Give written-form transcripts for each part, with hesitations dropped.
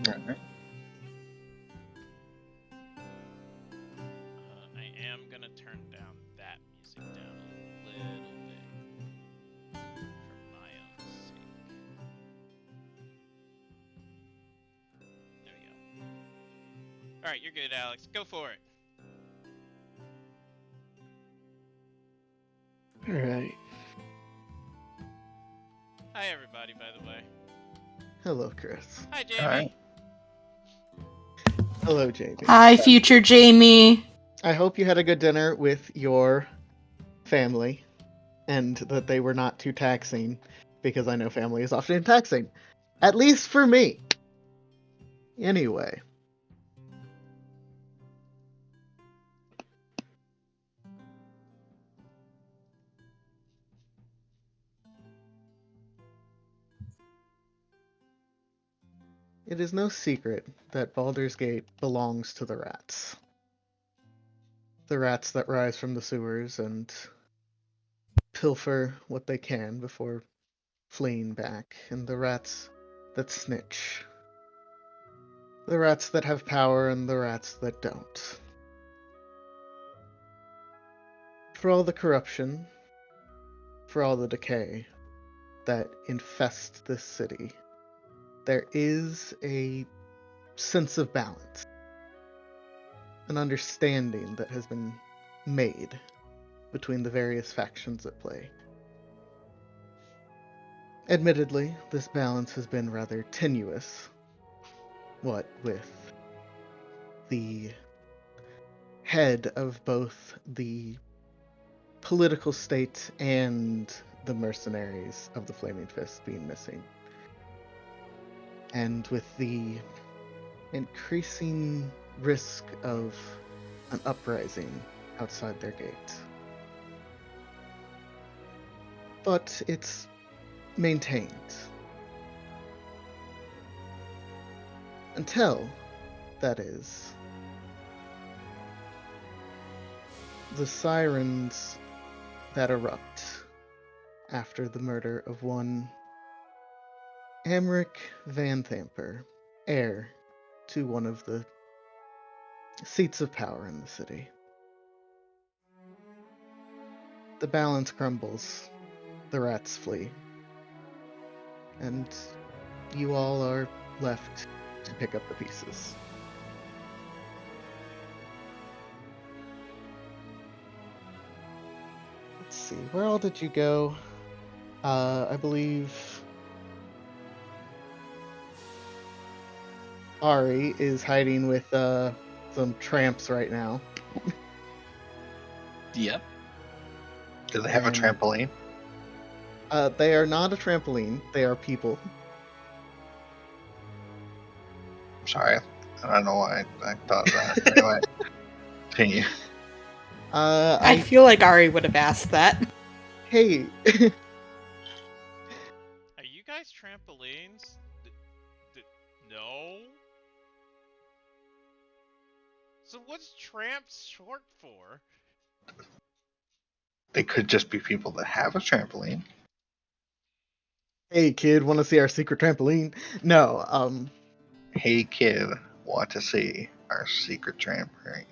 Alright. I am gonna turn down that music down a little bit for my own sake. There we go. All right, you're good, Alex. Go for it. Alright. Hi, everybody. By the way. Hello, Chris. Hi, Jamie. Alright. Hello, Jamie. Hi, future Jamie. I hope you had a good dinner with your family and that they were not too taxing, because I know family is often taxing. At least for me. Anyway. It is no secret that Baldur's Gate belongs to the rats. The rats that rise from the sewers and pilfer what they can before fleeing back, and the rats that snitch. The rats that have power and the rats that don't. For all the corruption, for all the decay that infest this city, there is a sense of balance, an understanding that has been made between the various factions at play. Admittedly, this balance has been rather tenuous, what with the head of both the political state and the mercenaries of the Flaming Fist being missing. And with the increasing risk of an uprising outside their gate. But it's maintained. Until, that is, the sirens that erupt after the murder of one Amric Van Thamper, heir to one of the seats of power in the city. The balance crumbles, the rats flee, and you all are left to pick up the pieces. Let's see, where all did you go? I believe Ari is hiding with some tramps right now. Yep. Do they have a And- trampoline? They are not a trampoline, they are people. I'm sorry. I don't know why I thought of that. Anyway. Continue. I feel like Ari would have asked that. Hey, Are you guys trampolines? No. So what's tramps short for? They could just be people that have a trampoline. hey kid, want to see our secret trampoline? No, Hey kid, want to see our secret trampoline?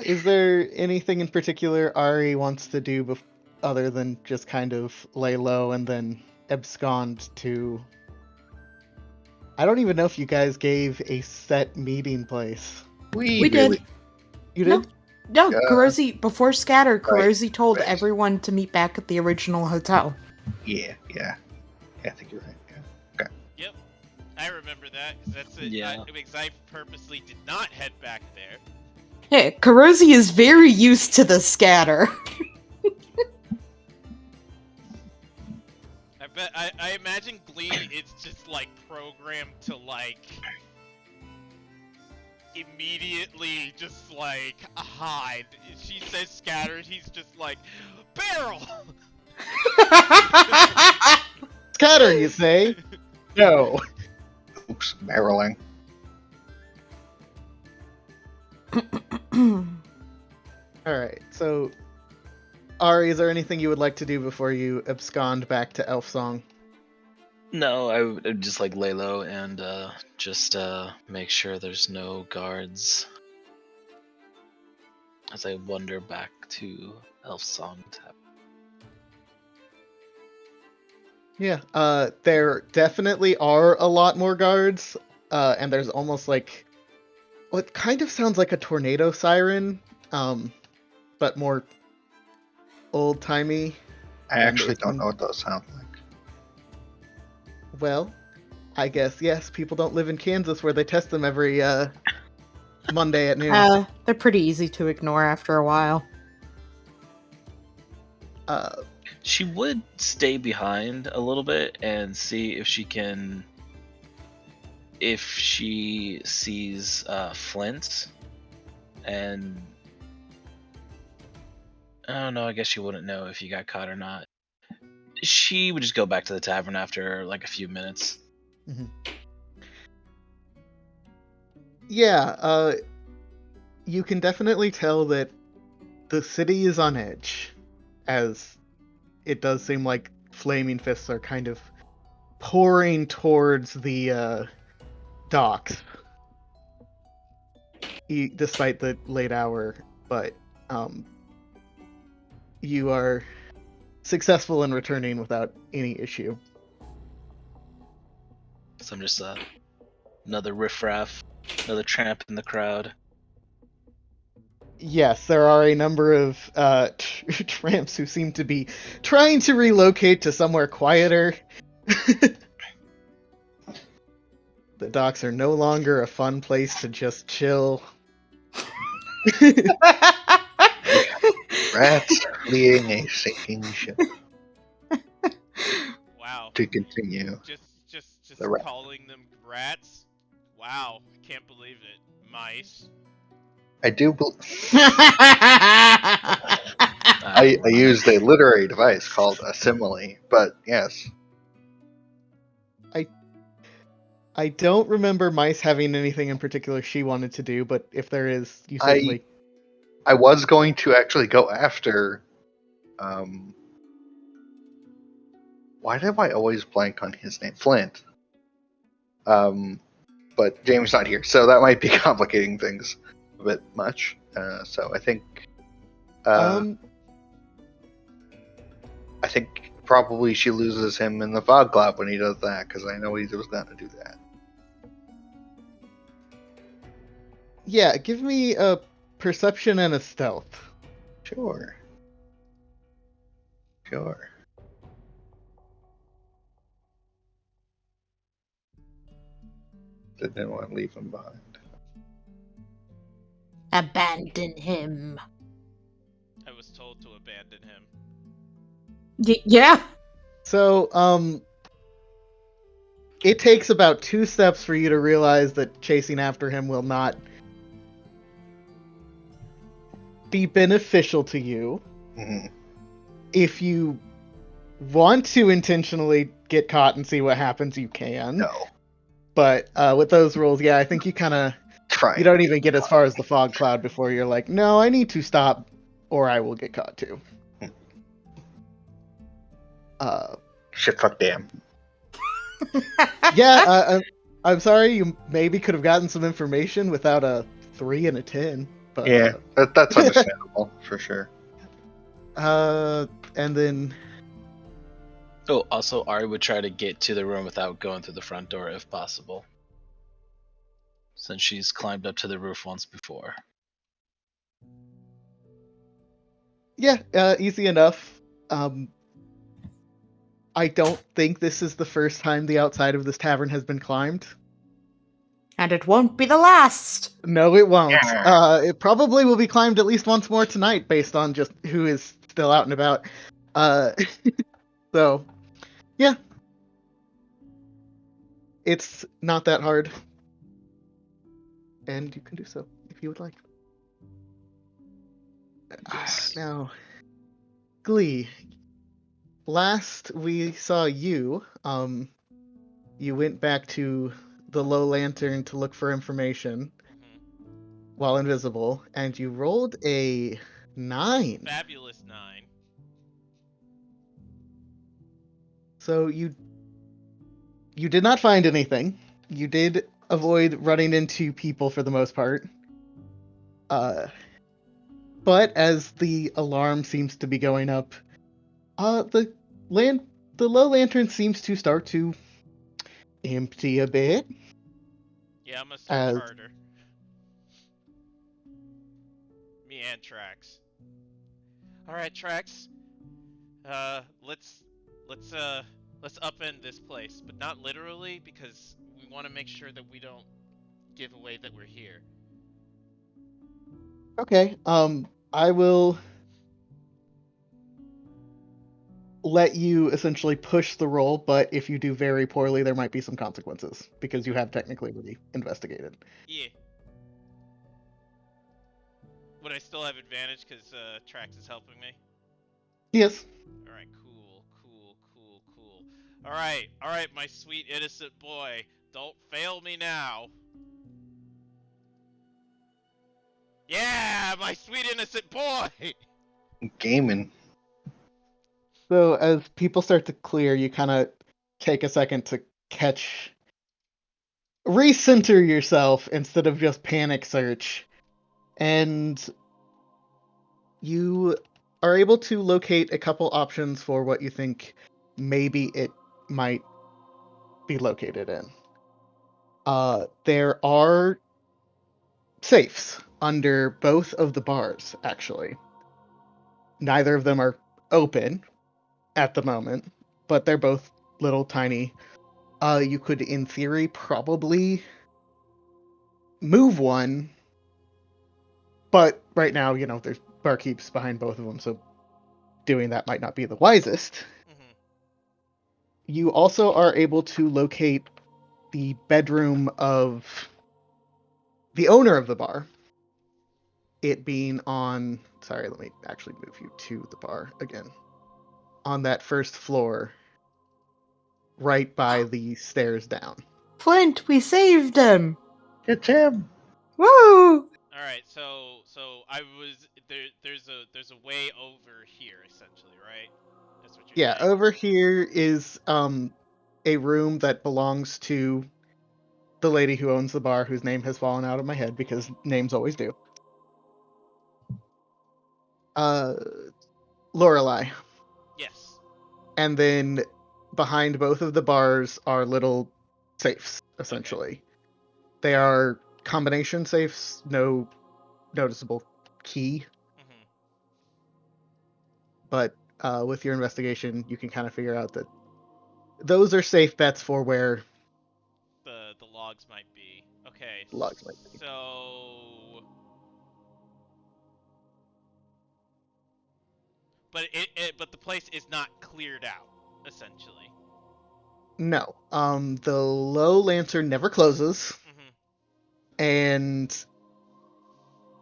is there anything in particular Ari wants to do other than just kind of lay low and then abscond to... I don't even know if you guys gave a set meeting place. We did. You No. did? No, Yeah. Kurosi, before Scatter, Kurosi told right. everyone to meet back at the original hotel. Yeah. I think you're right. Yeah. Yep. I remember that, because that's it. Yeah. Because I purposely did not head back there. Hey, Kurosi is very used to the Scatter. I imagine Glee it's just like programmed to like immediately just like hide. She says scattered, he's just like barrel. Scatter, you say? No. Oops, barreling. Alright, so Ari, is there anything you would like to do before you abscond back to Elf Song? No, I would just like lay low and just make sure there's no guards as I wander back to Elf Song Tavern. Yeah, there definitely are a lot more guards, and there's almost like what kind of sounds like a tornado siren, but more old-timey. I And actually it's don't know what those sound like. Well, I guess, yes, people don't live in Kansas where they test them every Monday at noon. They're pretty easy to ignore after a while. She would stay behind a little bit and see if she can. If she sees Flint, and I don't know, I guess she wouldn't know if he got caught or not. She would just go back to the tavern after like a few minutes. Yeah, you can definitely tell that the city is on edge, as it does seem like flaming fists are kind of pouring towards the docks, despite the late hour. But you are successful in returning without any issue. So I'm just another riffraff, another tramp in the crowd. Yes, there are a number of tramps who seem to be trying to relocate to somewhere quieter. The docks are no longer a fun place to just chill. Rats fleeing a sinking ship. Wow. To continue. Just The rat. calling them rats. Wow, I can't believe it. Mice. I do. I used a literary device called a simile, but yes. I don't remember Mice having anything in particular she wanted to do, but if there is, you certainly. I was going to actually go after. Why do I always blank on his name? Flint. But James not here, so that might be complicating things a bit much. So I think. I think probably she loses him in the fog cloud when he does that, because I know he was going to do that. Yeah, give me a perception and a stealth. Sure. Didn't want to leave him behind. Abandon him. I was told to abandon him. Yeah. So, it takes about 2 steps for you to realize that chasing after him will not be beneficial to you. Mm-hmm. If you want to intentionally get caught and see what happens, you can. No. But with those rules, yeah, I think you kind of... You don't even get as far as the fog cloud before you're like, no, I need to stop, or I will get caught too. Shit, fuck, damn. Yeah, I'm sorry, you maybe could have gotten some information without a 3 and a 10. But, yeah, that's understandable, for sure. And then... Oh, also, Ari would try to get to the room without going through the front door if possible, since she's climbed up to the roof once before. Yeah, easy enough. I don't think this is the first time the outside of this tavern has been climbed. And it won't be the last. No, it won't. Yeah. It probably will be climbed at least once more tonight, based on just who is still out and about. So, yeah. It's not that hard. And you can do so, if you would like. Yes. Now, Glee. Last we saw you, you went back to the Low Lantern to look for information while invisible, and you rolled a 9. Fabulous 9. So you You did not find anything. You did avoid running into people for the most part. But as the alarm seems to be going up, the low lantern seems to start to empty a bit. Yeah, I'm gonna search As harder. Me and Trax. All right, Trax. Let's let's uh let's upend this place, but not literally because we want to make sure that we don't give away that we're here. okay, I will let you essentially push the roll, but if you do very poorly, there might be some consequences because you have technically already investigated. Yeah. Would I still have advantage because Trax is helping me? Yes. All right, cool, cool, cool, cool. All right, my sweet innocent boy. Don't fail me now. Yeah, my sweet innocent boy. Gaming. So as people start to clear, you kind of take a second to recenter yourself instead of just panic search, and you are able to locate a couple options for what you think maybe it might be located in. There are safes under both of the bars, actually. Neither of them are open at the moment, but they're both little tiny. You could, in theory, probably move one, but right now, there's barkeeps behind both of them, so doing that might not be the wisest. Mhm. You also are able to locate the bedroom of the owner of the bar. It being on. Sorry, let me actually move you to the bar again. On that first floor, right by the stairs down. Flint, we saved him! It's him. Woo! All right, so I was there. There's a way over here, essentially, right? That's what you're Yeah, saying. over here is a room that belongs to the lady who owns the bar, whose name has fallen out of my head because names always do. Uh, Lorelei. Yes. And then behind both of the bars are little safes, essentially. They are combination safes, no noticeable key, Mhm. but with your investigation, you can kind of figure out that those are safe bets for where The logs might be. Okay. logs might be. So, but but the place is not cleared out, essentially. No, the low lantern never closes, Mhm. and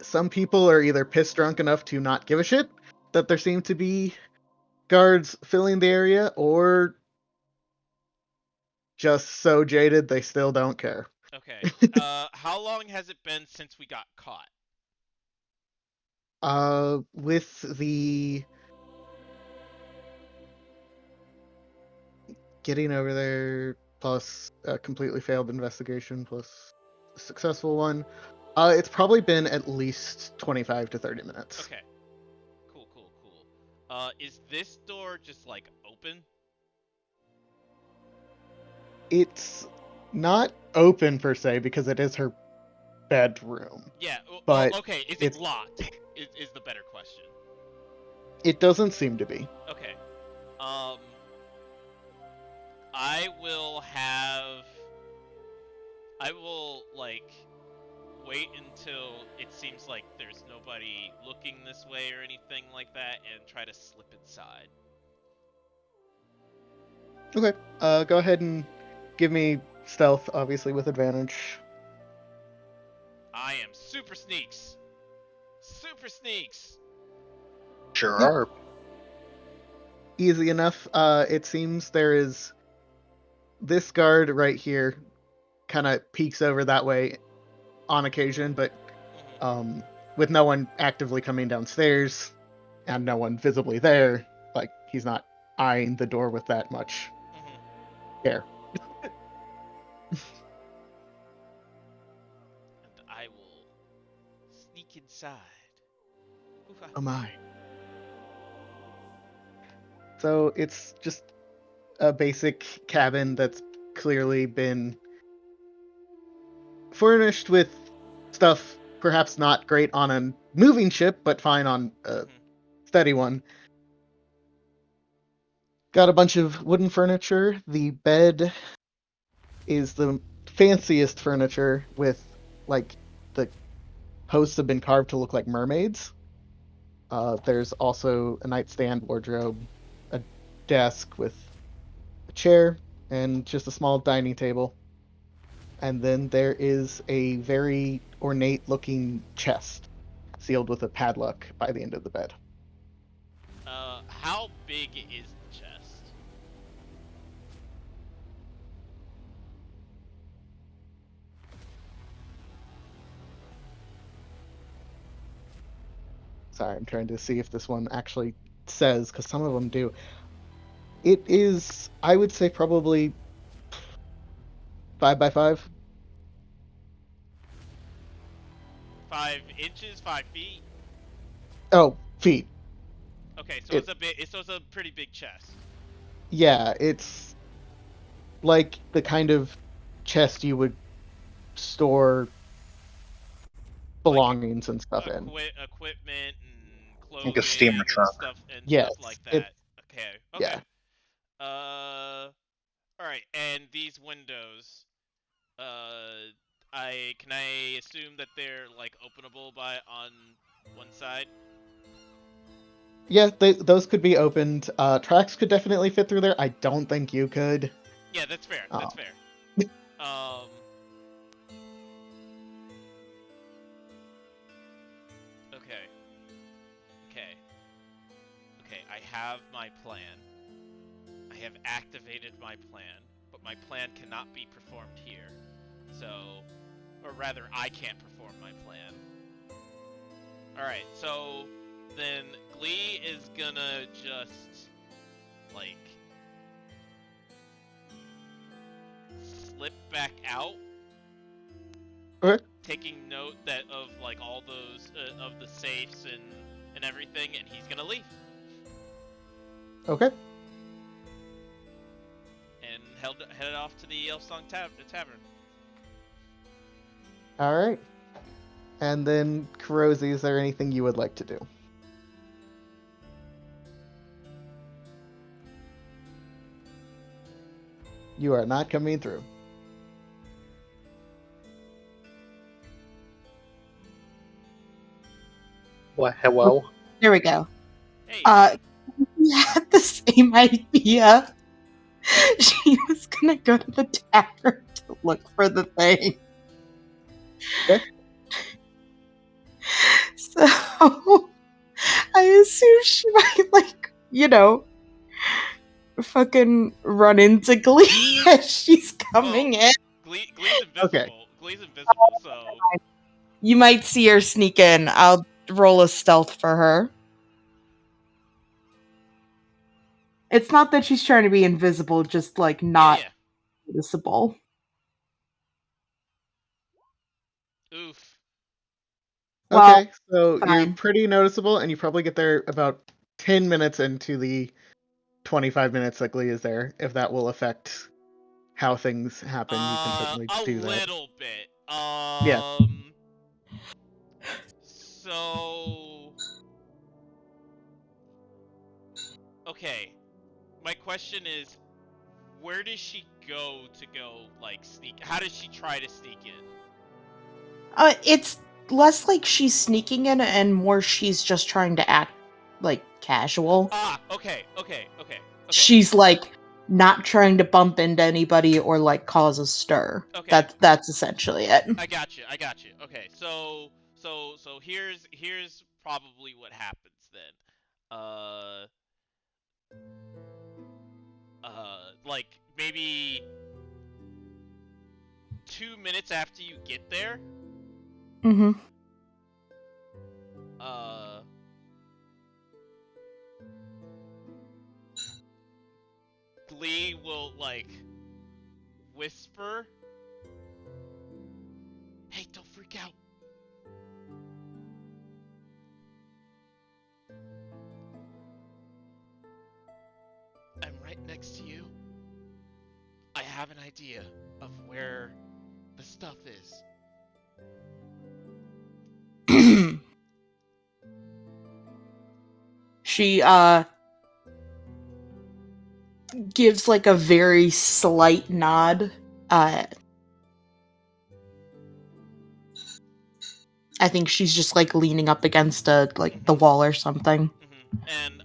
some people are either pissed drunk enough to not give a shit that there seem to be guards filling the area, or just so jaded they still don't care. Okay. How long has it been since we got caught? With the getting over there plus a completely failed investigation plus a successful one, it's probably been at least 25 to 30 minutes. Okay. Cool, cool, cool. Is this door just like open? It's not open per se because it is her bedroom, Yeah. Well, but okay. Is it it's locked? Is the better question. it doesn't seem to be. Okay. Um. I will have. I will like wait until it seems like there's nobody looking this way or anything like that, and try to slip inside. Okay, go ahead and give me stealth, obviously with advantage. I am super sneaks. Super sneaks. Sure Yep. are. Easy enough. It seems there is this guard right here kind of peeks over that way on occasion, but Mhm. with no one actively coming downstairs and no one visibly there, like he's not eyeing the door with that much Mhm. care. And I will sneak inside. Oof-ah. Oh my. So it's just a basic cabin that's clearly been furnished with stuff perhaps not great on a moving ship, but fine on a steady one. Got a bunch of wooden furniture. The bed is the fanciest furniture with, like, the posts have been carved to look like mermaids. There's also a nightstand, wardrobe, a desk with a chair, and just a small dining table. And then there is a very ornate looking chest sealed with a padlock by the end of the bed. How big is the chest? Sorry, I'm trying to see if this one actually says, because some of them do. It is, I would say, probably 5 by 5. 5 inches, 5 feet. Oh, feet. Okay, so it's a bit. So it's a pretty big chest. Yeah, it's like the kind of chest you would store belongings and stuff in. Equipment and clothing Like a steamer and trunk. Yes, stuff like it- that. Okay. yeah. All right. And these windows. Can I assume that they're like openable on one side? Yeah, those could be opened. Tracks could definitely fit through there. I don't think you could. Yeah, that's fair. Oh. That's fair. Okay. Okay. Okay, I have my plan. I have activated my plan, but my plan cannot be performed here. So, or rather, I can't perform my plan. Alright, so then Glee is gonna just, like, slip back out. Okay. Taking note of like all those of the safes and everything, and he's gonna leave Okay. and headed off to the Elfsong Tavern. All right. And then, Kurosi, is there anything you would like to do? You are not coming through. What? Hello? There we go. Hey, We had the same idea. She was gonna go to the tavern to look for the thing. Okay. So I assume she might, like, fucking run into Glee as she's coming in. Glee's invisible. Okay. Glee's invisible, so You might see her sneak in. I'll roll a stealth for her. It's not that she's trying to be invisible, just like not yeah. noticeable. Oof. Well, Okay, so you're fine. pretty noticeable, and you probably get there about 10 minutes into the 25 minutes that Glee is there. If that will affect how things happen, you can certainly A do that. little bit. Yeah. So. Okay. My question is, where does she go to like, sneak? How does she try to sneak in? It's less like she's sneaking in and more she's just trying to act, like, casual. Okay. She's, like, not trying to bump into anybody or, like, cause a stir. Okay. That's essentially it. I got you. Okay, so here's probably what happens then. Like maybe 2 minutes after you get there, Mm-hmm. Glee will like whisper next to you, I have an idea of where the stuff is. She gives like a very slight nod. I think she's just like leaning up against the wall or something. And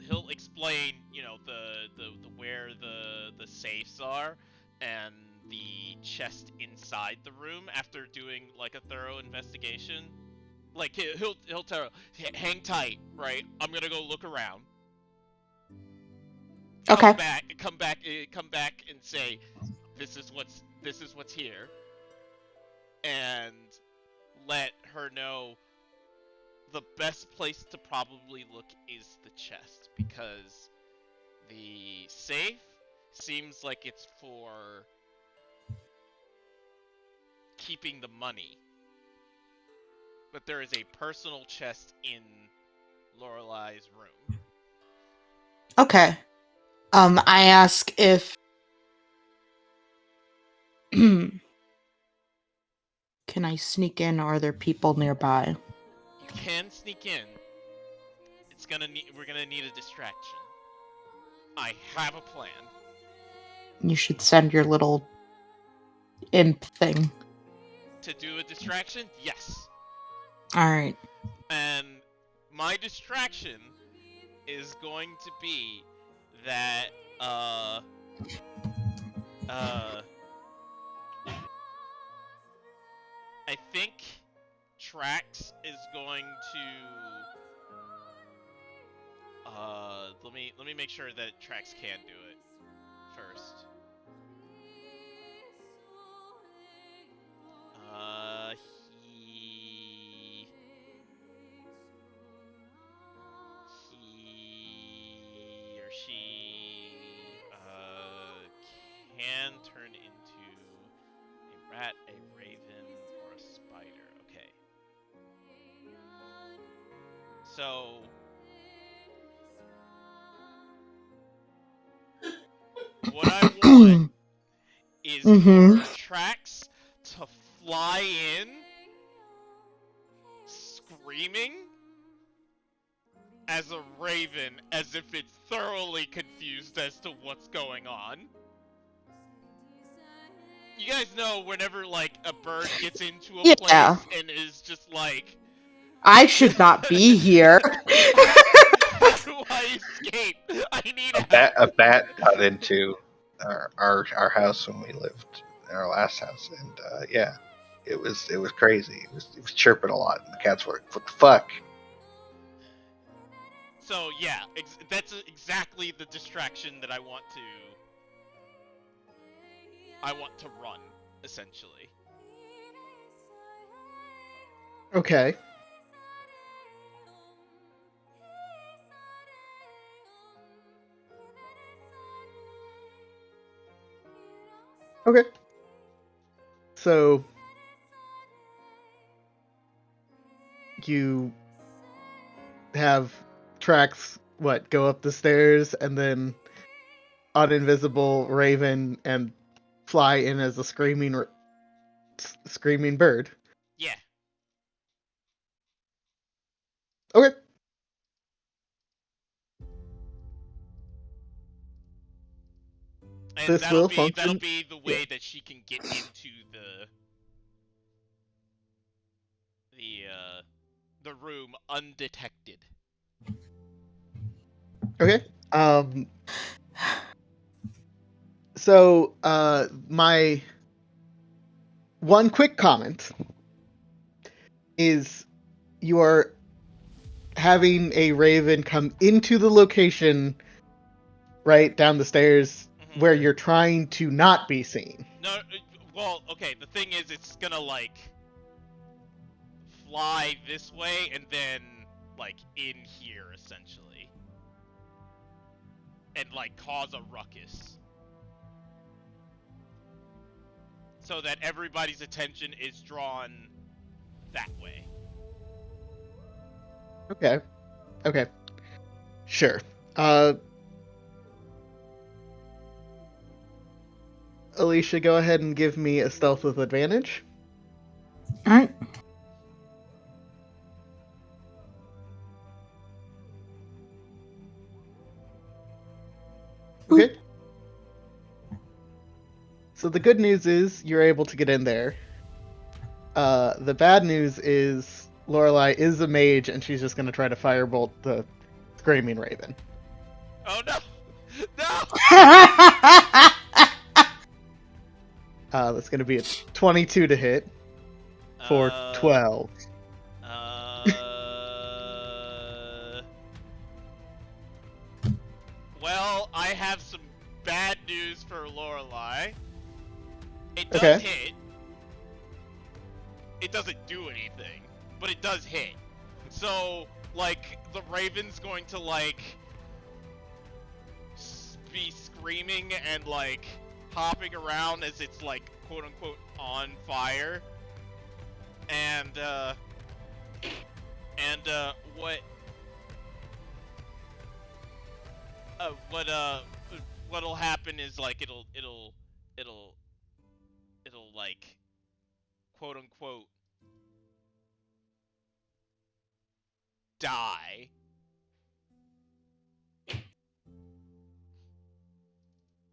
he'll explain, you know, the where the safes are and the chest inside the room after doing like a thorough investigation. Like he'll tell her, hang tight, right? I'm gonna go look around. Okay. Come back and say, this is what's here, and let her know the best place to probably look is the chest, because the safe seems like it's for keeping the money, but there is a personal chest in Lorelai's room. Okay. I ask if can I sneak in, or are there people nearby? You can sneak in. We're gonna need a distraction. I have a plan. You should send your little imp thing. To do a distraction? Yes. Alright. And my distraction is going to be that I think Trax is going to let me make sure that Trax can do it first. He or she can turn into a rat, a raven, or a spider. Okay. So what I want is for Trax to fly in screaming as a raven, as if it's thoroughly confused as to what's going on. You guys know whenever, like, a bird gets into a place and is just like, I should not be here. how do I escape? I need help. A bat got into our house when we lived in our last house, and yeah, it was crazy. It was chirping a lot, and the cats were like, "What the fuck?" So yeah, that's exactly the distraction that I want to run, essentially. Okay. Okay. So you have Trax go up the stairs and then uninvisible Raven and fly in as a screaming bird. Yeah. Okay. And This that'll will be the way that she can get into the room undetected. Okay. So my one quick comment is you are having a raven come into the location right down the stairs where you're trying to not be seen. No, well, okay, the thing is, it's gonna, like, fly this way and then, like, in here, essentially. And, like, cause a ruckus. So that everybody's attention is drawn that way. Okay. Okay. Sure. Alicia, go ahead and give me a stealth with advantage. Alright. Okay. So the good news is you're able to get in there. The bad news is Lorelei is a mage and she's just going to try to firebolt the Screaming Raven. Oh no! No! That's going to be a 22 to hit for 12. Well, I have some bad news for Lorelei. It does Okay. hit. It doesn't do anything, but it does hit. So, like, the Raven's going to, like, be screaming and, like, hopping around as it's, like, quote-unquote on fire. And, what'll happen is, like, it'll like, quote-unquote die.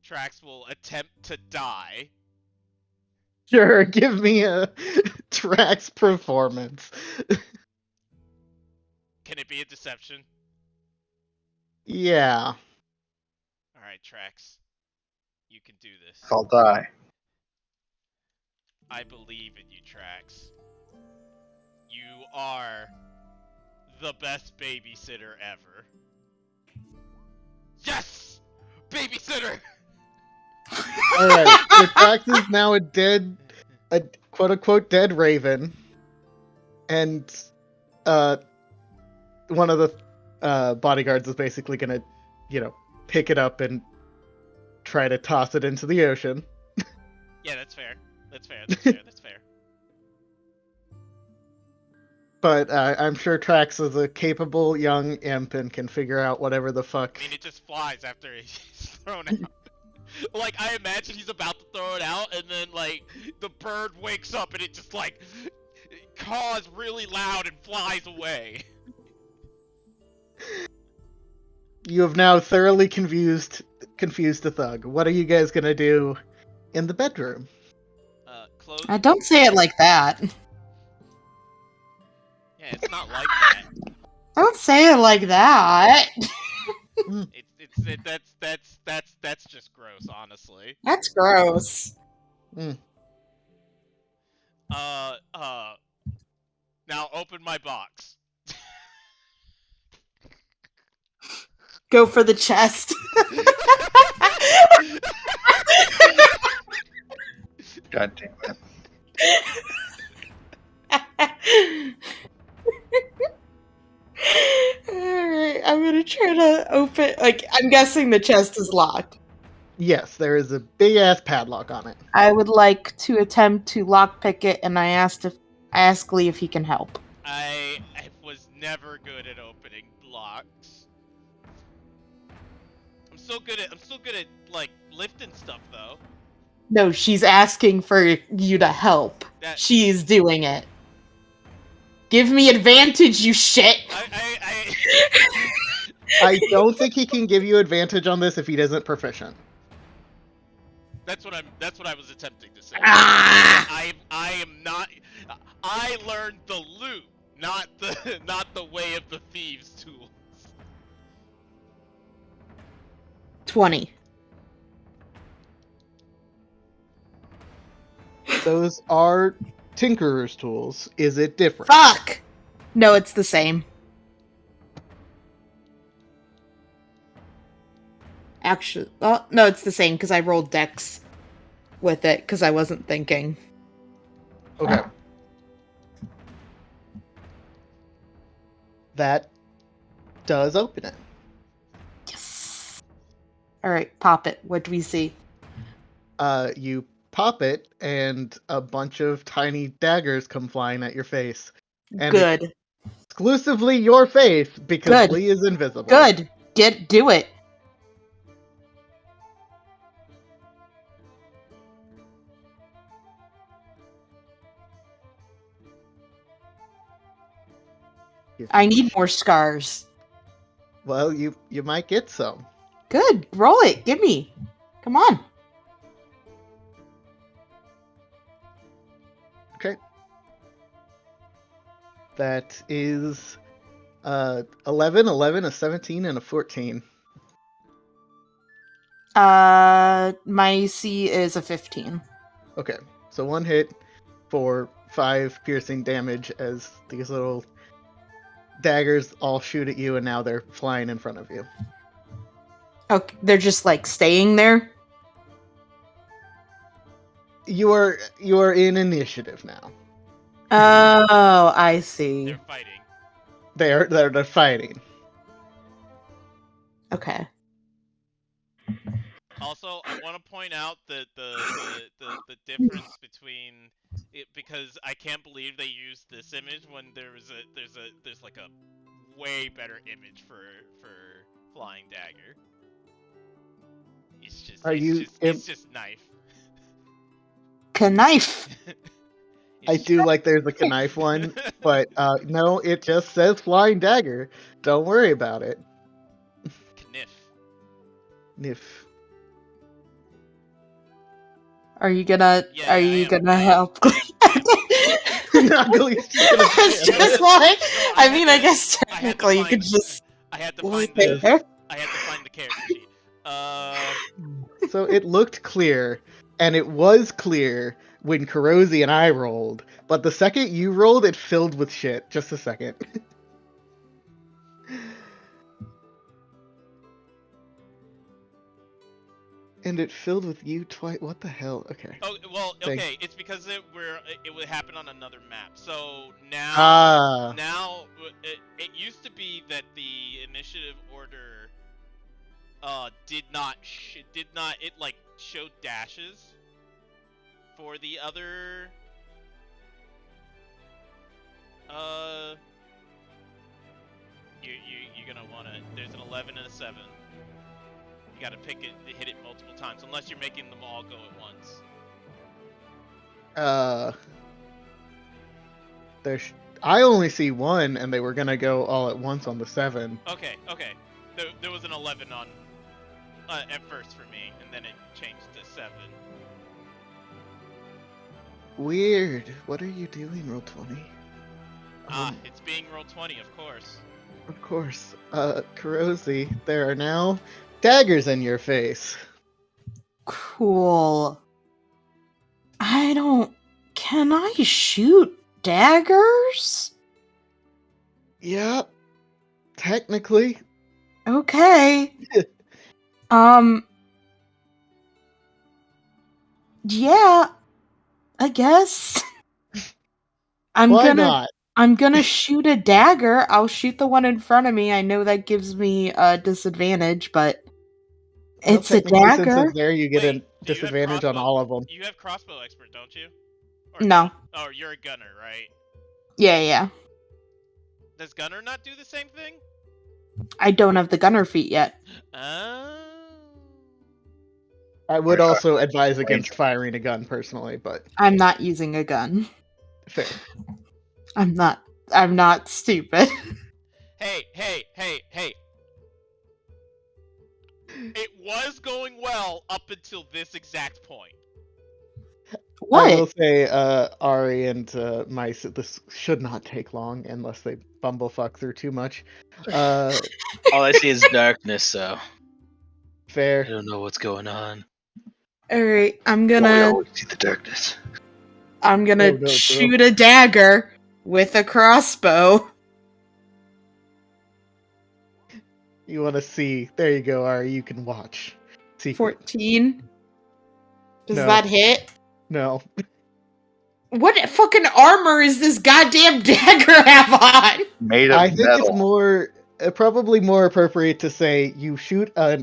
Trax will attempt to die. Sure, give me a Trax performance. Can it be a deception? Yeah. Alright, Trax. You can do this. I'll die. I believe in you, Trax. You are the best babysitter ever. Yes! Babysitter! Alright, so Trax is now a quote-unquote dead raven. And, one of the, bodyguards is basically gonna, pick it up and try to toss it into the ocean. Yeah, that's fair. That's fair. That's fair. That's fair. But I'm sure Trax is a capable young imp and can figure out whatever the fuck. I mean, it just flies after he's thrown out. Like, I imagine he's about to throw it out, and then, like, the bird wakes up and it just, like, caws really loud and flies away. You have now thoroughly confused the thug. What are you guys gonna do in the bedroom? Close. Don't say it like that. Yeah, it's not like that. Don't say it like that. That's just gross, honestly. That's gross. Now open my box. Go for the chest. God damn it. Alright, I'm gonna try to open. Like, I'm guessing the chest is locked. Yes, there is a big ass padlock on it. I would like to attempt to lockpick it, and I ask Lee if he can help. I was never good at opening locks. I'm still good at like lifting stuff though. No, she's asking for you to help. She is doing it. Give me advantage, you shit! I don't think he can give you advantage on this if he isn't proficient. That's what I was attempting to say. Ah! I am not. I learned the loot, not the way of the thieves' tools. 20. Those are Tinkerer's tools. Is it different? Fuck! No, it's the same. Actually, oh, no, it's the same because I rolled Dex with it because I wasn't thinking. Okay. That does open it. Yes. Alright, pop it. What do we see? You pop it, and a bunch of tiny daggers come flying at your face. And Good. it exclusively your face because Good. Lee is invisible. Good. Do it. I need more scars. Well, you might get some. Good. Roll it. Give me. Come on. Okay. That is 11, a 17, and a 14. My C is a 15. Okay, so one hit for 5 piercing damage as these little daggers all shoot at you, and now they're flying in front of you. Okay, they're just like staying there. You are in initiative now. Oh, I see. They're fighting. They're fighting. Okay. Also, I want to point out that the difference between it, because I can't believe they used this image when there's like a way better image for flying dagger. It's just it's just knife. Knife. I do like there's a knife one, but no, it just says flying dagger. Don't worry about it. Kniff. Nif. Are you gonna Yeah, help? You're not really just gonna It's say it. just like, I mean, I guess I had to technically you could find- just I had to What find the is- there. I had to find the character sheet. So it looked clear, and it was clear when Kurosi and I rolled, but the second you rolled, it filled with shit. Just a second. And it filled with you twice. What the hell? Okay. Oh well, Thanks. okay. It's because it would happen on another map. So now Ah. now it used to be that the initiative order did not it like showed dashes for the other you're gonna wanna, there's an 11 and a 7. You gotta pick it, hit it multiple times, unless you're making them all go at once. I only see one, and they were gonna go all at once on the 7. Okay. There was an 11 on at first for me, and then it changed to 7. Weird. What are you doing, Roll20? It's being Roll20, of course. Of course. Kurosi, there are now daggers in your face. Cool. Can I shoot daggers? Yeah. Technically. Okay. Yeah, I guess. Why not? I'm gonna shoot a dagger. I'll shoot the one in front of me. I know that gives me a disadvantage, but Well, it's a technically, since dagger. it's there, you get Wait, a do you have disadvantage on crossbow? all of them. You have crossbow expert, don't you? Or No. Oh, you're a gunner, right? Yeah. Does gunner not do the same thing? I don't have the gunner feat yet. Oh. I would Or- also advise against firing a gun personally, but I'm not using a gun. fair. I'm not stupid. Hey. It was going well up until this exact point. I will What? say, Ari and Mice, this should not take long unless they bumblefuck through too much. All I see is darkness, so I Fair. don't know what's going on. Alright, I'm We gonna always see the darkness. No, shoot a dagger with a crossbow. You want to see? There you go, Ari. You can watch. See. 14. Does No. that hit? No. What fucking armor is this goddamn dagger have on? Made of I think metal. it's more, probably more appropriate to say you shoot a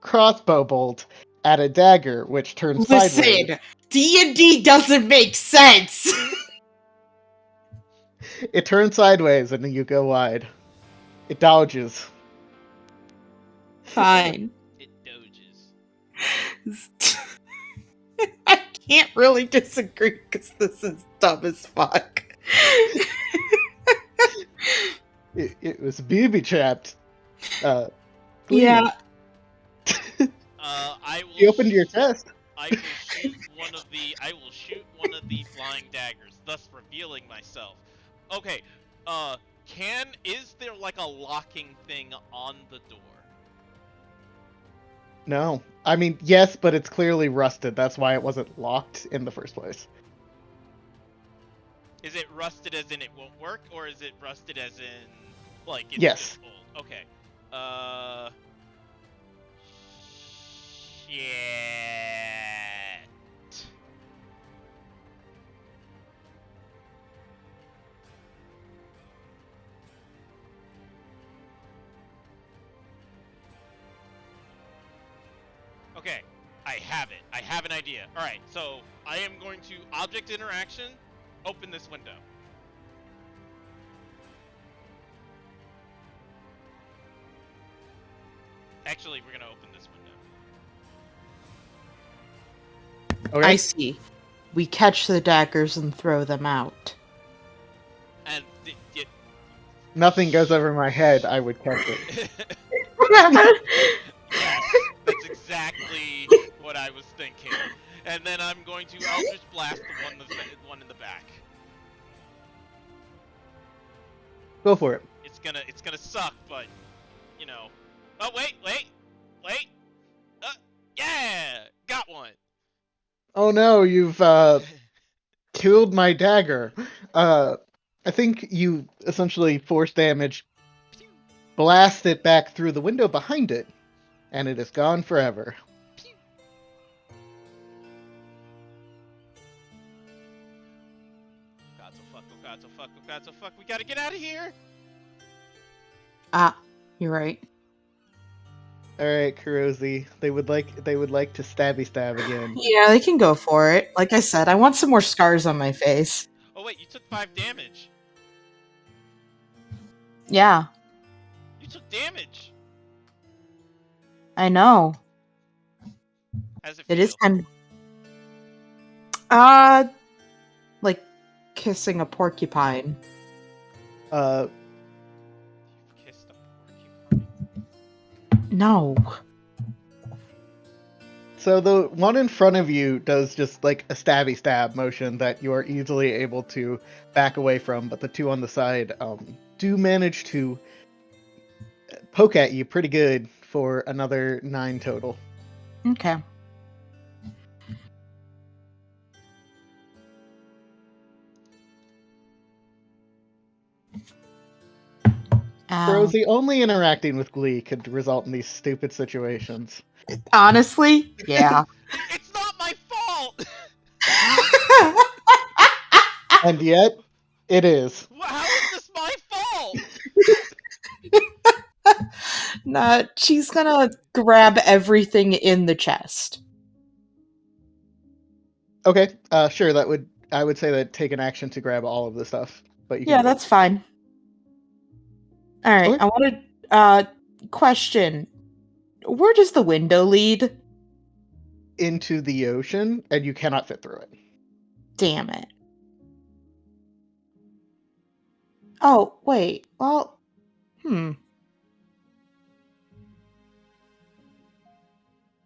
crossbow bolt at a dagger, which turns sideways. Listen, D&D doesn't make sense. It turns sideways and you go wide. It dodges. Fine. It doges. I can't really disagree because this is dumb as fuck. It was booby trapped. Yeah. I will. You opened your chest. I will shoot one of the. I will shoot one of the flying daggers, thus revealing myself. Okay. Is there like a locking thing on the door? No. I mean, yes, but it's clearly rusted. That's why it wasn't locked in the first place. Is it rusted as in it won't work, or is it rusted as in like it's Yes. just old? Okay. Shit. Okay, I have it. I have an idea. Alright, so I am going to object interaction, open this window. Actually, we're gonna open this window. Okay. I see. We catch the daggers and throw them out. And Nothing goes over my head. I would catch it. yes, that's exactly what I was thinking. And then I'm going to Eldritch Blast the one in the back. Go for it. It's gonna suck, but you know. Oh wait. Yeah, got one. Oh no, you've killed my dagger. I think you essentially force damage, blast it back through the window behind it, and it is gone forever. God, so fuck, we gotta get out of here! Ah, you're right. Alright, Kurozi. They would like to stabby stab again. Yeah, they can go for it. Like I said, I want some more scars on my face. Oh wait, you took 5 damage. Yeah, You took damage! I know. How's it It feel? is kind like kissing a porcupine. You've kissed a porcupine. No. So the one in front of you does just like a stabby stab motion that you are easily able to back away from, but the two on the side do manage to poke at you pretty good for another 9 total. Okay. Rosie, only interacting with Glee could result in these stupid situations. Honestly, yeah. It's not my fault! And yet, it is. How is this my fault? Nah, she's gonna grab everything in the chest. Okay, sure, I would say that take an action to grab all of the stuff. But you can Yeah, do it. that's fine. Alright, Okay. I want to question. Where does the window lead? Into the ocean, and you cannot fit through it. Damn it. Oh, wait. Well,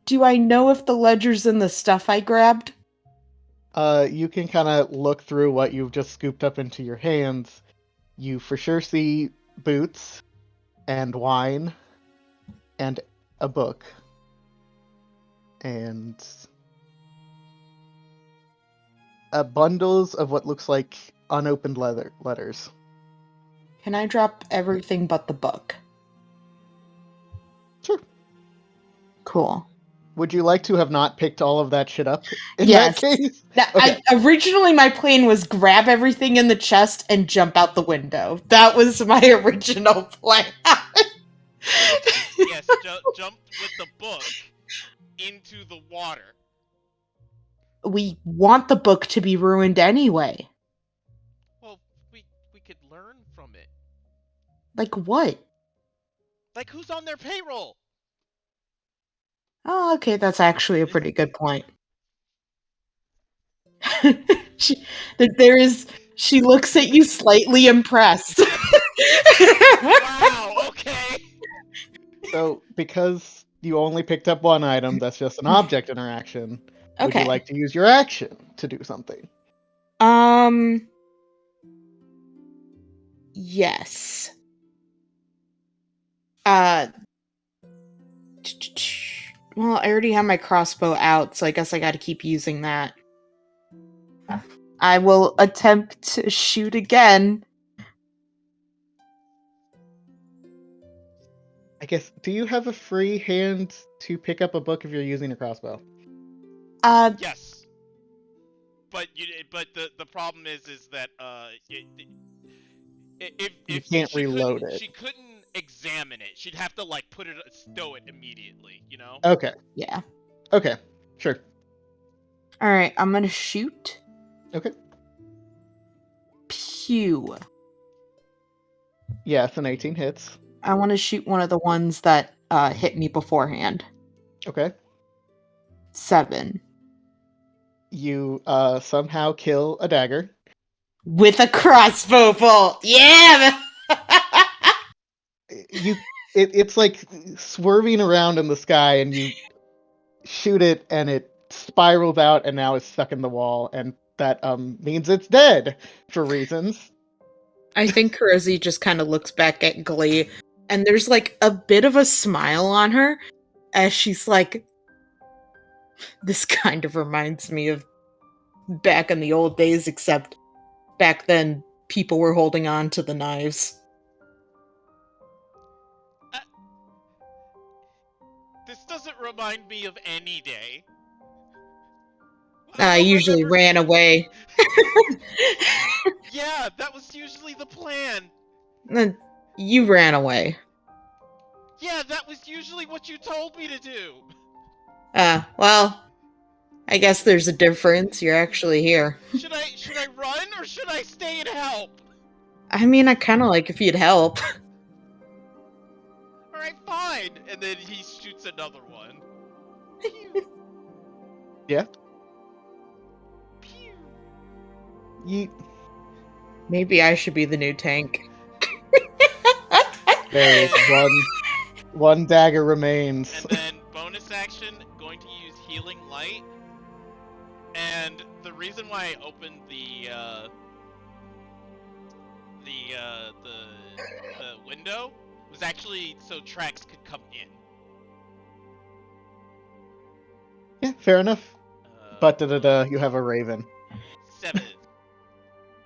do I know if the ledger's in the stuff I grabbed? You can kind of look through what you've just scooped up into your hands. You for sure see boots, and wine, and a book, and bundles of what looks like unopened letters. Can I drop everything but the book? Sure. Cool. Would you like to have not picked all of that shit up in Yes. that case? Now, Okay. Originally, my plan was grab everything in the chest and jump out the window. That was my original plan. Yes, jump with the book into the water. We want the book to be ruined anyway. Well, we could learn from it. Like what? Like who's on their payroll? Oh, okay, that's actually a pretty good point. she, there is. She looks at you slightly impressed. Wow. Okay. So, because you only picked up one item, that's just an object interaction. Would Okay. you like to use your action to do something? Yes. Well, I already have my crossbow out, so I guess I gotta keep using that. I will attempt to shoot again. I guess, do you have a free hand to pick up a book if you're using a crossbow? Yes. But the problem is that if can't she reload couldn't, it. she couldn't examine it. She'd have to like put it stow it immediately. You know. Okay. Yeah. Okay. Sure. Alright, I'm gonna shoot. Okay. Pew. Yeah, it's an 18 hits. I want to shoot one of the ones that hit me beforehand. Okay. 7. You somehow kill a dagger. With a crossbow bolt. Yeah! It's like swerving around in the sky, and you shoot it, and it spirals out, and now it's stuck in the wall, and that means it's dead for reasons. I think Kurozi just kind of looks back at Glee, and there's like a bit of a smile on her as she's like, this kind of reminds me of back in the old days, except back then people were holding on to the knives. This doesn't remind me of any day. I usually ran away. Yeah, that was usually the plan. You ran away. Yeah, that was usually what you told me to do. Well, I guess there's a difference. You're actually here. Should I run or should I stay and help? I mean, I kind of like if you'd help. Alright, fine. And then he shoots another one. Yeah. Pew. You Maybe I should be the new tank. there is one dagger remains. And then bonus action, going to use healing light. And the reason why I opened the window was actually so Trax could come in. Yeah, fair enough. Uh, But you have a raven. 7.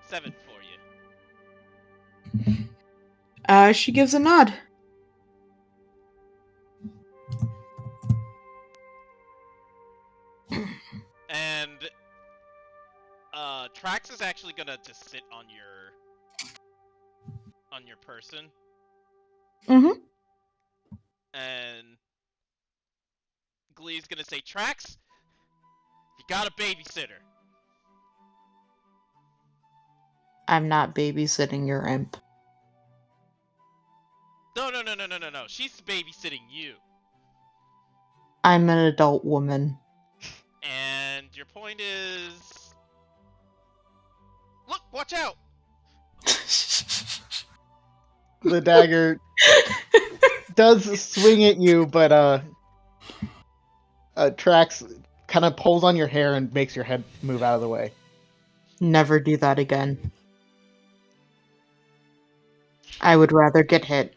7 for you. She gives a nod. And Trax is actually gonna just sit on your person. Mm-hmm. And Glee's gonna say, Trax, you got a babysitter. I'm not babysitting your imp. No. She's babysitting you. I'm an adult woman. And your point is... Look, watch out! The dagger does swing at you, but Trax kind of pulls on your hair and makes your head move out of the way. Never do that again. I would rather get hit.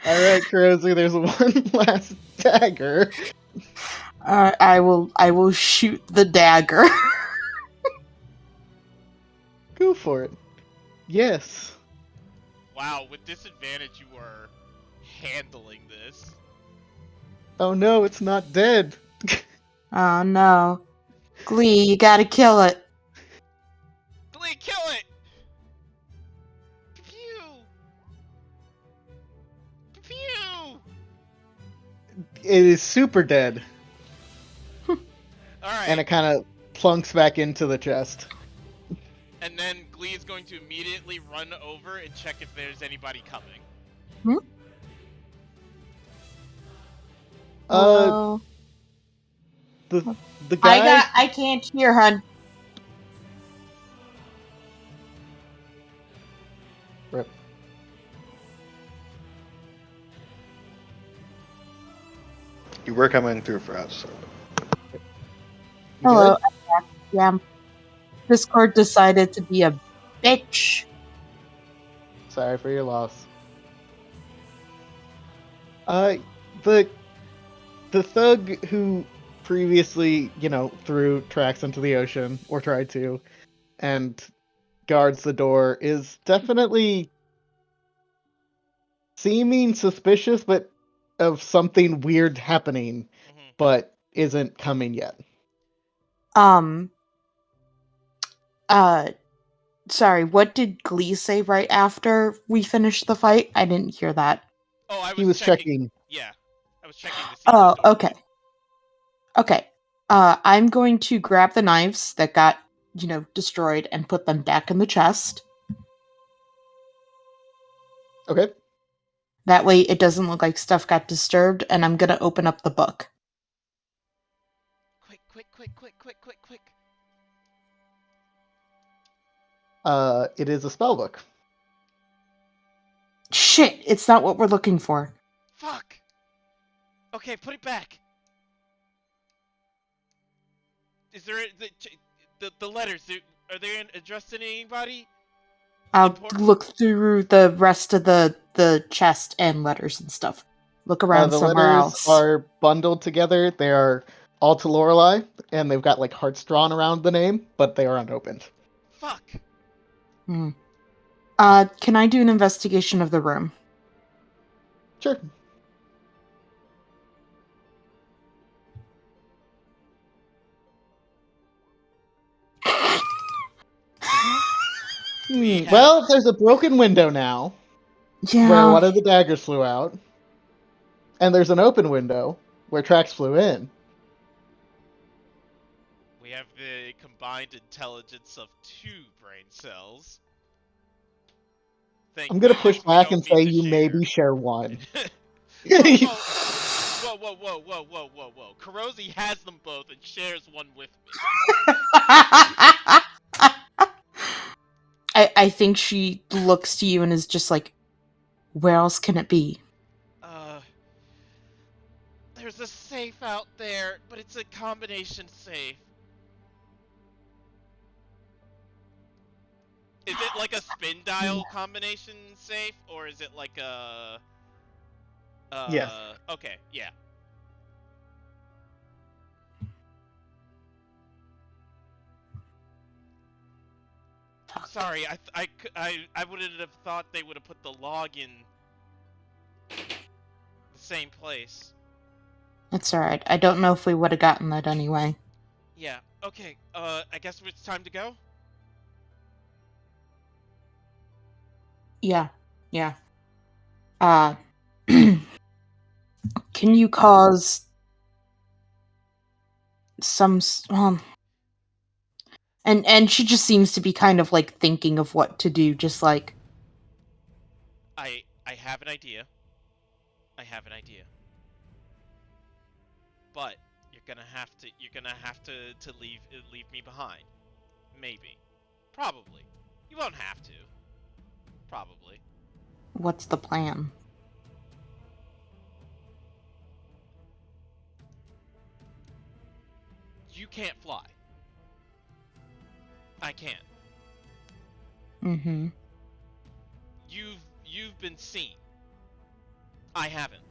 Alright, Kurozi, there's one last dagger. I will shoot the dagger. Go for it. Yes. Wow, with disadvantage you are handling this. Oh no, it's not dead. Oh no. Glee, you gotta kill it. Glee, kill it! Pew! Pew! It is super dead. Alright. and it kind of plunks back into the chest. And then Glee is going to immediately run over and check if there's anybody coming. The guy. I can't hear, hun. Rip. You were coming through for us. So. You Hello. good? Yeah. Discord decided to be a bitch. Sorry for your loss. The thug who previously, threw Trax into the ocean, or tried to, and guards the door, is definitely seeming suspicious, but of something weird happening, but isn't coming yet. Sorry, what did Glee say right after we finished the fight? I didn't hear that. Oh, I was, He was checking. Yeah, I was checking to see. Oh, if the door okay. Okay. I'm going to grab the knives that got, destroyed and put them back in the chest. Okay. That way it doesn't look like stuff got disturbed, and I'm gonna open up the book. Quick. It is a spell book. Shit, it's not what we're looking for. Fuck! Okay, put it back. Is there the letters? Are they addressed to anybody? I'll Important? look through the rest of the chest and letters and stuff. Look around The somewhere letters else. are bundled together. They are all to Lorelei, and they've got hearts drawn around the name, but they are unopened. Fuck. Can I do an investigation of the room? Sure. Well, there's a broken window now, where one of the daggers flew out, and there's an open window where Trax flew in. We have the combined intelligence of 2 brain cells. I'm gonna push We back don't and say need to you share. maybe share one. Whoa. Kurosi has them both and shares one with me. I think she looks to you and is just like, where else can it be? There's a safe out there, but it's a combination safe. Is it like a spin dial combination safe, or is it like a... Yes. Okay, yeah. I'm sorry, I wouldn't have thought they would have put the log in the same place. It's alright. I don't know if we would have gotten that anyway. Yeah, okay, I guess it's time to go? Yeah. Can you cause some... And she just seems to be kind of thinking of what to do, just like... I have an idea. But you're gonna have to leave me behind. Maybe. Probably. You won't have to. Probably. What's the plan? You can't fly. I can. Mm-hmm. You've been seen. I haven't.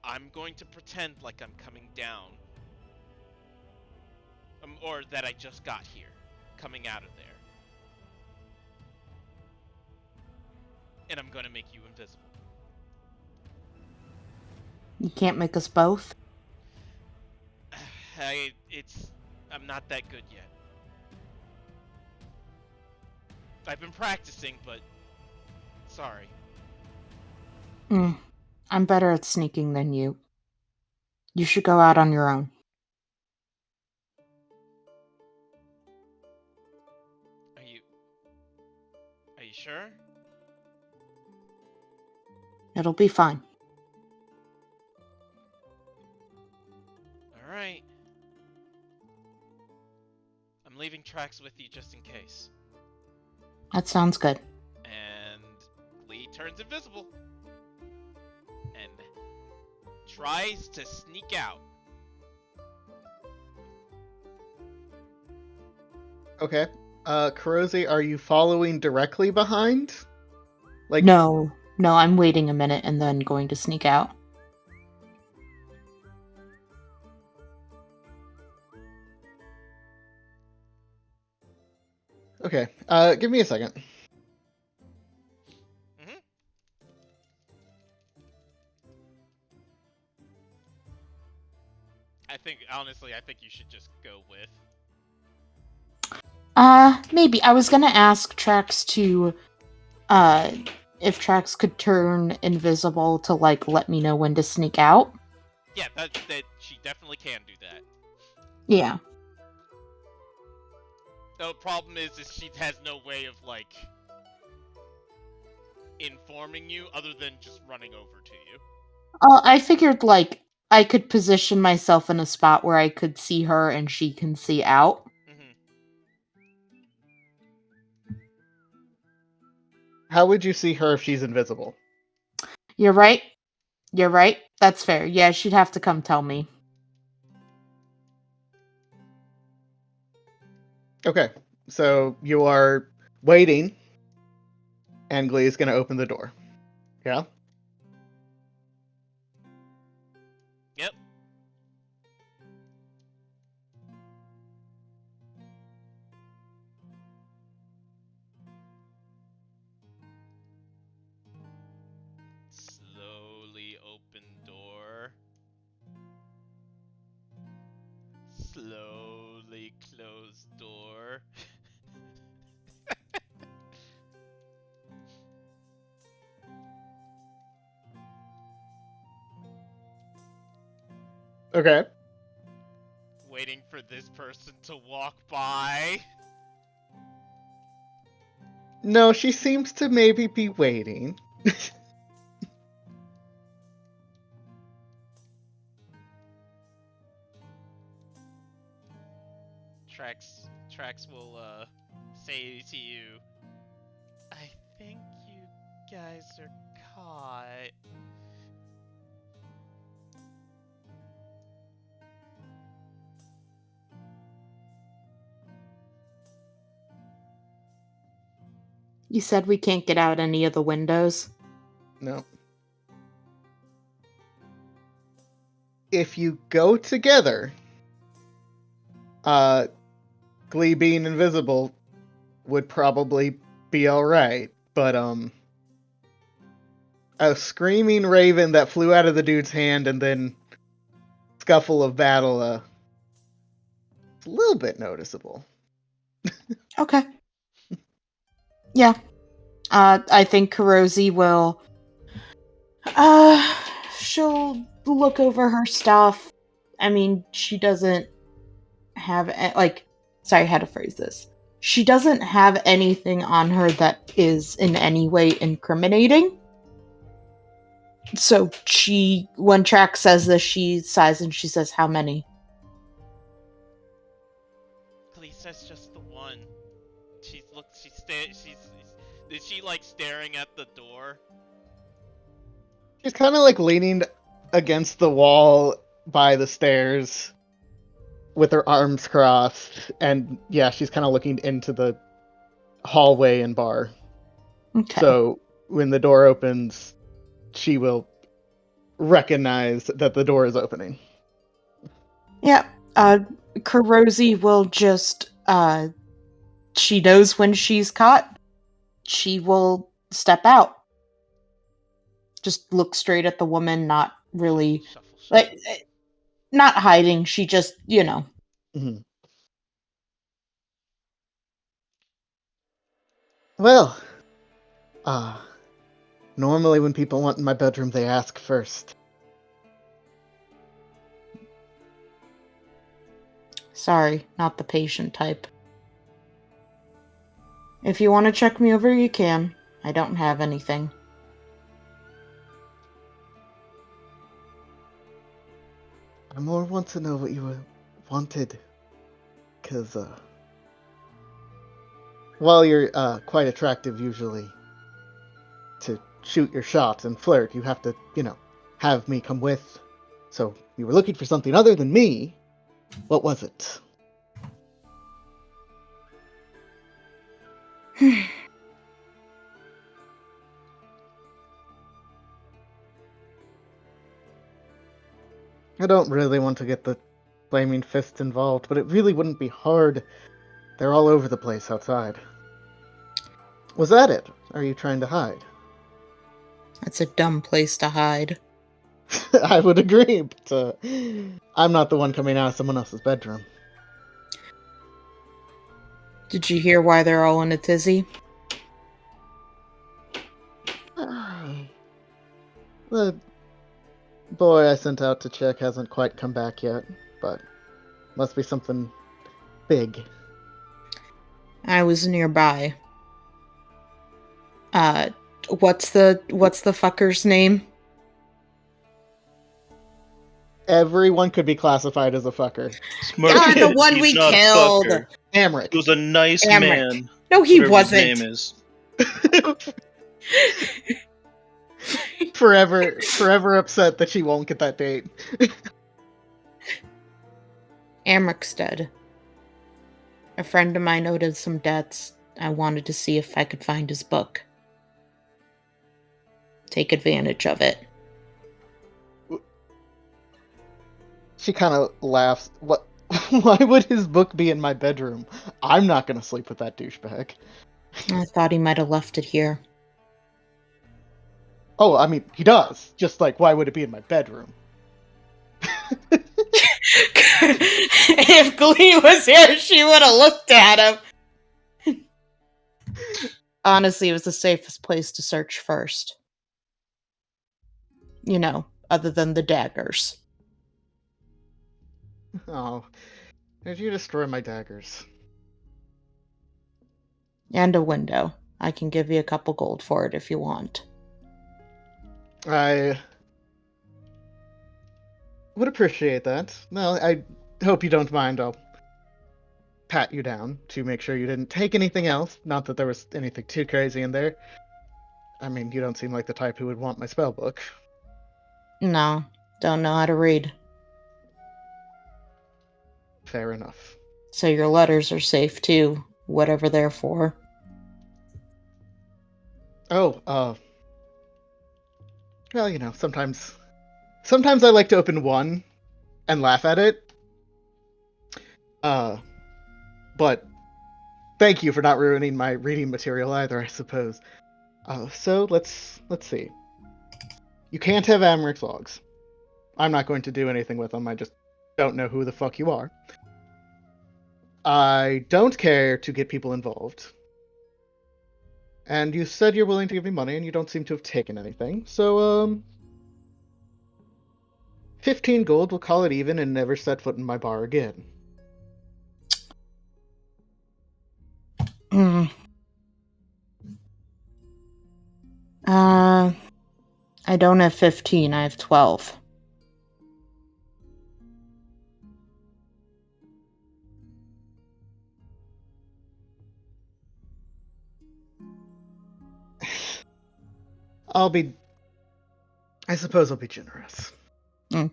I'm going to pretend like I'm coming down. Or that I just got here. Coming out of there. And I'm gonna make you invisible. You can't make us both? I'm not that good yet. I've been practicing, but... Sorry. I'm better at sneaking than you. You should go out on your own. Are you sure? It'll be fine. All right. I'm leaving Trax with you just in case. That sounds good. And Lee turns invisible and tries to sneak out. Okay. Kurosi, are you following directly behind? Like, No, I'm waiting a minute and then going to sneak out. okay. Give me a second. Mm-hmm. Honestly, I think you should just go with. Maybe. I was gonna ask Trax to, if Trax could turn invisible to, like, let me know when to sneak out. Yeah, that she definitely can do that. Yeah. The problem is she has no way of, like, informing you other than just running over to you. I figured, like, I could position myself in a spot where I could see her and she can see out. Mm-hmm. How would you see her if she's invisible? You're right. That's fair. Yeah, she'd have to come tell me. Okay. So you are waiting, and Glee is going to open the door. Yeah? Yep. Slowly open door. Slowly close door. Okay. Waiting for this person to walk by. No, she seems to maybe be waiting. Trax will say to you, I think you guys are caught. You said we can't get out any of the windows? No. If you go together, Glee being invisible would probably be alright, but, a screaming raven that flew out of the dude's hand and then scuffle of battle, it's a little bit noticeable. Okay. Yeah. I think Kurosi will, she'll look over her stuff. I mean, she doesn't have, sorry, how to phrase this. She doesn't have anything on her that is in any way incriminating. So when Trax says this, she sighs and she says, how many? Lisa's just the one. Is she like staring at the door? She's kind of like leaning against the wall by the stairs with her arms crossed, and yeah, she's kind of looking into the hallway and bar. Okay. So when the door opens, she will recognize that the door is opening. Yeah. Kurosi will just, she knows when she's caught. She will step out. Just look straight at the woman, not really, Shuffle. not hiding. She just, Mm-hmm. Well, normally when people want in my bedroom, they ask first. Sorry, not the patient type. If you want to check me over, you can. I don't have anything. I more want to know what you wanted. Because, while you're quite attractive usually to shoot your shot and flirt, you have to, have me come with. So, you were looking for something other than me. What was it? I don't really want to get the flaming fist involved, but it really wouldn't be hard. They're all over the place outside. Was that it? Are you trying to hide? That's a dumb place to hide. I would agree, but I'm not the one coming out of someone else's bedroom. Did you hear why they're all in a tizzy? The boy I sent out to check hasn't quite come back yet, but must be something big. I was nearby. What's the fucker's name? Everyone could be classified as a fucker. Ah, the one we killed. Amric. He was a nice Amric. man. No, he Whatever wasn't. his name is. forever upset that she won't get that date. Amric's dead. A friend of mine owed us some debts. I wanted to see if I could find his book. Take advantage of it. She kind of laughs. What? Why would his book be in my bedroom? I'm not gonna sleep with that douchebag. I thought he might have left it here. Oh, I mean, he does. Just like, why would it be in my bedroom? If Glee was here, she would have looked at him. Honestly, it was the safest place to search first. Other than the daggers. Oh, did you destroy my daggers? And a window. I can give you a couple gold for it if you want. I would appreciate that. No, I hope you don't mind. I'll pat you down to make sure you didn't take anything else. Not that there was anything too crazy in there. I mean, you don't seem like the type who would want my spell book. No, don't know how to read. Fair enough. So your letters are safe too, whatever they're for. Oh, well, sometimes I like to open one and laugh at it. But thank you for not ruining my reading material either, I suppose. So let's see. You can't have Amric's logs. I'm not going to do anything with them. I just don't know who the fuck you are. I don't care to get people involved. And you said you're willing to give me money, and you don't seem to have taken anything. So, 15 gold, we'll call it even, and never set foot in my bar again. I don't have 15, I have 12. I suppose I'll be generous. I'm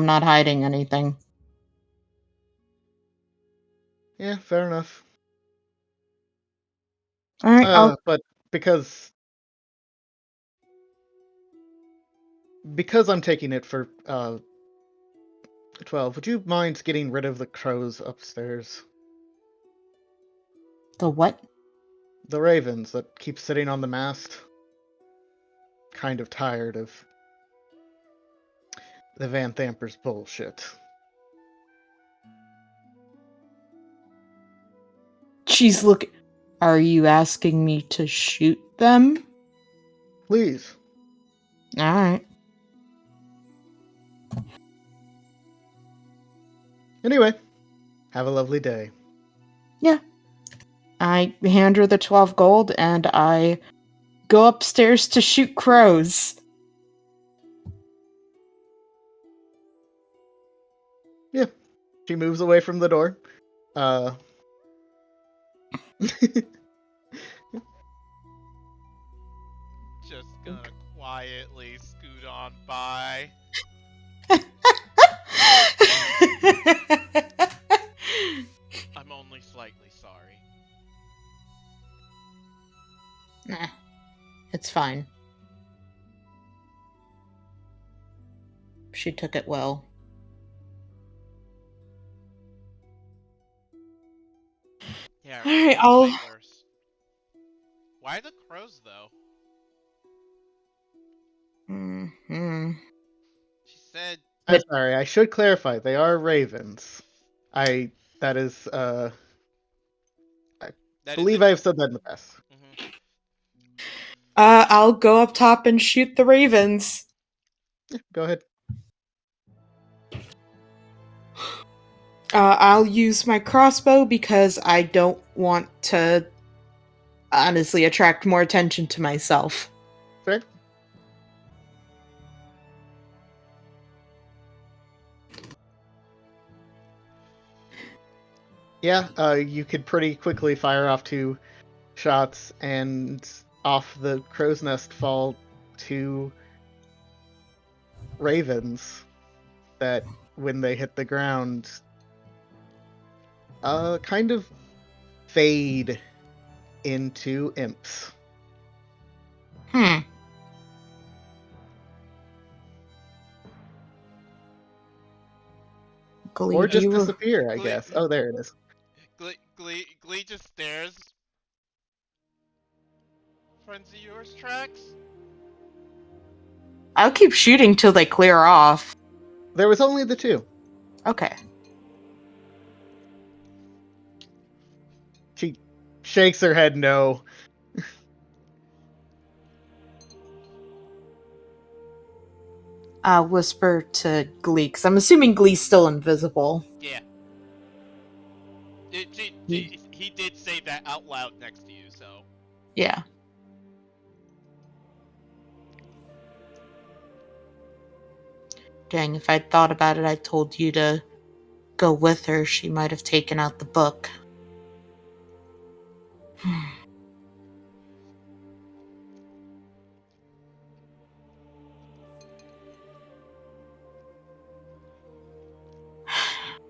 not hiding anything. Yeah, fair enough. Alright, But because I'm taking it for 12, would you mind getting rid of the crows upstairs? The what? The ravens that keep sitting on the mast. Kind of tired of the Van Thamper's bullshit. She's looking. Are you asking me to shoot them? Please. Alright. Anyway, Have a lovely day. I hand her the 12 gold and I go upstairs to shoot crows. She moves away from the door. Just gonna quietly scoot on by. I'm only slightly sorry. Nah, it's fine. She took it well. Yeah, Alright, Raven's way worse. Why the crows though? She said I'm sorry, I should clarify. They are ravens. That is that believe isn't. I have said that in the past. Mhm. I'll go up top and shoot the ravens. Go ahead. I'll use my crossbow because I don't want to honestly attract more attention to myself. Fair. Yeah, you could pretty quickly fire off 2 shots, and off the crow's nest fall 2 ravens that, when they hit the ground, kind of fade into imps. Glee, Or do just you- disappear, I Glee- guess. Oh, there it is. Glee just stares. Friends of yours tracks? I'll keep shooting till they clear off. There was only the 2. Okay. She shakes her head no. I'll whisper to Glee, because I'm assuming Glee's still invisible. Yeah. He did say that out loud next to you, so. Yeah. Dang, if I'd thought about it, I told you to go with her. She might have taken out the book.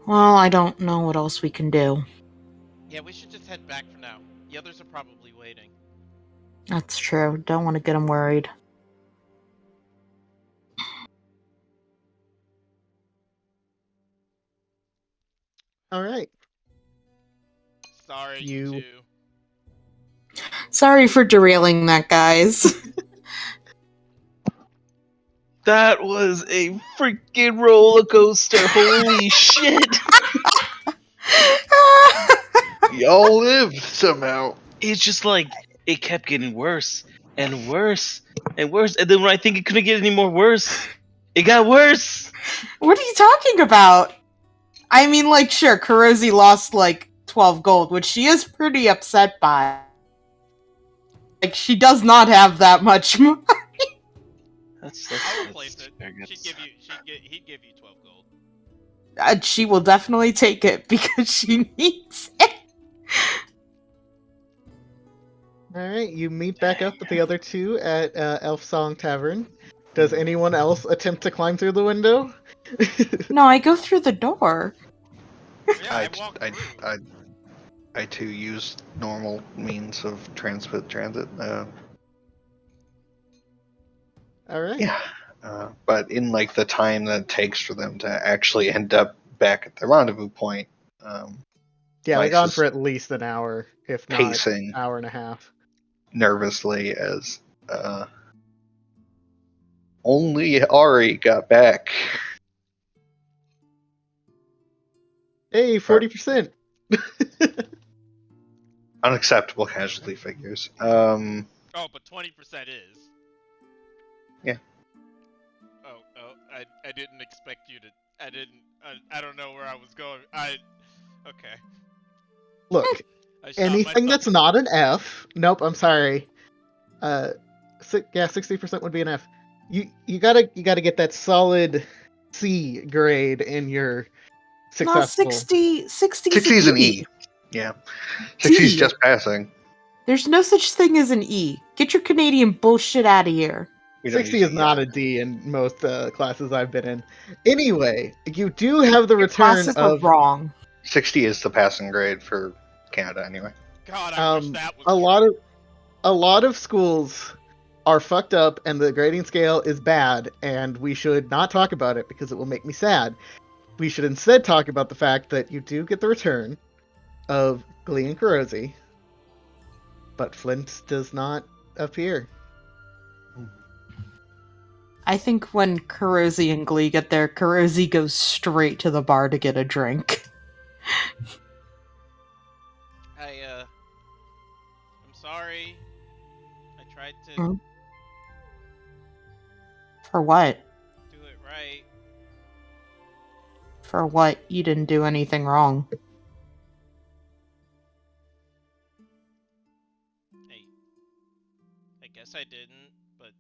Well, I don't know what else we can do. Yeah, we should just head back for now. The others are probably waiting. That's true. Don't want to get them worried. Alright. Sorry, You- you two. Sorry for derailing that, guys. That was a freaking roller coaster. Holy shit. Y'all lived somehow. It's just like, it kept getting worse and worse and worse. And then when I think it couldn't get any more worse, it got worse. What are you talking about? I mean, like, sure, Kurosi lost, like, 12 gold, which she is pretty upset by. Like, she does not have that much money. I'll replace it. very good. He'd give you 12 gold. And she will definitely take it because she needs it. Alright, you meet back up with the other 2 at Elf Song Tavern. Does anyone else attempt to climb through the window? No, I go through the door. Yeah, I walked through. I too use normal means of transit. Alright. Yeah. But in like the time that it takes for them to actually end up back at the rendezvous point, Yeah, they're Mike's gone just for at least an hour, if not pacing hour and a half. nervously as only Ari got back. Hey, 40%! Unacceptable casualty figures. Oh, but 20% is. Yeah. Oh, I didn't expect you to. I don't know where I was going. Okay. Look, I shot anything that's myself not an F. Nope, I'm sorry. Yeah, 60% would be an F. You gotta get that solid C grade in your No, successful. 60 60 is an E. Yeah. 60 is D. just passing. There's no such thing as an E. Get your Canadian bullshit out of here. We don't 60 use is not EI. a D in most classes I've been in. Anyway, you do have the Your return classes are of wrong. 60 is the passing grade for Canada anyway. God, I wish that was a true. lot of schools are fucked up and the grading scale is bad, and we should not talk about it because it will make me sad. We should instead talk about the fact that you do get the return of Glee and Kurosi, but Flint does not appear. I think when Kurosi and Glee get there, Kurosi goes straight to the bar to get a drink. I'm sorry. I tried to Hmm? For what? do it right. For what? You didn't do anything wrong. Hey, I guess I didn't, but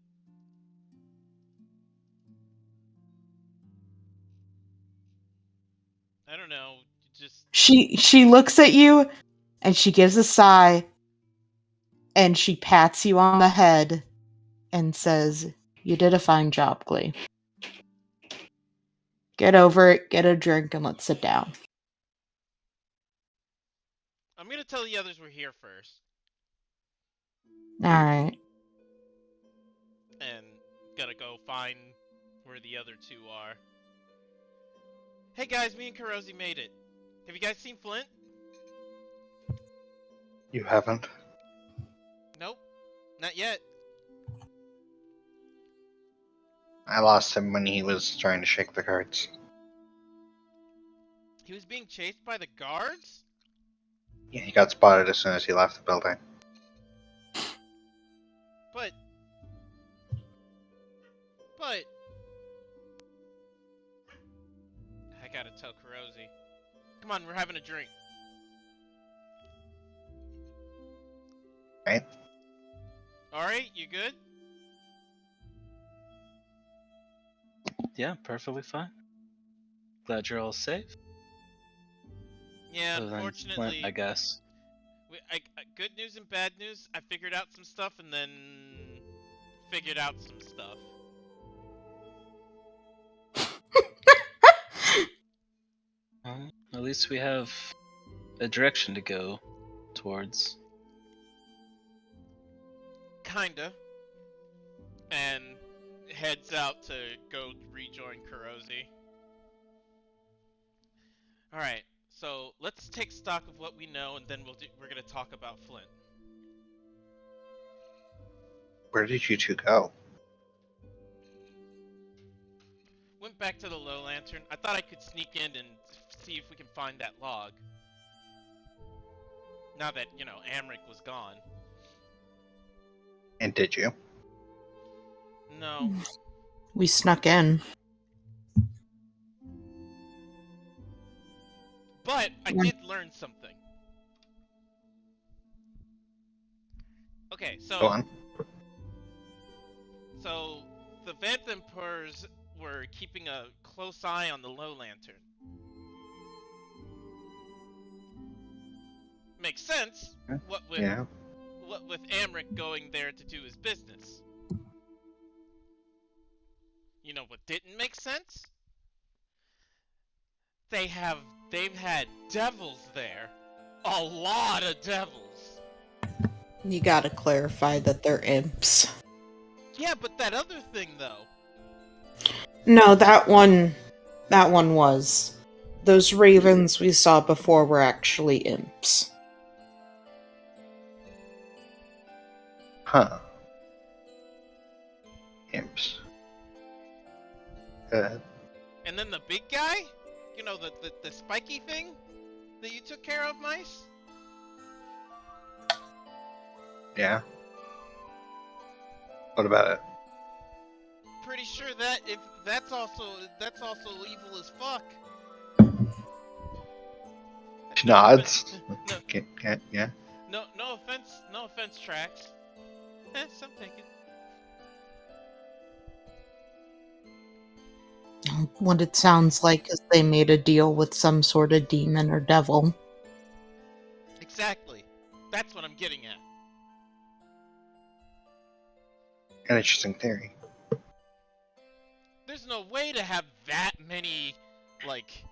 I don't know. Just She looks at you and she gives a sigh and she pats you on the head and says, "You did a fine job, Glee. Get over it, get a drink, and let's sit down." I'm gonna tell the others we're here first, Alright. and gotta go find where the other two are. Hey guys, me and Kurosi made it. Have you guys seen Flint? You haven't? Nope, not yet. I lost him when he was trying to shake the cards. He was being chased by the guards? Yeah, he got spotted as soon as he left the building. But I gotta tell Kurosi. Come on, we're having a drink. Right? Alright, you good? Yeah, perfectly fine. Glad you're all safe. Yeah, Other than unfortunately, Flint, I guess. good news and bad news. I figured out some stuff and then figured out some stuff. Well, at least we have a direction to go towards. Kinda. And heads out to go rejoin Kurosi. Alright, so let's take stock of what we know and then we're gonna talk about Flint. Where did you two go? Went back to the Low Lantern. I thought I could sneak in and see if we can find that log. Now that, Amric was gone. And did you? No. We snuck in. But I did learn something. Okay, Go so on. the Vanthempurs were keeping a close eye on the Low Lantern. Makes sense. What with Amric going there to do his business. You know what didn't make sense? They've had devils there. A lot of devils. You gotta clarify that they're imps. Yeah, but that other thing though. No, that one was. Those ravens we saw before were actually imps. Huh. Imps. Go ahead. And then the big guy? You know, the spiky thing that you took care of, Mice? Yeah. What about it? Pretty sure that if that's also evil as fuck. Nods. No, Okay, yeah. no offense, Trax. Some take it. What it sounds like is they made a deal with some sort of demon or devil. Exactly. That's what I'm getting at. An interesting theory. There's no way to have that many, like.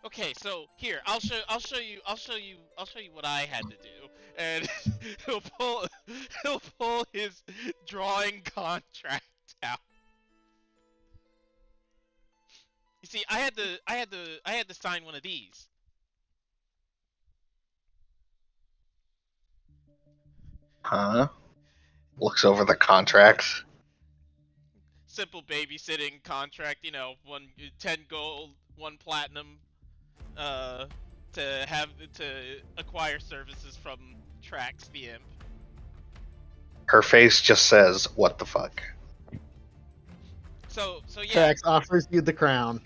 Okay, so here I'll show you what I had to do, and he'll pull his drawing contract out. You see, I had to sign one of these. Huh? Looks over the contracts. Simple babysitting contract, 10 gold, 1 platinum, to acquire services from Trax the Imp. Her face just says, "What the fuck?" So yeah. Trax offers you the crown.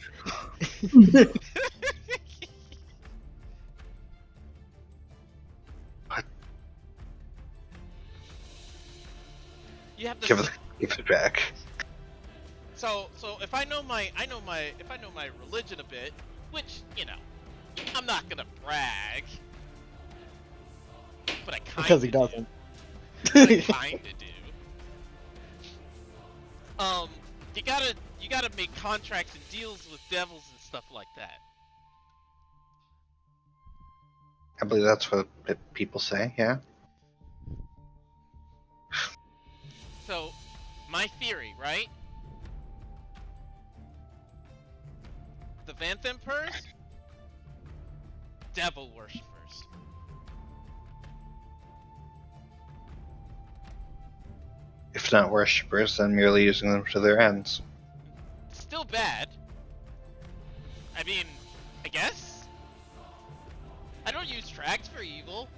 You have to. Give it back. So if I know my religion a bit, which I'm not gonna brag, but I kind Because he doesn't. But I kinda do. You gotta make contracts and deals with devils and stuff like that. I believe that's what people say. Yeah. So, my theory, right? The Vanthempers, devil worshippers. If not worshippers, then merely using them to their ends. Still bad. I mean, I guess. I don't use Trax for evil.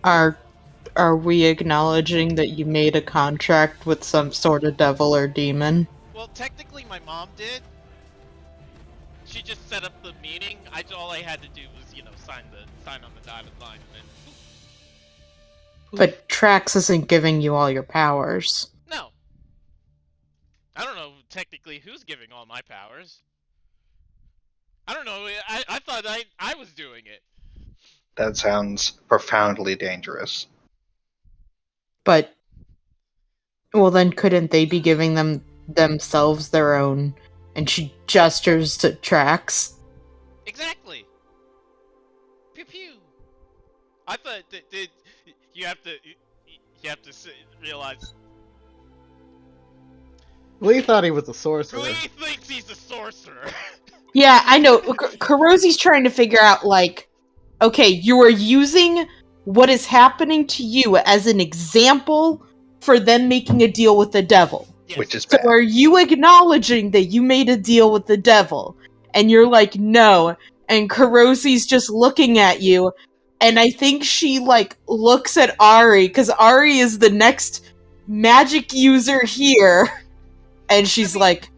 Are we acknowledging that you made a contract with some sort of devil or demon? Well, technically my mom did. She just set up the meeting. All I had to do was, sign on the dotted line and then But Trax isn't giving you all your powers. no. I don't know technically who's giving all my powers. I don't know. I thought I was doing it. That sounds profoundly dangerous. But, well, then couldn't they be giving themselves their own? And she gestures to Trax. Exactly. Pew pew. I thought that you have to realize. Lee thought he was a sorcerer. Lee thinks he's a sorcerer. Yeah, I know. Karosi's trying to figure out, like, okay, you are using what is happening to you as an example for them making a deal with the devil. Yes. Which is So bad. are you acknowledging that you made a deal with the devil? And you're like, no. And Karosi's just looking at you. And I think she, like, looks at Ari, because Ari is the next magic user here. And she's like,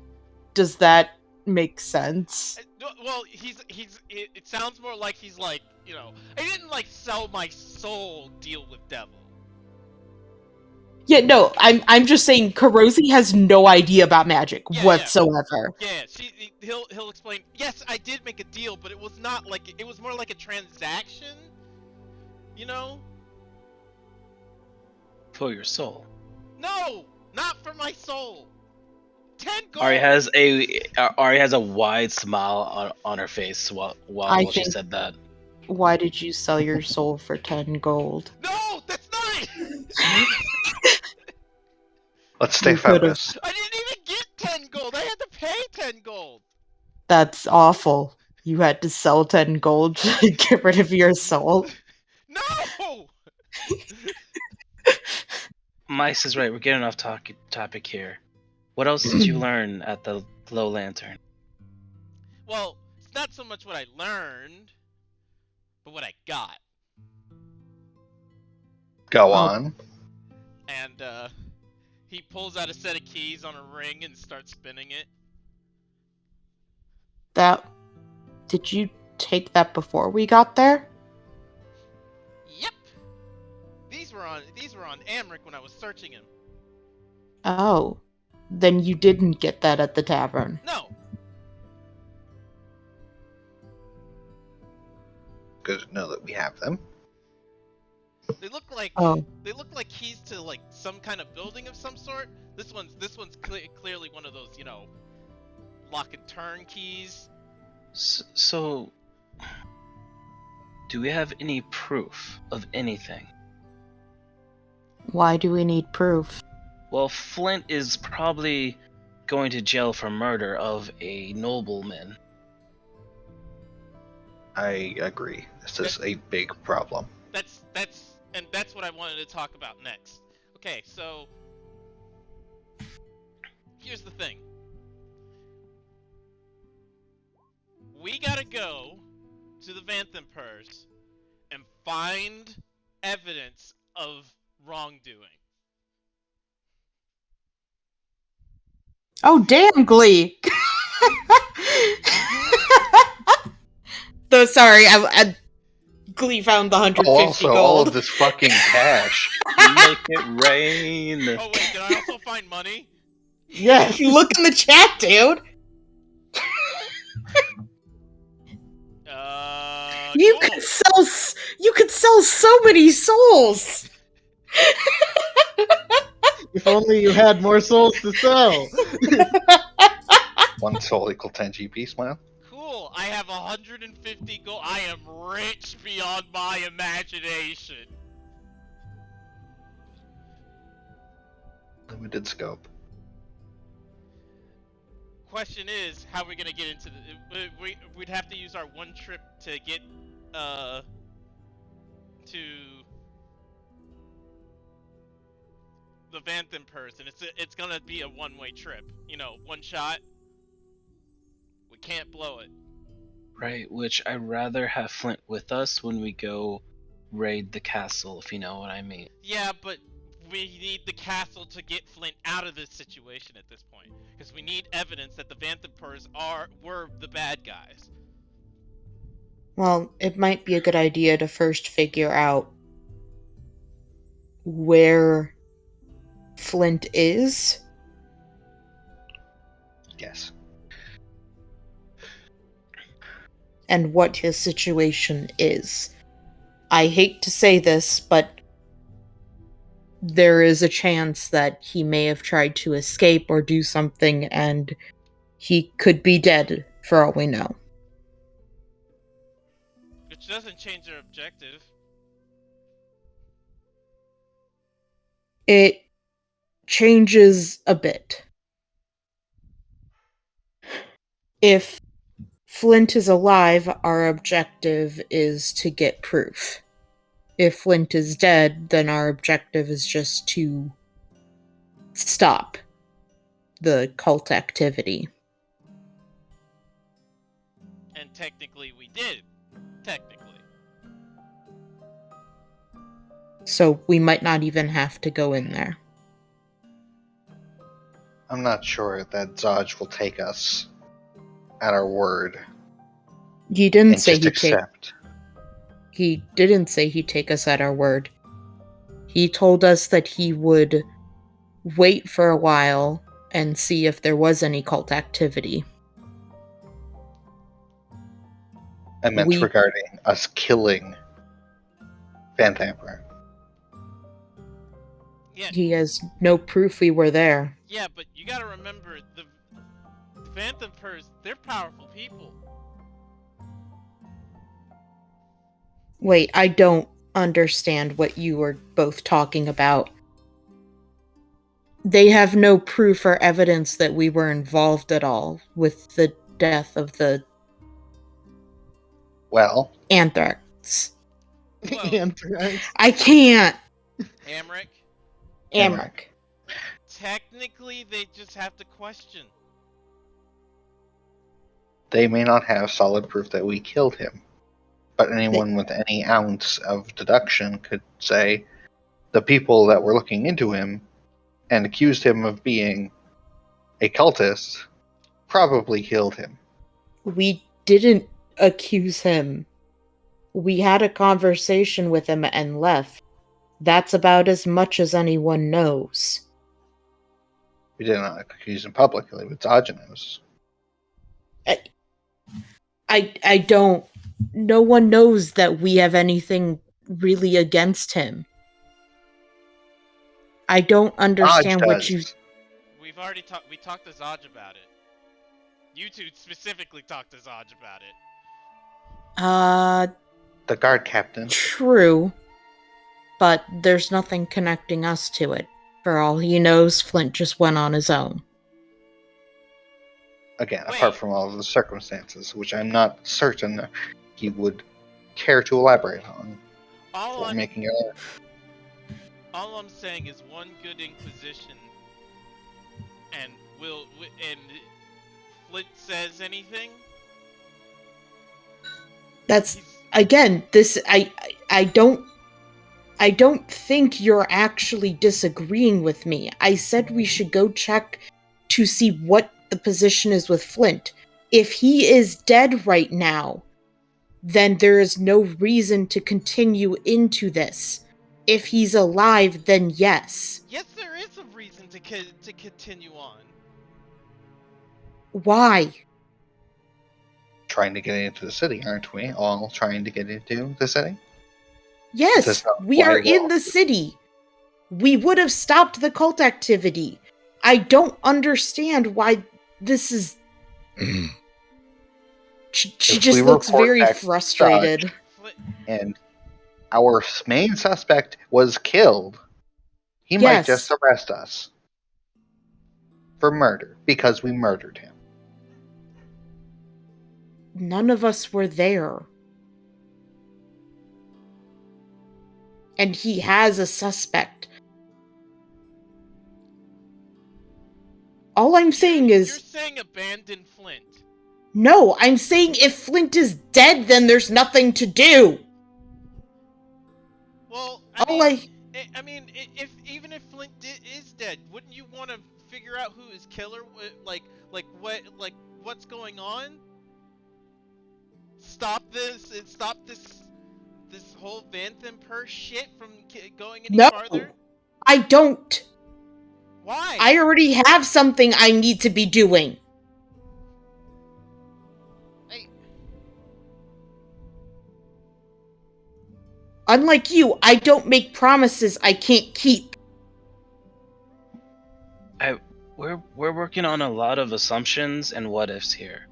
does that make sense? Well, it sounds more like he's like, I didn't like sell my soul deal with devil. Yeah, no, I'm just saying Karosi has no idea about magic whatsoever. Yeah, he'll explain. Yes, I did make a deal, but it was not like it was more like a transaction. For your soul. No, not for my soul. 10 gold. Ari has a wide smile on her face while she said that. Why did you sell your soul for 10 gold? No, that's not it. Let's stay You could've- focused. I didn't even get 10 gold. I had to pay 10 gold. That's awful. You had to sell 10 gold to get rid of your soul. No. Mice is right. We're getting off topic here. What else did you learn at the Low Lantern? Well, it's not so much what I learned, but what I got. Go on. And he pulls out a set of keys on a ring and starts spinning it. Did you take that before we got there? Yep. These were on Amric when I was searching him. Oh. Then you didn't get that at the tavern. No. Good to know that we have them. They look like Oh. they look like keys to like some kind of building of some sort. This one's clearly one of those, lock and turn keys. So, do we have any proof of anything? Why do we need proof? Well, Flint is probably going to jail for murder of a nobleman. I agree. This is a big problem. That's what I wanted to talk about next. Okay, so here's the thing. We gotta go to the Vanthempurs and find evidence of wrongdoing. Oh, damn, Glee! So sorry, Glee found the 150 Also, gold. all of this fucking cash. Make it rain. Oh wait, did I also find money? Yeah. Look in the chat, dude! Cool. You could sell so many souls! If only you had more souls to sell. 1 soul equal 10 GP, smile. Cool, I have 150 gold. I am rich beyond my imagination. Limited scope. Question is, how are we gonna get into the? We'd have to use our one trip to get to the Vanthempurs, and it's gonna be a one-way trip. One shot. We can't blow it. Right, which I'd rather have Flint with us when we go raid the castle, if you know what I mean. Yeah, but we need the castle to get Flint out of this situation at this point, because we need evidence that the Vanthempurs were the bad guys. Well, it might be a good idea to first figure out where Flint is. Yes. And what his situation is. I hate to say this, but there is a chance that he may have tried to escape or do something, and he could be dead for all we know. Which doesn't change their objective. It changes a bit. If Flint is alive, our objective is to get proof. If Flint is dead, then our objective is just to stop the cult activity. And technically we did. Technically. So we might not even have to go in there. I'm not sure that Zaj will take us at our word. He didn't And say just he'd take. accept. He didn't say he'd take us at our word. He told us that he would wait for a while and see if there was any cult activity. I meant regarding us killing Vanthampur. Yeah. He has no proof we were there. Yeah, but you gotta remember, the Vanthempurs, they're powerful people. Wait, I don't understand what you were both talking about. They have no proof or evidence that we were involved at all with the death of the Well, Anthrax. Well- Anthrax. I can't! Amric, Amric. technically they just have to question. they may not have solid proof that we killed him, but anyone with any ounce of deduction could say the people that were looking into him and accused him of being a cultist probably killed him. We didn't accuse him. We had a conversation with him and left. That's about as much as anyone knows. We did not accuse him publicly, but Zaja knows. I don't... No one knows that we have anything really against him. I don't understand Zaj what does. you... We talked to Zaj about it. You two specifically talked to Zaj about it. The guard captain. True. But there's nothing connecting us to it. For all he knows, Flint just went on his own. Again, Wait. apart from all of the circumstances, which I'm not certain he would care to elaborate on All before I'm, making it. all I'm saying is one good Inquisition, and and Flint says anything. That's... He's, Again, this... I don't think you're actually disagreeing with me. I said we should go check to see what the position is with Flint. If he is dead right now, then there is no reason to continue into this. If he's alive, then yes. yes, there is a reason to continue on. Why? Trying to get into the city, aren't we? All trying to get into the city? Yes, That's not we are why we're in the city. We would have stopped the cult activity. I don't understand why this is... She If just we looks report very back to frustrated. Flint, And our main suspect was killed. He might Yes. just arrest us for murder because we murdered him. None of us were there. And he has a suspect. All I'm saying you're is... saying abandon Flint. No, I'm saying if Flint is dead, then there's nothing to do. Well, I mean, if even if Flint is dead, wouldn't you want to figure out who his killer? What's going on? Stop this and stop this whole Vanthan Purse shit from going any No, farther. I don't. Why? I already have something I need to be doing. Unlike you, I don't make promises I can't keep. We're working on a lot of assumptions and what ifs here.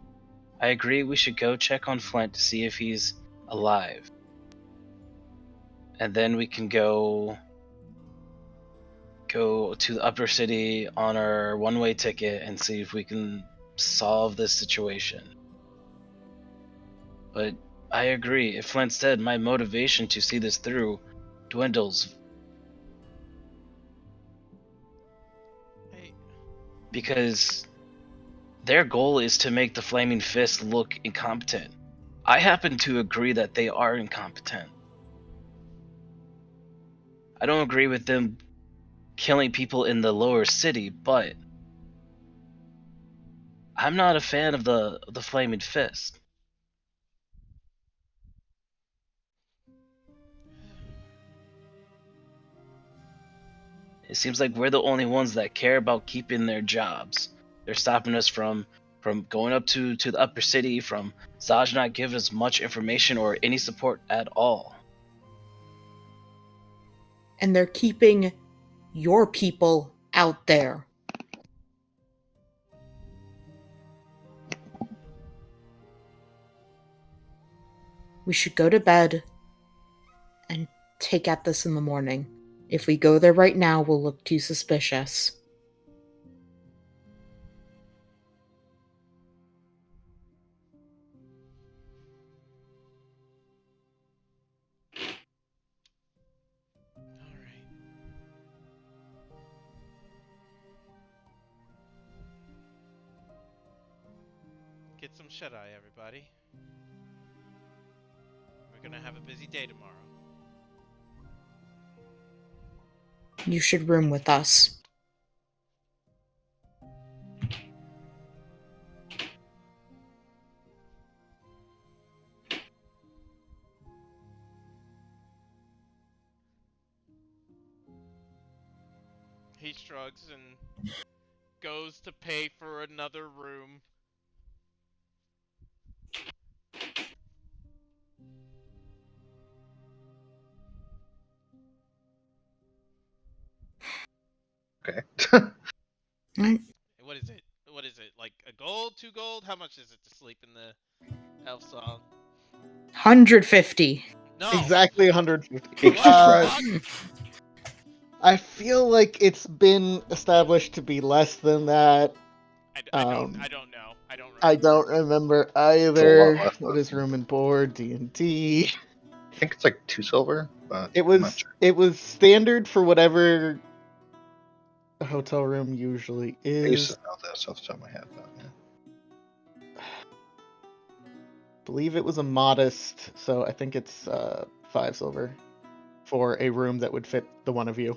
I agree we should go check on Flint to see if he's alive. And then we can go to the upper city on our one-way ticket and see if we can solve this situation. But I agree, if Flint's dead, my motivation to see this through dwindles. Because their goal is to make the Flaming Fist look incompetent. I happen to agree that they are incompetent. I don't agree with them killing people in the lower city, but I'm not a fan of the Flaming Fist. It seems like we're the only ones that care about keeping their jobs. They're stopping us from going up to the upper city, from Zaj not giving us much information or any support at all. And they're keeping your people out there. We should go to bed and take at this in the morning. If we go there right now, we'll look too suspicious. Alright. Get some shut-eye, everybody. We're gonna have a busy day tomorrow. You should room with us. he shrugs and goes to pay for another room. Okay. Right. What is it? What is it? Like a gold, 2 gold? How much is it to sleep in the elf song? 150. No. Exactly 150. Jesus Uh, Christ. I feel like it's been established to be less than that. I don't. Um, I don't know. I don't remember. I don't remember It's a lot either. less What than- is room and board? D&D. I think it's like 2 silver, but It I'm not was sure. it was standard for whatever a hotel room usually I used is. to know this off the top of my head, but yeah. Believe it was a modest, so I think it's 5 silver for a room that would fit the one of you.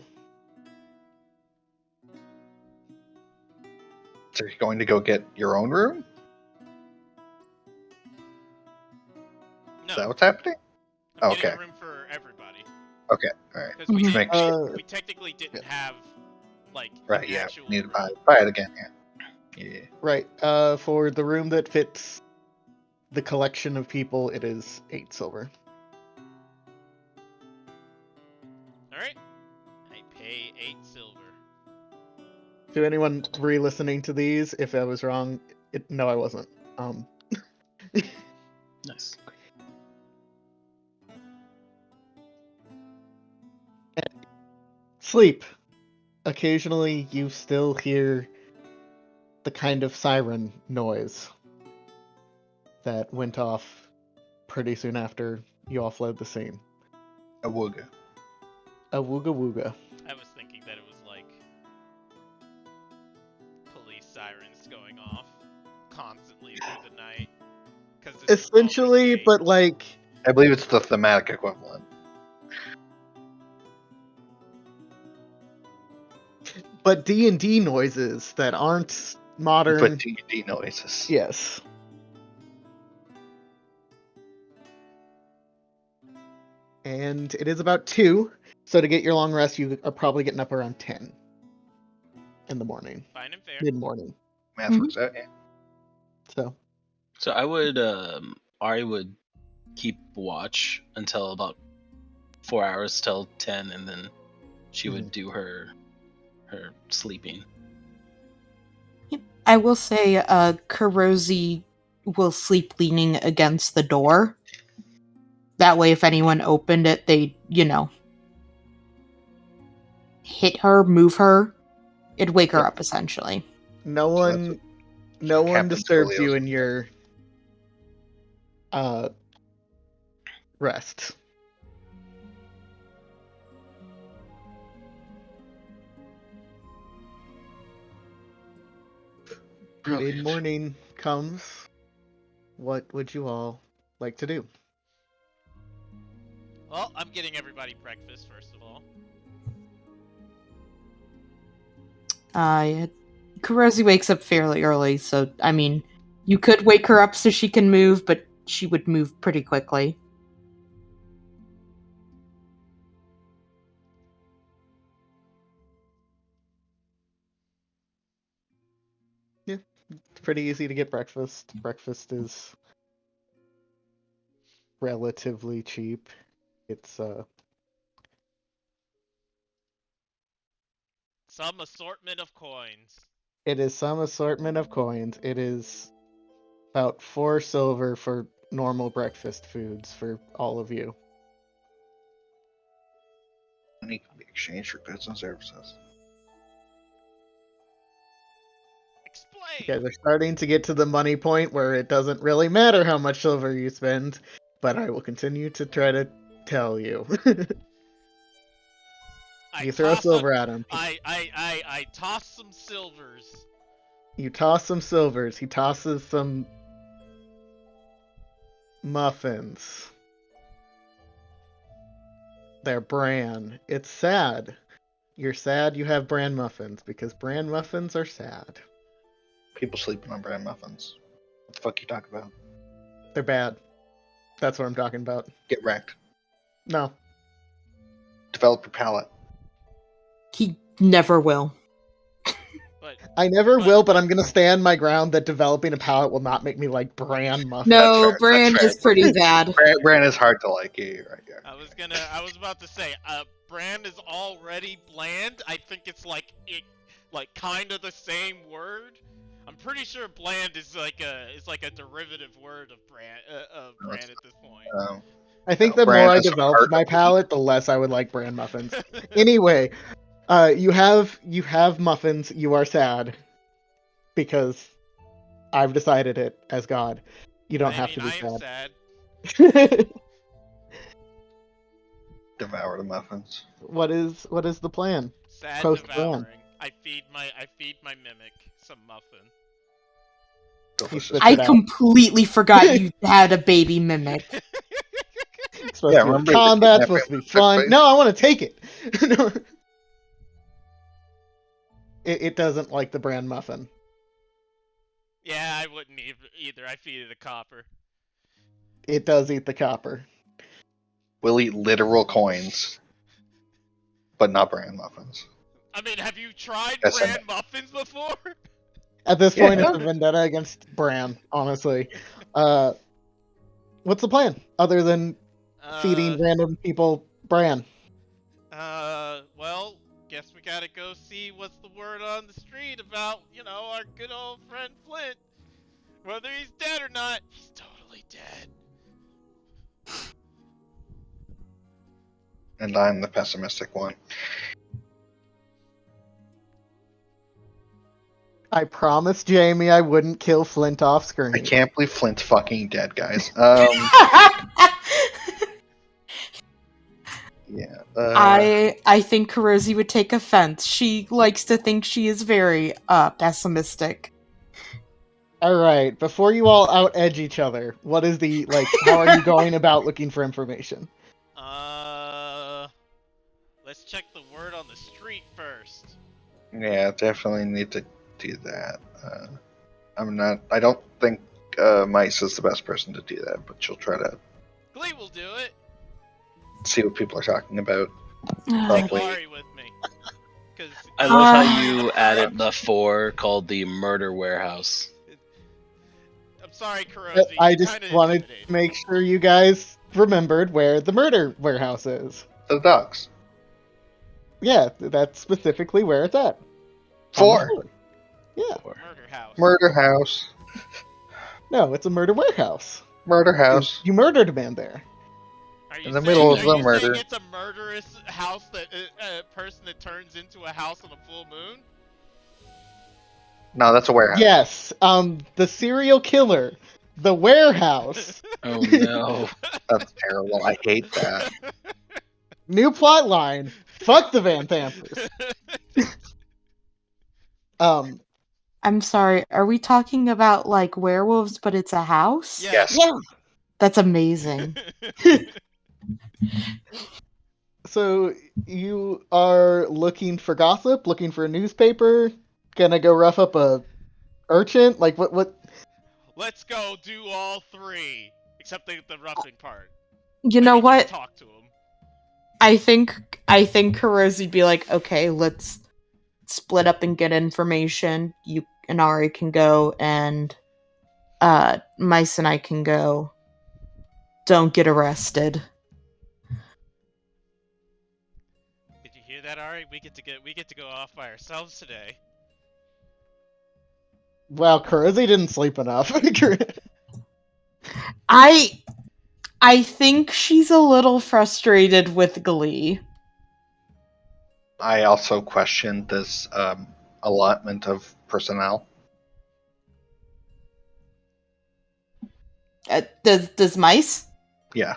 So you're going to go get your own room? No. Is that what's happening? I'm getting Okay. a room for everybody. Okay, alright. Because we, Mhm. Make we technically didn't have, like, Right, an yeah. actual Need to room. buy it again, yeah. Yeah. Right. For the room that fits the collection of people, it is 8 silver. Alright. I pay 8 silver. To anyone re-listening to these, if I was wrong, no, I wasn't. Nice. Sleep. Occasionally, you still hear the kind of siren noise that went off pretty soon after you all fled the scene. A wooga. A wooga wooga. I was thinking that it was like police sirens going off constantly through the night. 'Cause this is Essentially, Baldur's Gate. but like I believe it's the thematic equivalent. but D&D noises that aren't modern. But D&D noises. Yes. And it is about 2, so to get your long rest, you are probably getting up around 10 in the morning, Fine and fair. mid-morning. Math Mhm. works out, yeah. So I would Ari would keep watch until about 4 hours till 10, and then she would do her sleeping. I will say, Kurosi will sleep leaning against the door. That way, if anyone opened it, they, hit her, move her. It'd wake her Yep. up, essentially. no So that's one no one Captain disturbs you Scoliosis. in your rest. Brilliant. Mid-morning comes. What would you all like to do? Well, I'm getting everybody breakfast first of all. Kurosi wakes up fairly early, so, I mean, you could wake her up so she can move, but she would move pretty quickly. It's pretty easy to get breakfast. Breakfast is relatively cheap. It's Some assortment of coins. it is some assortment of coins. It is about 4 silver for normal breakfast foods for all of you. Money can be exchanged for goods and services. Explain! You guys are starting to get to the money point where it doesn't really matter how much silver you spend, but I will continue to try to tell you. I You throw toss silver a- at him. I toss some silvers. You toss some silvers. He tosses some muffins. They're bran. It's sad. You're sad you have bran muffins because bran muffins are sad. People sleeping on bran muffins. What the fuck you talking about? They're bad. That's what I'm talking about. Get wrecked. No. Develop your palate. He never will. I never will, but I'm gonna stand my ground that developing a palate will not make me like bran muffin. That's No, fair, Bran that's fair. is pretty bad. Bran is hard to like. Yeah, you're right. Yeah. I was about to say, brand is already bland. I think it's like kind of the same word. I'm pretty sure bland is like a derivative word of brand at this point. I think No, the bran more I is developed hard my to palate, the less I would like bran muffins. Anyway, you have muffins. You are sad because I've decided it as God. You don't have to be I am sad. sad. Devour the muffins. What is the plan? Sad Post devouring. bran. I feed my mimic some muffin. Delicious. spits I it out. completely forgot you had a baby mimic. It's supposed Yeah, to be remember the combat, kidnapping supposed to be that took fun. place? No, I want to take it. No. It doesn't like the bran muffin. Yeah, I wouldn't either. I feed it a copper. It does eat the copper. We'll eat literal coins, but not bran muffins. I mean, have you tried Yes, I bran muffins before? At this Yeah. point, it's a vendetta against Bran, honestly. What's the plan other than feeding random people Bran? Well, guess we gotta go see what's the word on the street about, our good old friend Flint. Whether he's dead or not, he's totally dead. And I'm the pessimistic one. I promised Jamie I wouldn't kill Flint off screen. I can't believe Flint's fucking dead, guys. Yeah. I think Kurosi would take offense. She likes to think she is very pessimistic. All right, before you all out edge each other, what is the how are you going about looking for information? Let's check the word on the street first. Yeah, definitely need to do that. I don't think Mice is the best person to do that, but she'll try to Glee will do it. see what people are talking about. Take Likely. Ari with me. Cause I love how you added the 4 called the murder warehouse. I'm sorry, Kurosi. I you're just kinda wanted to intimidating. make sure you guys remembered where the murder warehouse is. The dogs. Yeah, that's specifically where it's at. 4. Yeah. Murder house. Murder house. No, it's a murder warehouse. Murder house. You murdered a man there. Are you In the saying- middle of are the you murder. saying it's a murderous house that a person that turns into a house on a full moon? No, that's a warehouse. Yes, the serial killer, the warehouse. Oh no. That's terrible. I hate that. New plot line. Fuck the Van Panthers. I'm sorry, are we talking about like werewolves, but it's a house? Yes. Yeah. That's amazing. So you are looking for gossip, looking for a newspaper, gonna go rough up a urchin? Like what? Let's go do all 3, except the roughing part. You know Maybe just what? Talk to him. I think Kurosi'd be like, okay, let's split up and get information. You and Ari can go, and Mice and I can go. Don't get arrested. Did you hear that, Ari? We get to go off by ourselves today. Wow, Kurosi didn't sleep enough. I think she's a little frustrated with Glee. I also question this allotment of personnel. Does Mice? Yeah.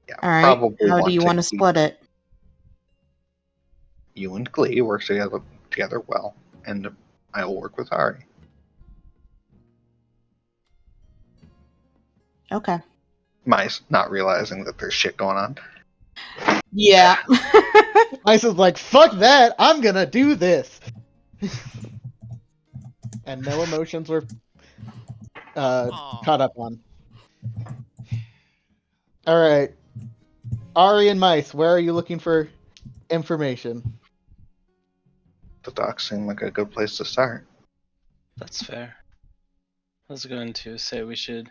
Yeah. All right. Probably How do you want to keep split it? You and Glee work together well, and I will work with Ari. Okay. Mice not realizing that there's shit going on. Yeah. Ice is like, fuck that, I'm gonna do this. And no emotions were caught up on. Alright. Ari and Mice, where are you looking for information? The docks seem like a good place to start. That's fair. I was going to say we should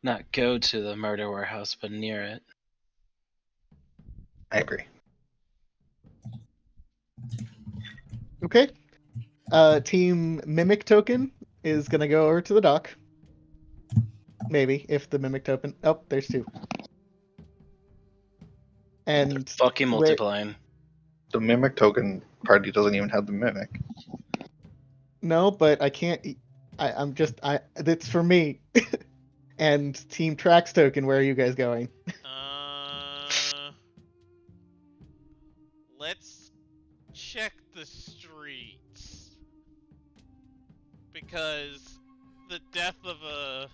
not go to the murder warehouse, but near it. I agree. Okay. Team Mimic Token is gonna go over to the dock. Maybe if the Mimic Token. Oh, there's two. And Fucking where- multiplying. The Mimic Token party doesn't even have the Mimic. No, but I can't. I'm just. It's for me. And Team Trax Token. Where are you guys going? Let's check the streets because the death of a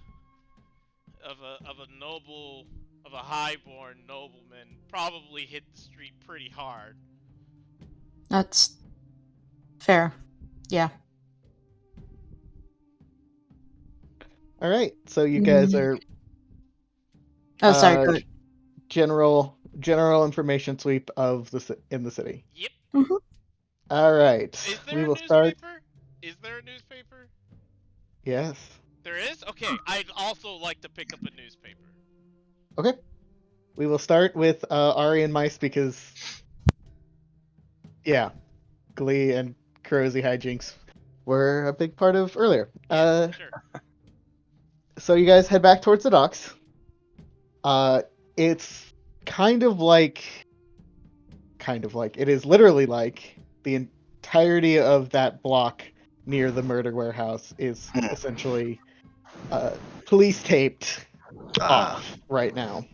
noble, of a highborn nobleman probably hit the street pretty hard. That's fair. Yeah. All right. So you guys are Oh, sorry. Uh, Go ahead. general information sweep of in the city. Yep. All right. Is there We a will start. newspaper? Is there a newspaper? Yes. There is? Okay, I'd also like to pick up a newspaper. Okay. We will start with Ari and Mice because, yeah, Glee and Kurozy hijinks were a big part of earlier. Sure. So you guys head back towards the docks. It's kind of like it is literally like the entirety of that block near the murder warehouse is essentially police taped off right now.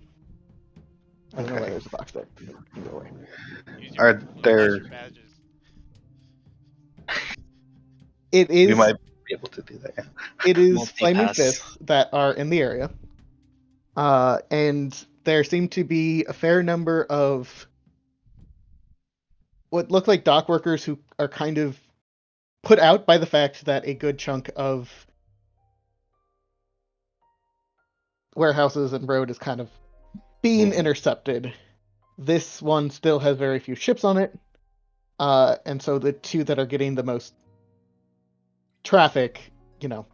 I don't know why Okay. there's a box there. You can go away. Use Are flash there- your badges. It is We might be able to do that. Yeah. it is flaming Multipass. fists that are in the area. And there seem to be a fair number of what look like dock workers who are kind of put out by the fact that a good chunk of warehouses and road is kind of being intercepted. This one still has very few ships on it. And so the two that are getting the most traffic,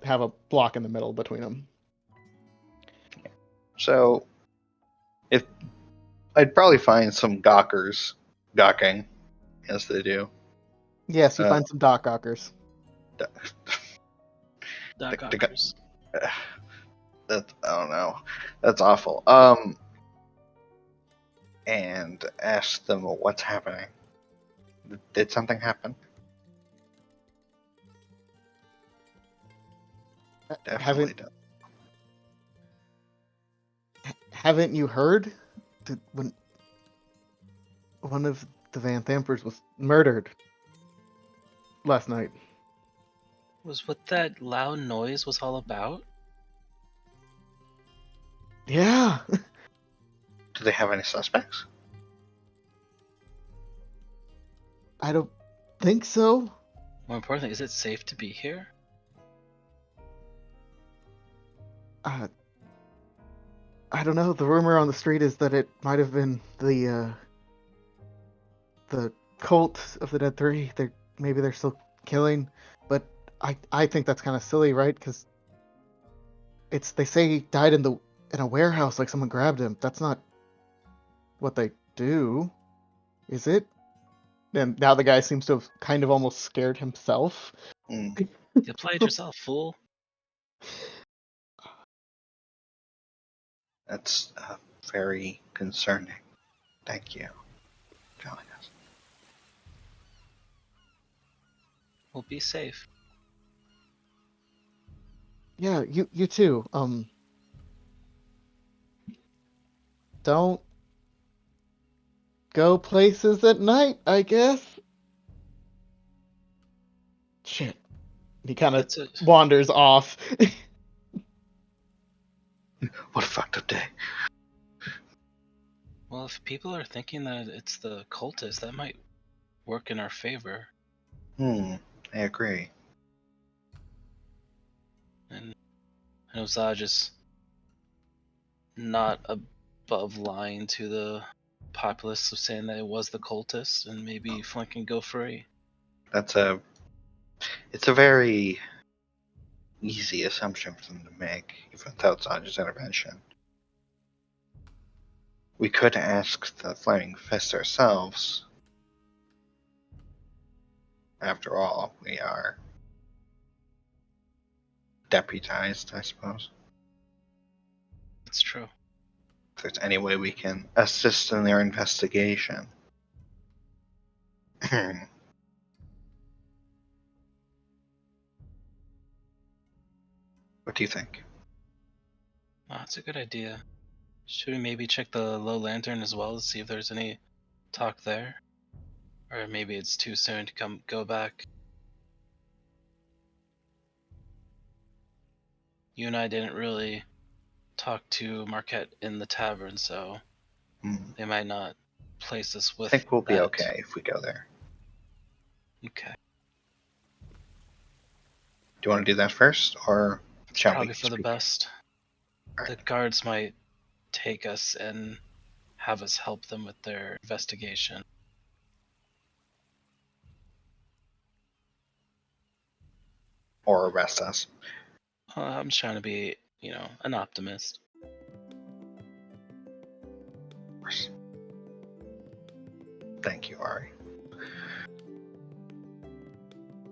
have a block in the middle between them. So, if I'd probably find some gawkers gawking, as they do. Yes, you find some dock gawkers. Doc The- the- Ockers. That's, I don't know. That's awful. And ask them what's happening. Did something happen? Definitely done. Haven't you heard that when one of the Van Thampers was murdered last night? Was what that loud noise was all about? Yeah. Do they have any suspects? I don't think so. More importantly, is it safe to be here? I don't know. The rumor on the street is that it might have been the cult of the Dead Three. Maybe they're still killing, but I think that's kind of silly, right? Because they say he died in a warehouse, like someone grabbed him. That's not what they do, is it? And now the guy seems to have kind of almost scared himself. Hmm. You played yourself, fool. That's very concerning. Thank you for telling us. Well, be safe. Yeah, you too. Don't go places at night, I guess. Shit. He kind of That's it. wanders off. What a fucked up day. Well, if people are thinking that it's the cultists, that might work in our favor. I agree. And I know Zaj is not above lying to the populace of saying that it was the cultists, and maybe Flint can go free. It's a very easy assumption for them to make, even without Zaj's intervention. We could ask the Flaming Fist ourselves. After all, we are deputized, I suppose. That's true. If there's any way we can assist in their investigation. What do you think? Oh, that's a good idea. Should we maybe check the Low Lantern as well to see if there's any talk there? Or maybe it's too soon to go back. You and I didn't really talk to Marquette in the tavern, so they might not place us with I think we'll be that. okay if we go there. Okay. Do you want to do that first, or shall Probably we? for the speak? best. Alright. The guards might take us and have us help them with their investigation. Or arrest us. I'm trying to be, an optimist. Of course. Thank you, Ari.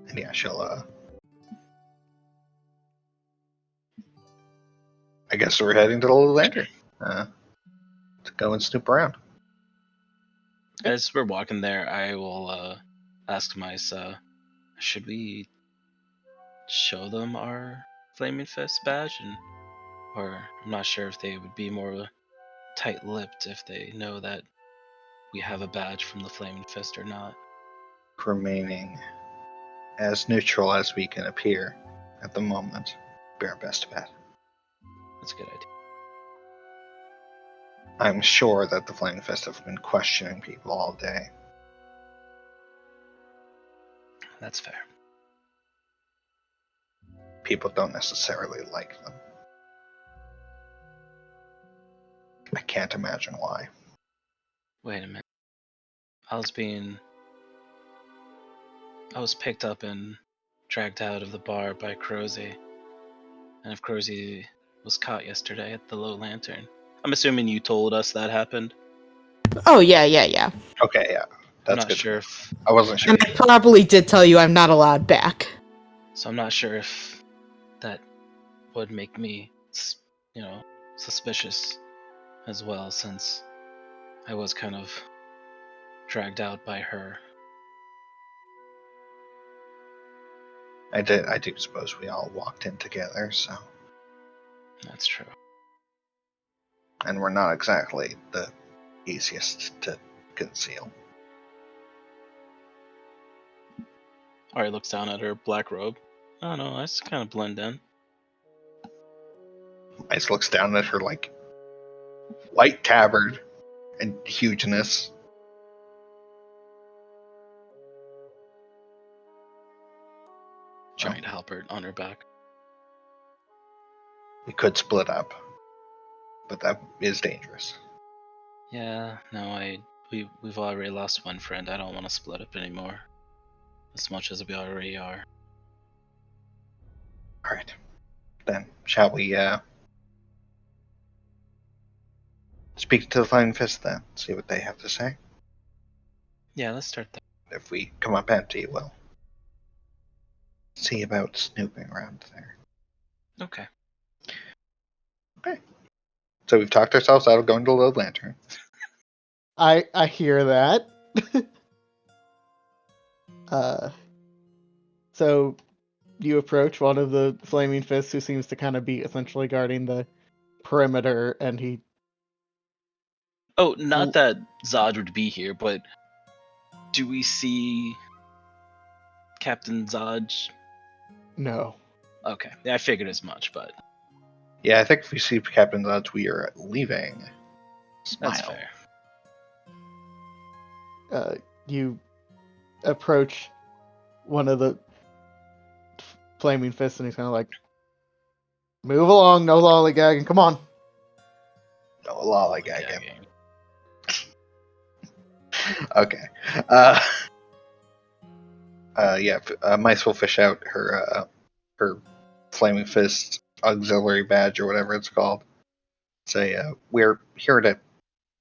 And yeah, she'll, I guess we're heading to the Little Lantern. To go and snoop around. As we're walking there, I will ask Mysa, should we show them our Flaming Fist badge? Or I'm not sure if they would be more tight-lipped if they know that we have a badge from the Flaming Fist or not. Remaining as neutral as we can appear at the moment. Be our best bet. That's a good idea. I'm sure that the Flaming Fist have been questioning people all day. That's fair. People don't necessarily like them. I can't imagine why. Wait a minute. I was picked up and dragged out of the bar by Crozy. And if Crozy was caught yesterday at the Low Lantern, I'm assuming you told us that happened. Oh, yeah. Okay, yeah. I'm That's not good. sure if I wasn't sure. And I probably did tell you I'm not allowed back. So I'm not sure if that would make me, suspicious as well, since I was kind of dragged out by her. I do suppose we all walked in together, so. That's true. And we're not exactly the easiest to conceal. Ari looks down at her black robe. I don't know, I just kind of blend in. Ice looks down at her, like, white tabard and hugeness. Giant halberd on her back. We could split up, but that is dangerous. Yeah, no, we've already lost one friend. I don't want to split up anymore. As much as we already are. Alright. Then, shall we, speak to the Flaming Fist then? See what they have to say? Yeah, let's start there. If we come up empty, we'll see about snooping around there. Okay. So we've talked ourselves out of going to the Low Lantern. I hear that. So you approach one of the Flaming Fists who seems to kind of be essentially guarding the perimeter, and he... Oh, not that Zod would be here, but do we see Captain Zod? No. Okay, yeah, I figured as much, but Yeah, I think if we see Captain Zod's, we are leaving. Smile. that's fair. You approach one of the Flaming Fists, and he's kind of like, move along, no lollygagging, come on. No, lollygagging. Yeah. Okay. Mice will fish out her flaming fist auxiliary badge or whatever it's called. Say, we're here to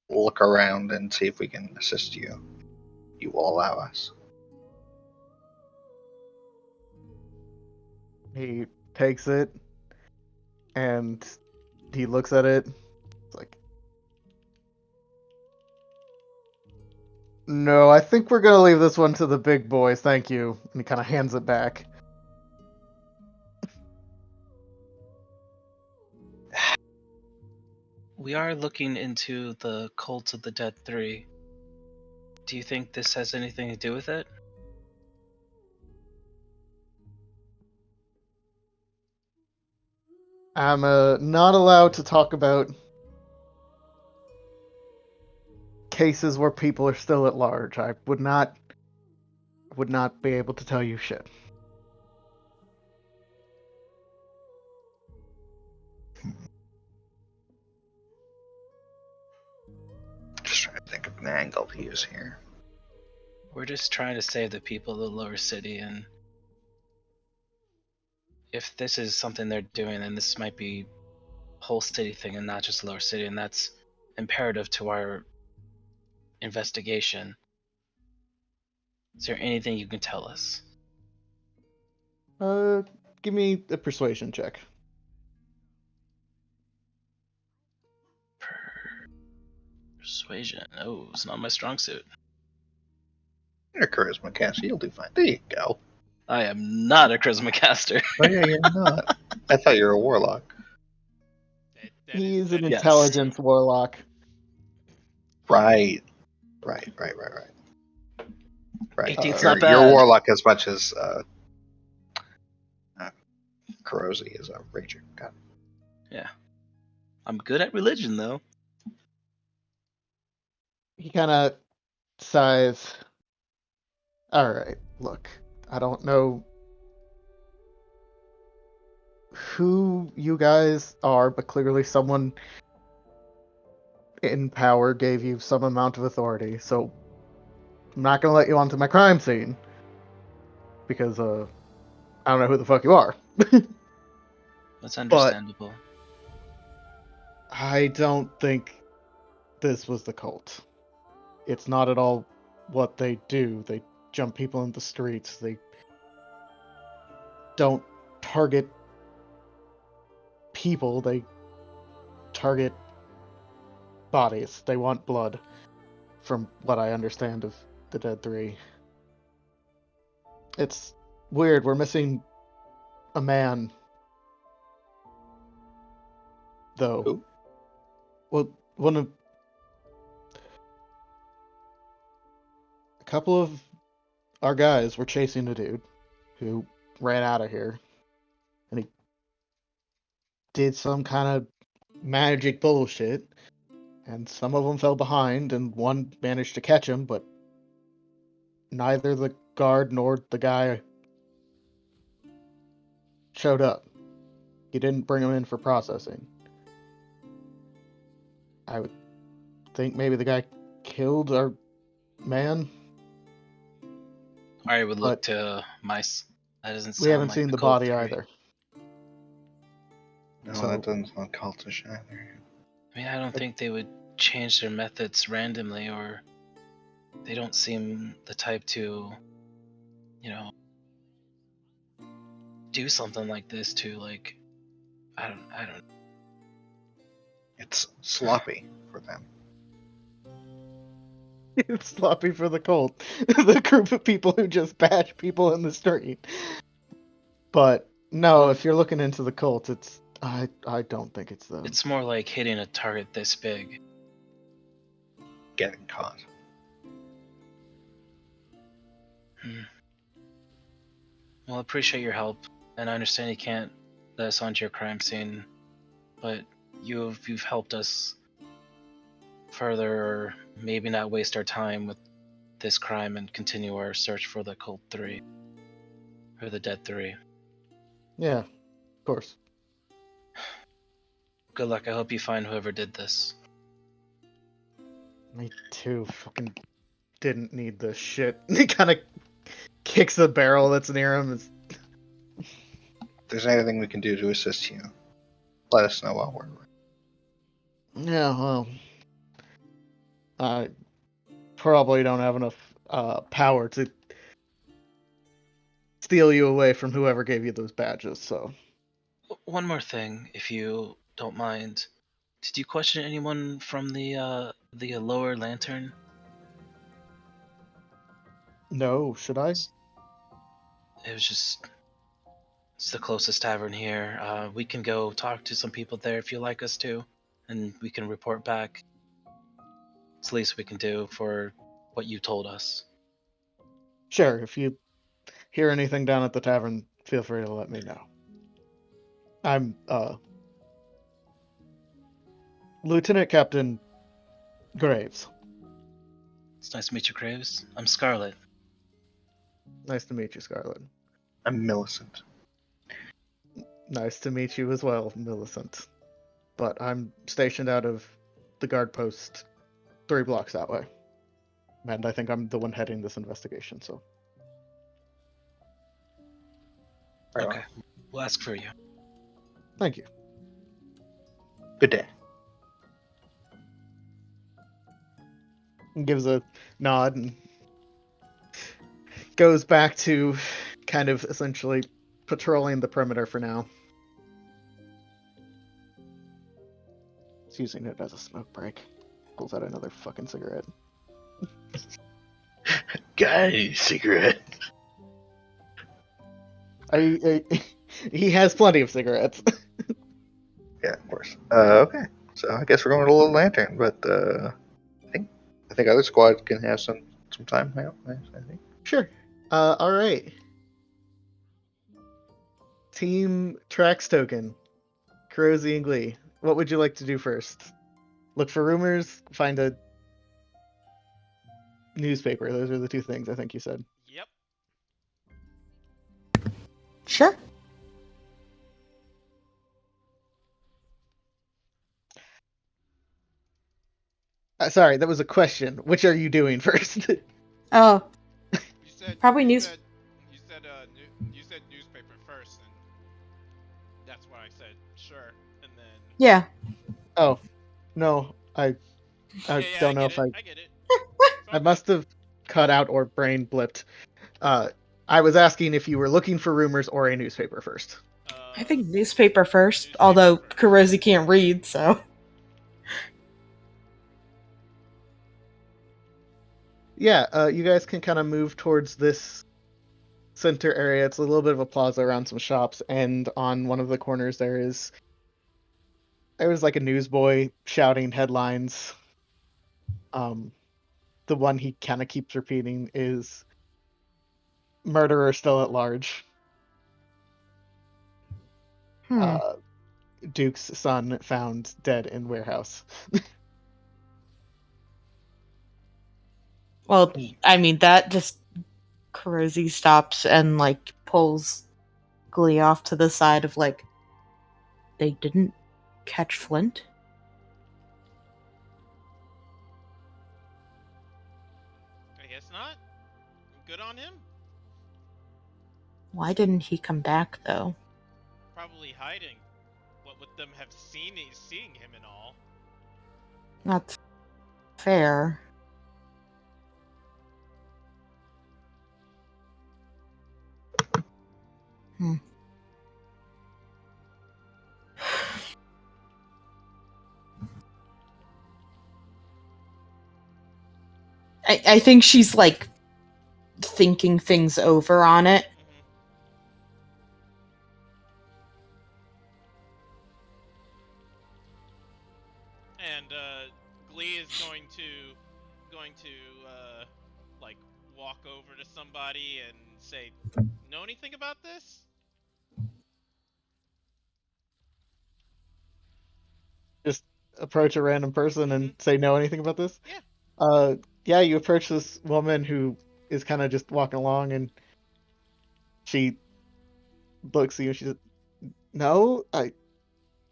look around and see if we can assist you. You will allow us. He takes it and he looks at it. It's like, no, I think we're gonna leave this one to the big boys. Thank you. And he kind of hands it back. We are looking into the Cult of the Dead 3. Do you think this has anything to do with it? I'm not allowed to talk about cases where people are still at large. I would not be able to tell you shit. Just trying to think of an angle to use here. We're just trying to save the people of the lower city, and if this is something they're doing, then this might be a whole city thing and not just lower city, and that's imperative to our investigation. Is there anything you can tell us? Give me a persuasion check. Persuasion. Oh, it's not my strong suit. You're a charisma caster. You'll do fine. There you go. I am not a charisma caster. Oh yeah, you're not. I thought you were a warlock. He's an Yes. intelligence warlock. Right. Right. 18's You're not bad. a warlock as much as Kurosi is a ranger. God. Yeah. I'm good at religion, though. He kind of sighs. Alright, look, I don't know who you guys are, but clearly someone in power gave you some amount of authority, so I'm not gonna let you onto my crime scene. Because, I don't know who the fuck you are. That's understandable. I don't think this was the cult. It's not at all what they do. They jump people in the streets. They don't target people. They target bodies. They want blood, from what I understand of the Dead 3. It's weird. We're missing a man, though. Who? Well, a couple of our guys were chasing a dude who ran out of here, and he did some kind of magic bullshit, and some of them fell behind, and one managed to catch him, but neither the guard nor the guy showed up. He didn't bring him in for processing. I would think maybe the guy killed our man. I would look But to mice. That doesn't sound we haven't like seen the Cult body 3. either. No, So- that doesn't sound cultish either. I mean, I don't think they would change their methods randomly, or they don't seem the type to, do something like this to, like, I don't. It's sloppy for them. It's sloppy for the cult. The group of people who just bash people in the street. But no, if you're looking into the cult, I don't think it's them. It's more like hitting a target this big. Getting caught. Well, I appreciate your help, and I understand you can't let us onto your crime scene, but you've helped us further, maybe not waste our time with this crime and continue our search for the Cult 3. Or the Dead 3. Yeah, of course. Good luck. I hope you find whoever did this. Me too. Fucking didn't need this shit. He kind of kicks a barrel that's near him. If there's anything we can do to assist you, let us know while we're. Yeah, well, I probably don't have enough power to steal you away from whoever gave you those badges. So One more thing, if you don't mind. Did you question anyone from the lower lantern? no, should I? It was just it's the closest tavern here. We can go talk to some people there if you like us to, and we can report back. It's the least we can do for what you told us. Sure. If you hear anything down at the tavern, feel free to let me know. I'm Lieutenant Captain Graves. It's nice to meet you, Graves. I'm Scarlet. Nice to meet you, Scarlet. I'm Millicent. Nice to meet you as well, Millicent. But I'm stationed out of the guard post 3 blocks that way. And I think I'm the one heading this investigation, so. Right Okay, we'll ask for you. Thank you. Good day. And gives a nod and goes back to kind of essentially patrolling the perimeter for now. He's using it as a smoke break. Pulls out another fucking cigarette. Guy, cigarette. He has plenty of cigarettes. Yeah, of course. Okay. So I guess we're going to the Little Lantern, but I think other squads can have some time now. I think. Sure. All right. Team Trax Token, Kurosi and Glee. What would you like to do first? Look for rumors, find a newspaper. Those are the 2 things I think you said. Yep. Sure. Sorry, that was a question. Which are you doing first? Oh, You said Probably you news- Said, you said newspaper first, and that's why I said sure, and then yeah. Oh, no, I yeah, don't know if I get it. I must have cut out or brain blipped. I was asking if you were looking for rumors or a newspaper first. I think newspaper first, Newspaper although first. Kurosi can't read, so. Yeah, you guys can kind of move towards this center area. It's a little bit of a plaza around some shops, and on one of the corners there's like a newsboy shouting headlines. The one he kind of keeps repeating is "Murderer still at large." Hmm. Duke's son found dead in warehouse. Well, I mean, that just. Kurosi stops and, like, pulls Glee off to the side of, like, they didn't catch Flint? I guess not. Good on him. Why didn't he come back, though? Probably hiding. What would them have seeing him and all? That's fair. Hmm. I think she's, like, thinking things over on it. And Glee is going to like walk over to somebody and say, "Know anything about this?" Just approach a random person and say, "Know anything about this?" Yeah. Yeah, you approach this woman who is kind of just walking along, and she looks at you. And she says, "No,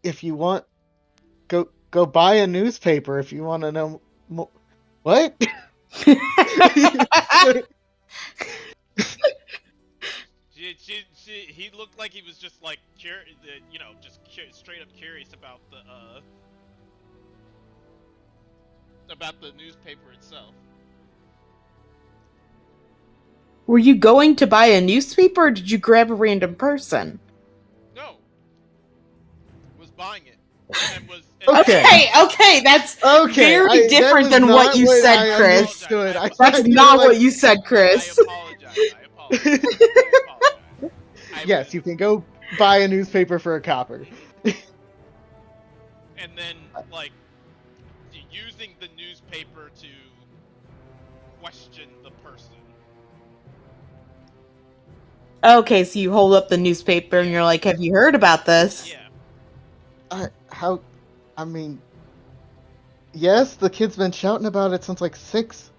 if you want, go buy a newspaper if you want to know more." What? he looked like he was just like straight up curious about the newspaper itself. Were you going to buy a newspaper, or did you grab a random person? No, was buying it and was Okay. Okay, that's Okay, very different than what you said, I Chris. Understood. apologize. That's I not like- what you said, Chris. I apologize. Yes, you can go buy a newspaper for a copper. And then like using the newspaper to question the person. Okay, so you hold up the newspaper and you're like, have you heard about this? Yeah. I mean, yes, the kid's been shouting about it since like 6.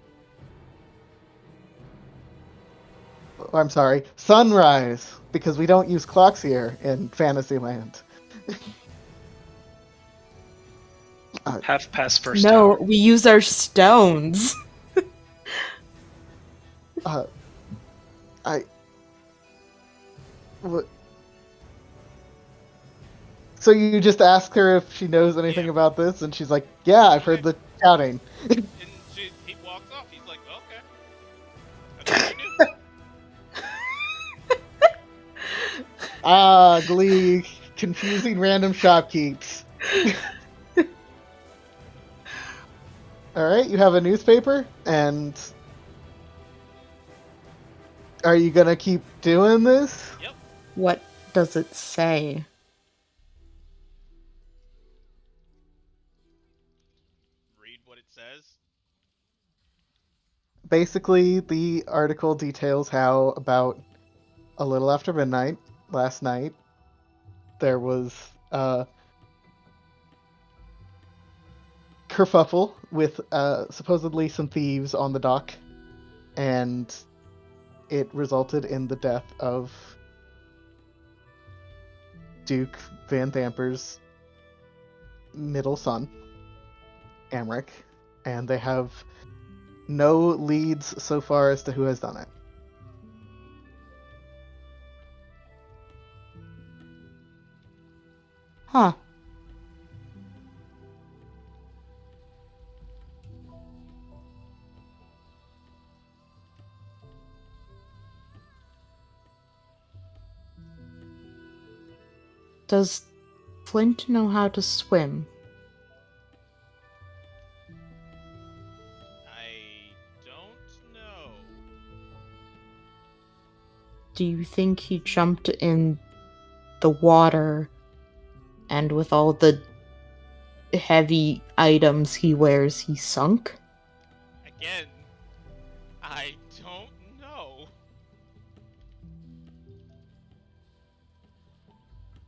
Oh, I'm sorry, sunrise, because we don't use clocks here in Fantasyland. Half past first No, hour. we use our stones. What? So you just ask her if she knows anything Yeah. about this, and she's like, "Yeah, I've heard the shouting." And he walks off. He's like, okay. I thought you knew. Ah, Glee, confusing random shopkeeps. All right, you have a newspaper, and are you gonna keep doing this? Yep. What does it say? Read what it says. Basically, the article details how about a little after midnight last night, there was a kerfuffle with supposedly some thieves on the dock, and it resulted in the death of Duke Van Thamper's middle son, Amric, and they have no leads so far as to who has done it. Huh. Does Flint know how to swim? I don't know. Do you think he jumped in the water and with all the heavy items he wears, he sunk? Again, I don't know.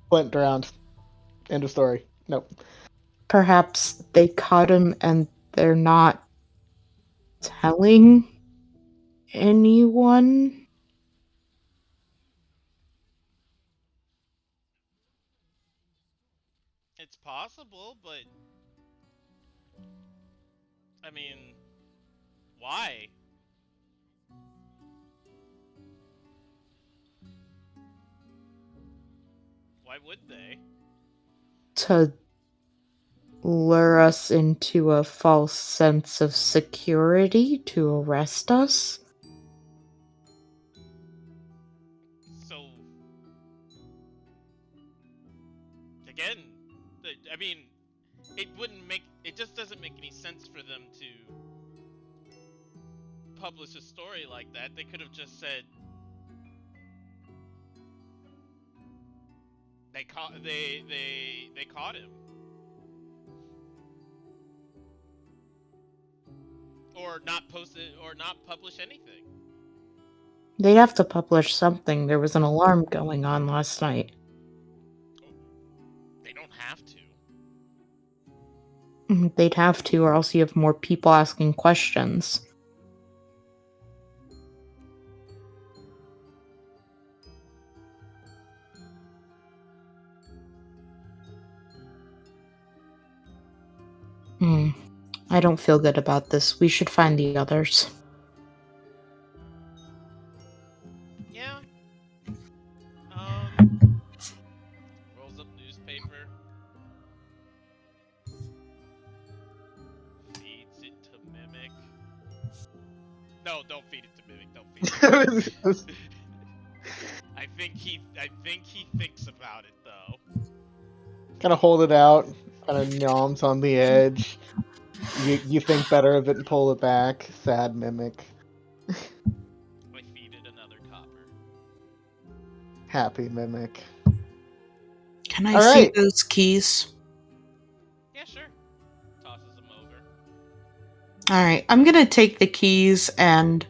Flint drowned. End of story. Nope. Perhaps they caught him and they're not telling anyone? It's possible, but I mean, why? Why would they? To lure us into a false sense of security to arrest us? So again, I mean, it just doesn't make any sense for them to publish a story like that. They could have just said they caught him. Or not post it, or not publish anything. They'd have to publish something. There was an alarm going on last night. They don't have to. They'd have to, or else you have more people asking questions. I don't feel good about this. We should find the others. Yeah. No, don't feed it to Mimic. Don't feed it. Just I think he thinks about it though. kind of hold it out, kind of noms on the edge. You think better of it and pull it back. Sad Mimic. I feed it another copper. Happy Mimic. Can I All see right. those keys? Yeah, sure. Tosses them over. Alright, I'm gonna take the keys and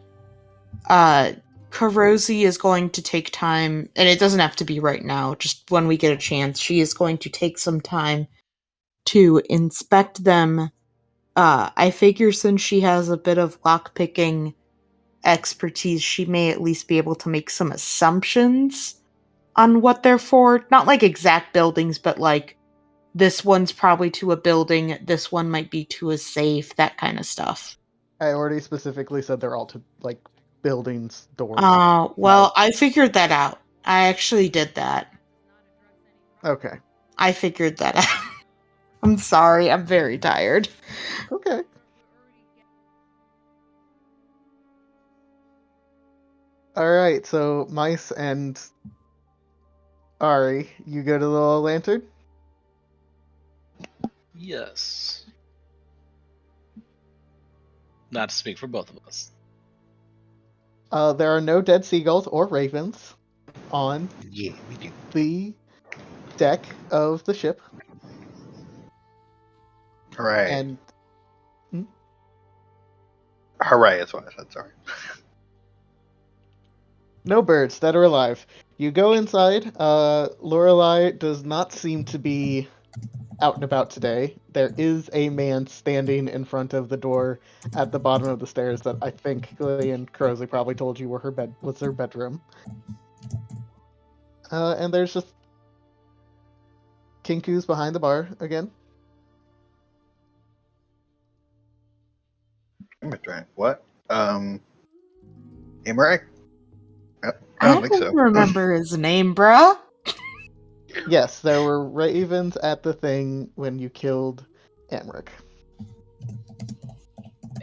Karosi is going to take time, and it doesn't have to be right now, just when we get a chance. She is going to take some time to inspect them. I figure since she has a bit of lockpicking expertise, she may at least be able to make some assumptions on what they're for. Not like exact buildings, but like this one's probably to a building, this one might be to a safe, that kind of stuff. I already specifically said they're all to like buildings, doors. Well, I figured that out. I actually did that. Okay. I figured that out. I'm sorry, I'm very tired. Okay. All right. So Mice and Ari, you go to the little lantern. Yes. Not to speak for both of us. There are no dead seagulls or ravens on Yeah, we do. the deck of the ship, Hooray. and Hooray is what I said, sorry. no birds that are alive. You go inside. Lorelei does not seem to be out and about today. There is a man standing in front of the door at the bottom of the stairs that I think Gilly and Crozley probably told you was her bedroom. And there's just Kinku's behind the bar again. I'm a drink. What? Emmerich? I I don't think so. remember his name, bruh. Yes, there were ravens at the thing when you killed Emmerich.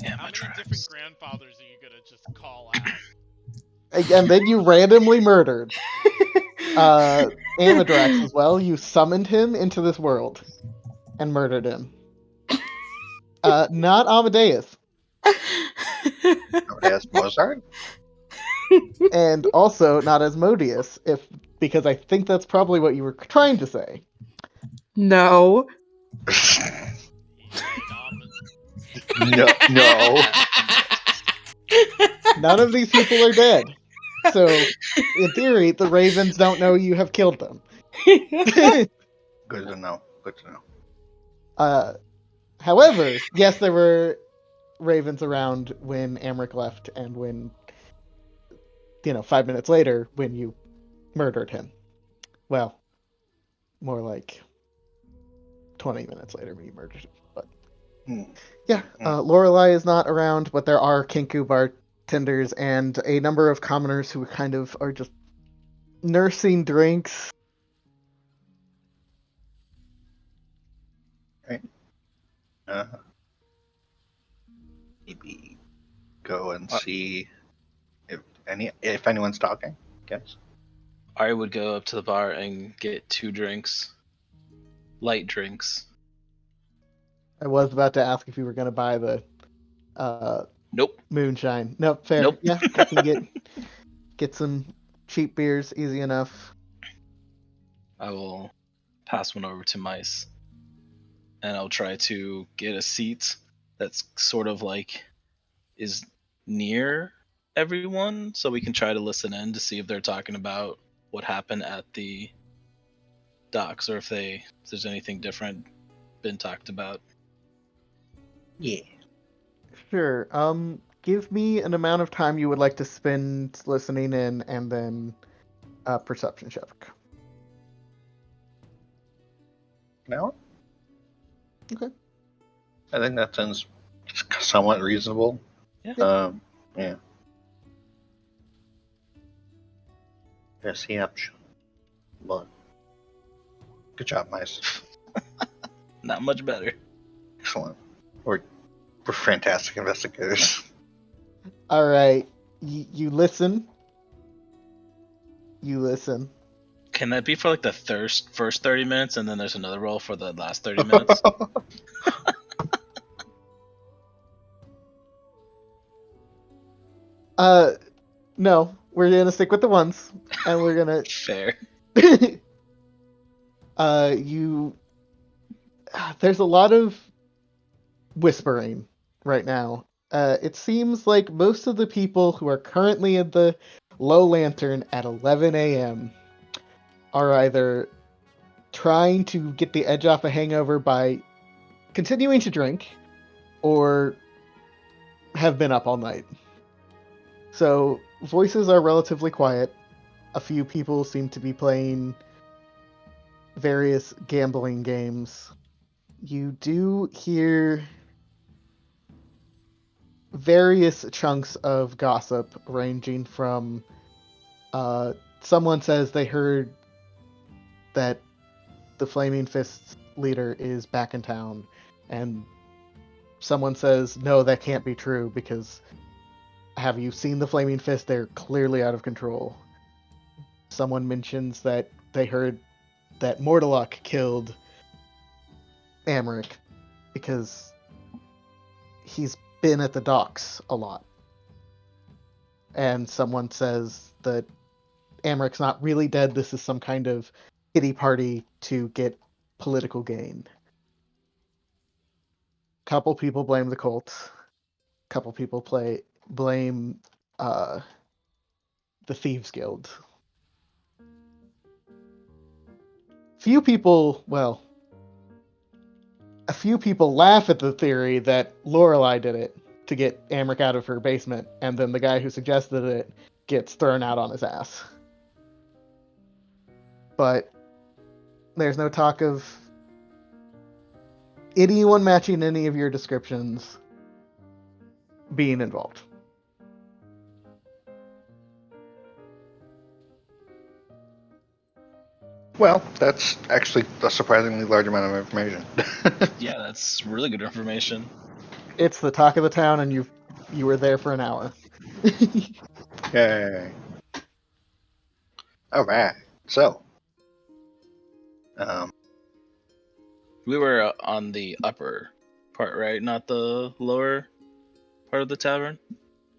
How many different grandfathers are you gonna just call out? And then you randomly murdered Amadrax as well. You summoned him into this world and murdered him. Not Amadeus. Amadeus Mozart? And also not Asmodeus, because I think that's probably what you were trying to say. No. No. None of these people are dead. So, in theory, the ravens don't know you have killed them. Good to know. Good to know. However, yes, there were ravens around when Amric left and when, 5 minutes later, when you murdered him. Well, more like 20 minutes later when you murdered him. But yeah, Lorelei is not around, but there are Kinku bartenders and a number of commoners who kind of are just nursing drinks. Right. Maybe go and see if anyone's talking. Guess. Ari would go up to the bar and get 2 drinks. Light drinks. I was about to ask if you were going to buy the Nope. moonshine. Nope, fair. Nope. Yeah, I can get some cheap beers, easy enough. I will pass one over to Mice. And I'll try to get a seat that's sort of like is near everyone so we can try to listen in to see if they're talking about what happened at the docks or if there's anything different been talked about. Yeah. Sure. Give me an amount of time you would like to spend listening in, and then a perception check. Now? Okay. I think that sounds somewhat reasonable. Yeah. Yeah. Perception. But good job, Mice. Not much better. Excellent. We're fantastic investigators. All right, you listen. You listen. Can that be for like the first 30 minutes and then there's another roll for the last 30 minutes? No, we're gonna stick with the ones, and we're gonna. Fair. You. There's a lot of whispering right now. It seems like most of the people who are currently in the Low Lantern at 11 a.m. are either trying to get the edge off a hangover by continuing to drink, or have been up all night. So voices are relatively quiet. A few people seem to be playing various gambling games. You do hear various chunks of gossip ranging from someone says they heard that the Flaming Fists leader is back in town, and someone says no, that can't be true because have you seen the Flaming Fist? They're clearly out of control. Someone mentions that they heard that Mortalock killed Amric because he's been at the docks a lot. And someone says that Amric's not really dead. This is some kind of pity party to get political gain. Couple people blame the Colts. Couple people blame the Thieves Guild. Few people, well, a few people laugh at the theory that Lorelei did it to get Amric out of her basement, and then the guy who suggested it gets thrown out on his ass. But there's no talk of anyone matching any of your descriptions being involved. Well, that's actually a surprisingly large amount of information. Yeah, that's really good information. It's the talk of the town, and you were there for an hour. Yay. Alright, so. We were on the upper part, right? Not the lower part of the tavern?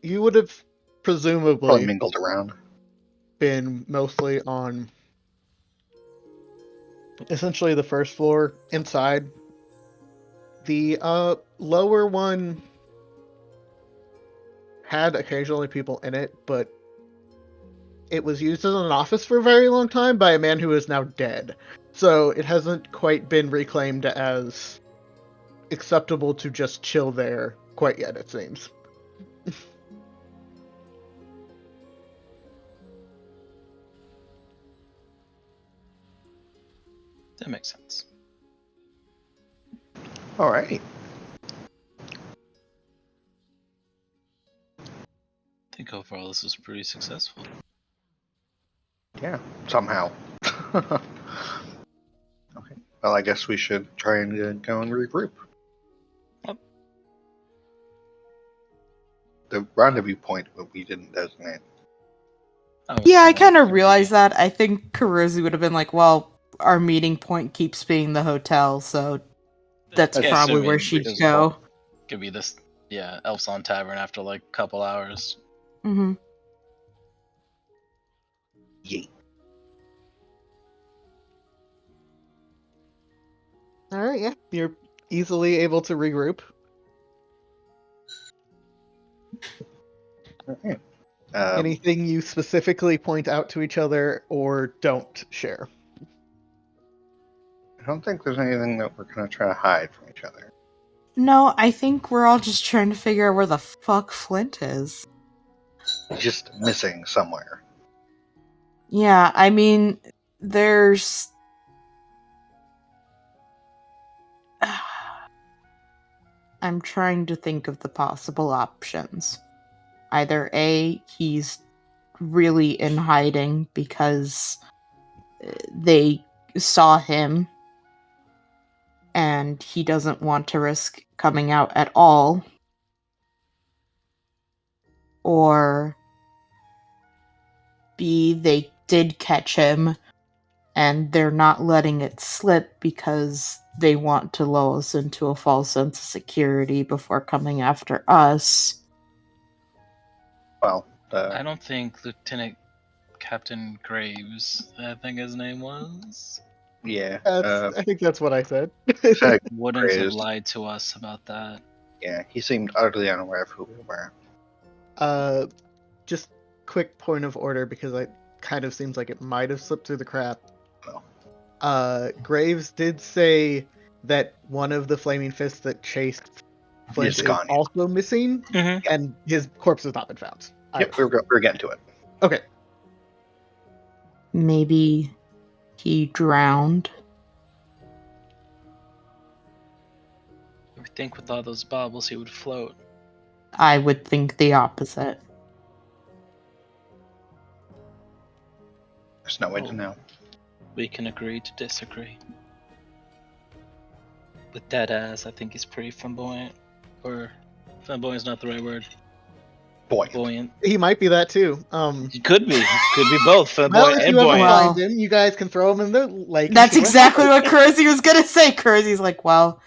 You would have Probably presumably mingled around. been mostly on essentially the first floor inside. The lower one had occasionally people in it, but it was used as an office for a very long time by a man who is now dead. So it hasn't quite been reclaimed as acceptable to just chill there quite yet, it seems. That makes sense. Alright. I think overall this was pretty successful. Yeah, somehow. Okay. Well, I guess we should try and go and regroup. Yep. The rendezvous point we didn't designate. Yeah, I kind of realized that. I think Karuzi would have been like, well, our meeting point keeps being the hotel, so that's Yeah, probably assuming where she'd it's go. Could be this, yeah, Elfson Tavern after like a couple hours. Mm-hmm. Yay. Alright, yeah. You're easily able to regroup. Okay. Anything you specifically point out to each other or don't share? I don't think there's anything that we're going to try to hide from each other. No, I think we're all just trying to figure out where the fuck Flint is. He's just missing somewhere. Yeah, I mean, there's... I'm trying to think of the possible options. Either A, he's really in hiding because they saw him and he doesn't want to risk coming out at all. or B, they did catch him and they're not letting it slip because they want to lull us into a false sense of security before coming after us. Well, I don't think Lieutenant Captain Graves, I think his name was, yeah. I think that's what I said. Lieutenant wouldn't have Graves, lied to us about that. yeah, he seemed utterly unaware of who we were. Just quick point of order because it kind of seems like it might have slipped through the crap. No. Graves did say that one of the flaming fists that chased Flint It's is gone. also missing, Mhm. and his corpse has not been found. Yep, we're getting to it. Okay. Maybe he drowned. I would think with all those baubles he would float. I would think the opposite. There's no way Oh. to know. We can agree to disagree. With that ass, I think he's pretty flamboyant. Or, flamboyant's not the right word. Buoyant. He might be that too. He could be. Could be both. Well, Flamboyant if and you ever buoyant. Well- find him, you guys can throw him in the lake. and That's see exactly happens. what Kersey was gonna say. Kersey's like, well,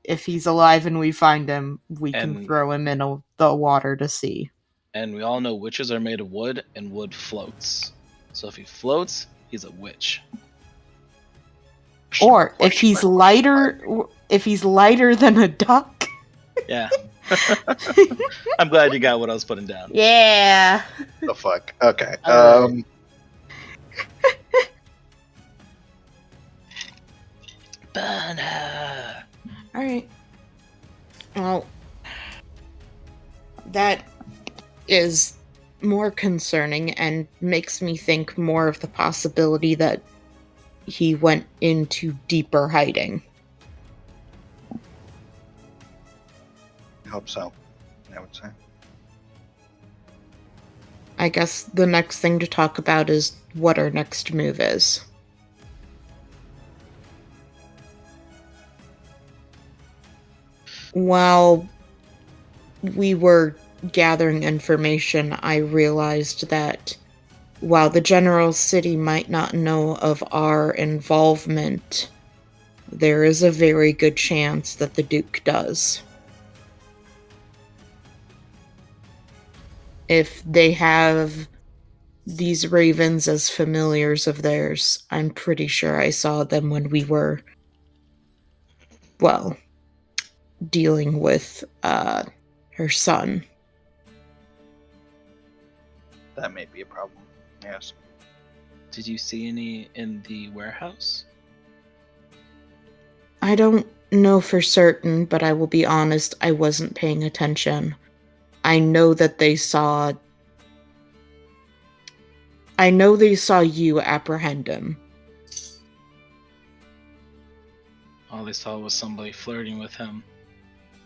if he's alive and we find him, we can And- throw him in the water to see. And we all know witches are made of wood, and wood floats. So if he floats, he's a witch. Or if he's lighter than a duck. Yeah. I'm glad you got what I was putting down. Yeah. The fuck. Okay. Alright. Banner. All right. Well, that is more concerning and makes me think more of the possibility that he went into deeper hiding. I hope so. I would say. I guess the next thing to talk about is what our next move is. While we were gathering information, I realized that while the general city might not know of our involvement, there is a very good chance that the Duke does. If they have these ravens as familiars of theirs, I'm pretty sure I saw them when we were, well, dealing with her son. That may be a problem. Yes. Did you see any in the warehouse? I don't know for certain, but I will be honest, I wasn't paying attention. I know that they saw you apprehend him. All they saw was somebody flirting with him.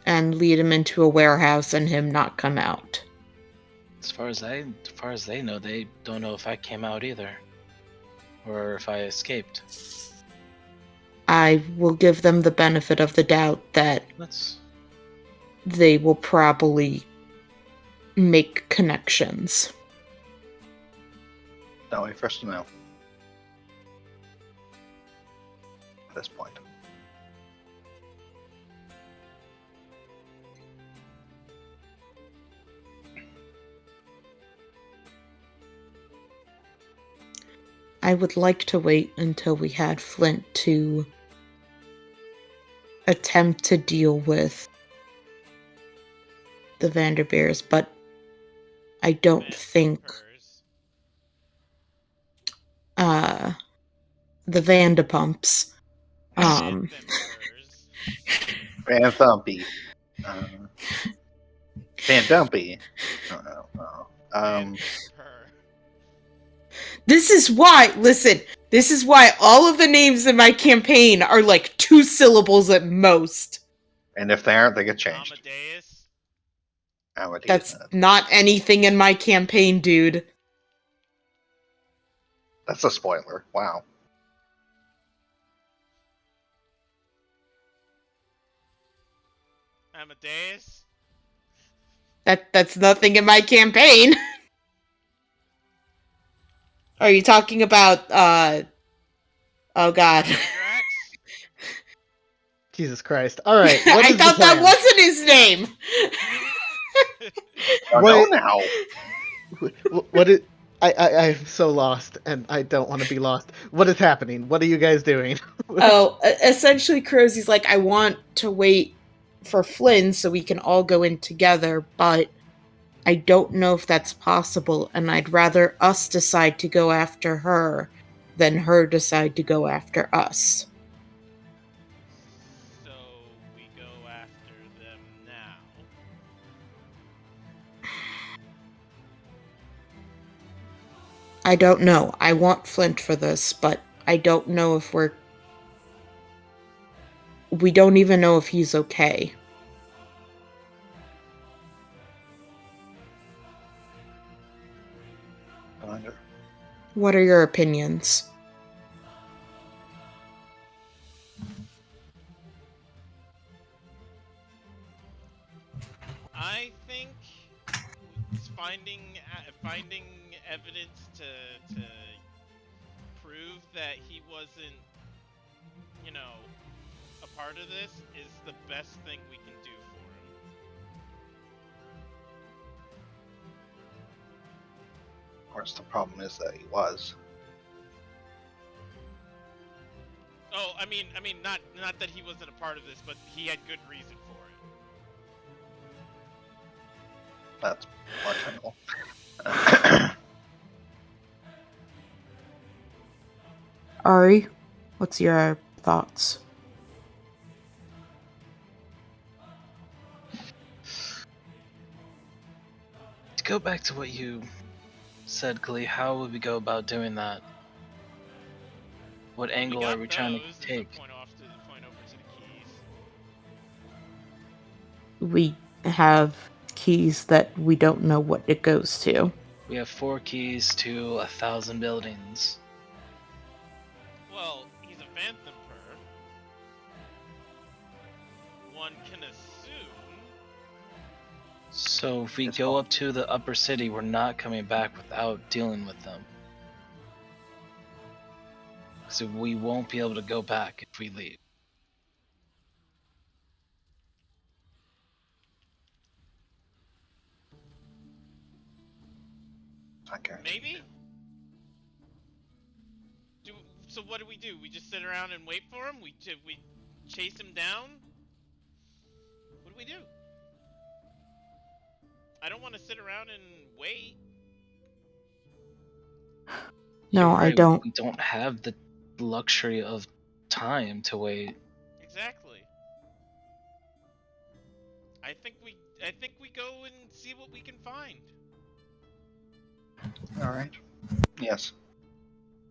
And lead him into a warehouse and him not come out. As far as they know, they don't know if I came out either. Or if I escaped. I will give them the benefit of the doubt that they will probably make connections. No way for us to know. At this point. I would like to wait until we had Flint to attempt to deal with the Vanderbeers, but I don't think the Vandepumps. Van Thumpy. Van Dumpy. This is why all of the names in my campaign are like 2 syllables at most. And if they aren't, they get changed. Amadeus. That's not anything in my campaign, dude. That's a spoiler. Wow. Amadeus. That's nothing in my campaign. Are you talking about oh god. Drax? Jesus Christ. All right. What I is the thought that plan? wasn't his name. Oh, no, What- now. What is? I'm so lost, and I don't want to be lost. What is happening? What are you guys doing? Essentially, Crozie's like, I want to wait for Flynn so we can all go in together, but I don't know if that's possible, and I'd rather us decide to go after her than her decide to go after us. So we go after them now. I don't know. I want Flint for this, but I don't know if we don't even know if he's okay. Commander. What are your opinions? I think finding evidence to prove that he wasn't, you know, a part of this is the best thing we can do for him. Of course, the problem is that he was. Oh, I mean, not that he wasn't a part of this, but he had good reason for it. That's more general. Ari, what's your thoughts? To go back to what you said, Glee, how would we go about doing that? What angle are we trying to take? Point over to the keys. We have keys that we don't know what it goes to. We have 4 keys to 1,000 buildings. Well, he's a Phantom Per. One can assume. So if we It's go fine. up to the upper city, we're not coming back without dealing with them. So we won't be able to go back if we leave. I guarantee Maybe? So what do? We just sit around and wait for him? We chase him down? What do we do? I don't want to sit around and wait. No, You're I right, don't. We don't have the luxury of time to wait. Exactly. I think we go and see what we can find. All right. Yes.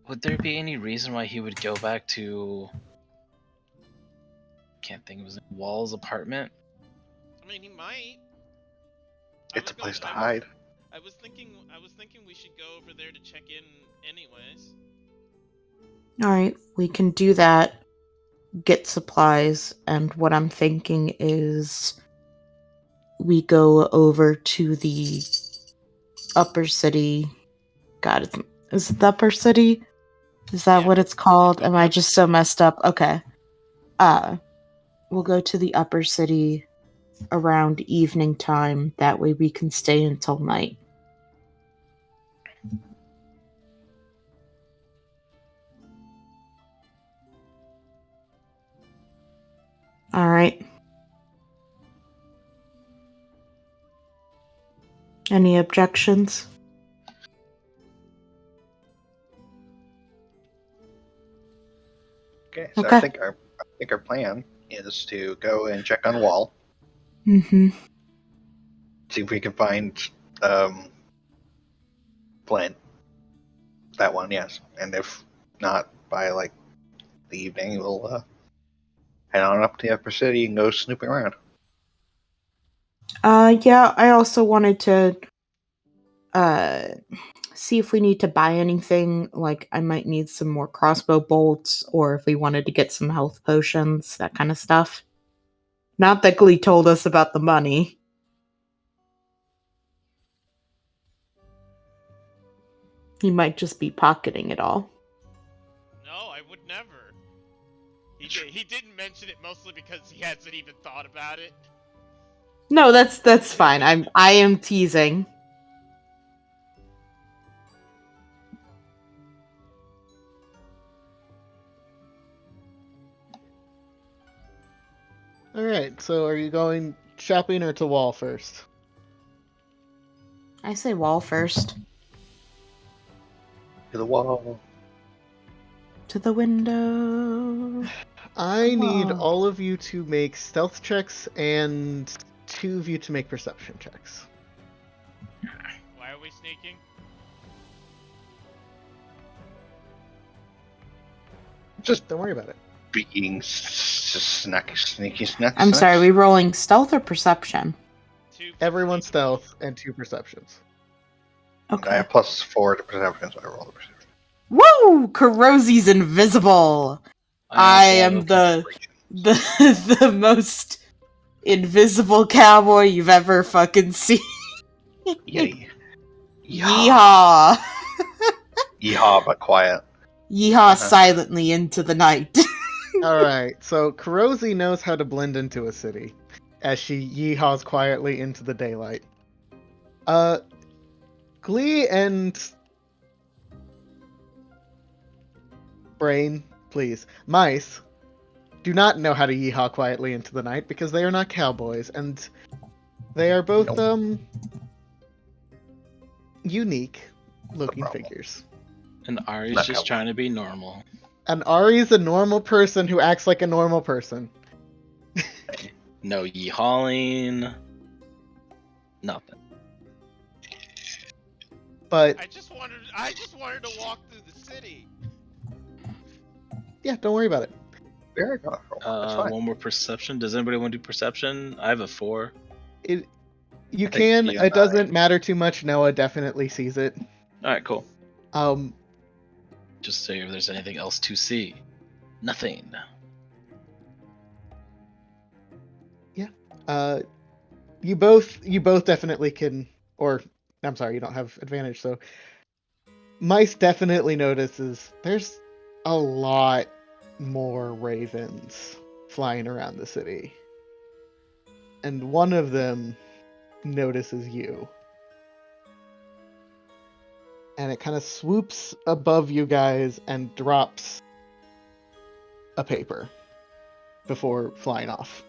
Would there be any reason why he would go back to... Can't think, was it Wall's apartment? I mean, he might. It's a place to hide. I was thinking we should go over there to check in anyways. Alright, we can do that. Get supplies, and what I'm thinking is we go over to the upper city. God, is it the upper city? Is that Yeah. what it's called? Am I just so messed up? Okay. We'll go to the upper city around evening time. That way we can stay until night. Alright. Any objections? Okay. So Okay. I think our plan is to go and check on Wall, Mm-hmm. see if we can find Flint. That one, yes. And if not, by like the evening, we'll head on up to the upper city and go snooping around. Yeah, I also wanted to see if we need to buy anything. Like, I might need some more crossbow bolts, or if we wanted to get some health potions, that kind of stuff. Not that Glee told us about the money. He might just be pocketing it all. No, I would never. He didn't mention it mostly because he hasn't even thought about it. No, that's fine. I am teasing. Alright, so are you going shopping or to wall first? I say wall first. To the wall. To the window. I Come need on. all of you to make stealth checks and 2 of you to make perception checks. Why are we sneaking? Just Don't worry about it. being sneaky snacks. I'm sorry, are we rolling stealth or perception? Everyone stealth and 2 perceptions. I Okay. have +4 to perception, so I roll the perception. Woo! Karosi's invisible. I am the the most invisible cowboy you've ever fucking seen. Yay. Yeehaw! Yeehaw, but quiet. Yeehaw silently into the night. Alright, so Karosi knows how to blend into a city as she yeehaws quietly into the daylight. Glee and Brain, please. Mice do not know how to yeehaw quietly into the night because they are not cowboys, and they are both Nope. unique looking problem. And figures. Ari's Not just how- trying to be normal. And Ari's a normal person who acts like a normal person. No yeehawing. Nothing. But I just wanted to walk through the city. yeah, don't worry about it. Very colorful. That's fine. One more perception. Does anybody want to do perception? I have a 4. You think can. you and It doesn't matter too much. Noah definitely sees it. Alright, cool. Um, Just say if there's anything else to see. Nothing. you both definitely can. Or I'm sorry, you don't have advantage. So, Mice definitely notices there's a lot more ravens flying around the city, and one of them notices you. And it kind of swoops above you guys and drops a paper before flying off.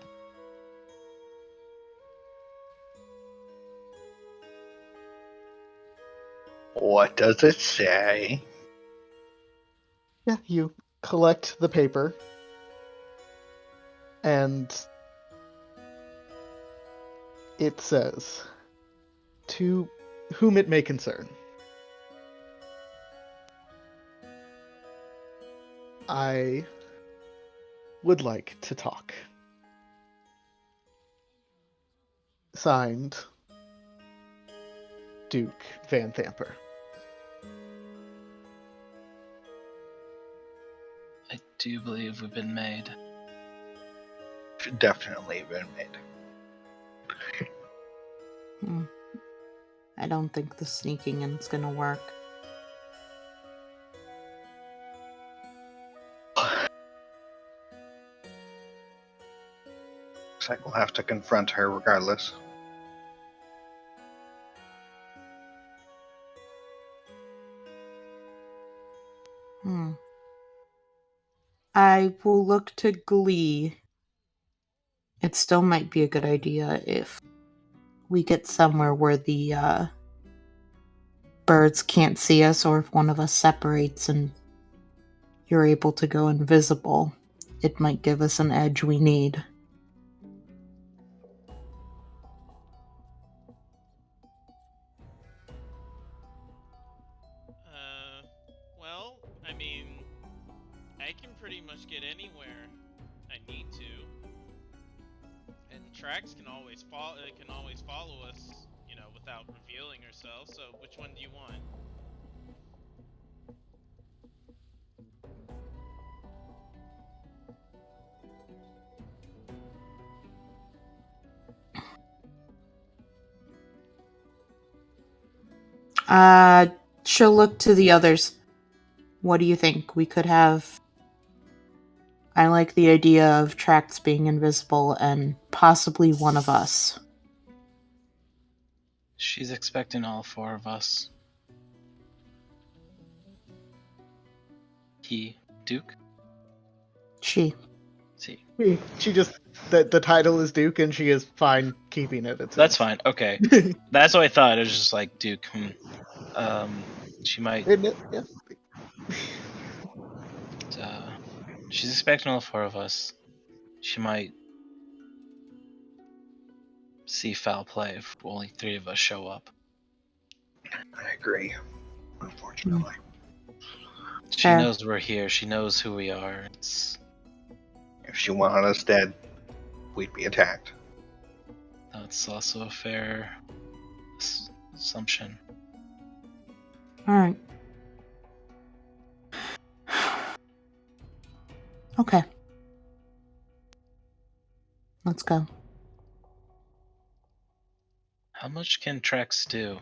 What does it say? Yeah, you collect the paper, and it says, "To whom it may concern. I would like to talk. Signed, Duke Van Thamper." I do believe we've been made. Should definitely been made. I don't think the sneaking in's gonna work. Looks like we'll have to confront her regardless. I will look to Glee. It still might be a good idea if we get somewhere where the birds can't see us, or if one of us separates and you're able to go invisible. It might give us an edge we need. Well, I mean, I can pretty much get anywhere I need to, and Trax can always follow us, without revealing herself. So, which one do you want? She'll look to the others. What do you think? We could have... I like the idea of Trax being invisible and possibly one of us. She's expecting all 4 of us. He, Duke? She. See. She just the title is Duke, and she is fine keeping it. That's fine. Okay. That's what I thought. It was just like Duke. She might. Yeah. She's expecting all 4 of us. She might see foul play if only 3 of us show up. I agree. Unfortunately. She Fair. knows we're here. She knows who we are. If she wanted us dead, we'd be attacked. That's also a fair assumption. Alright. Okay. Let's go. How much can Trex do?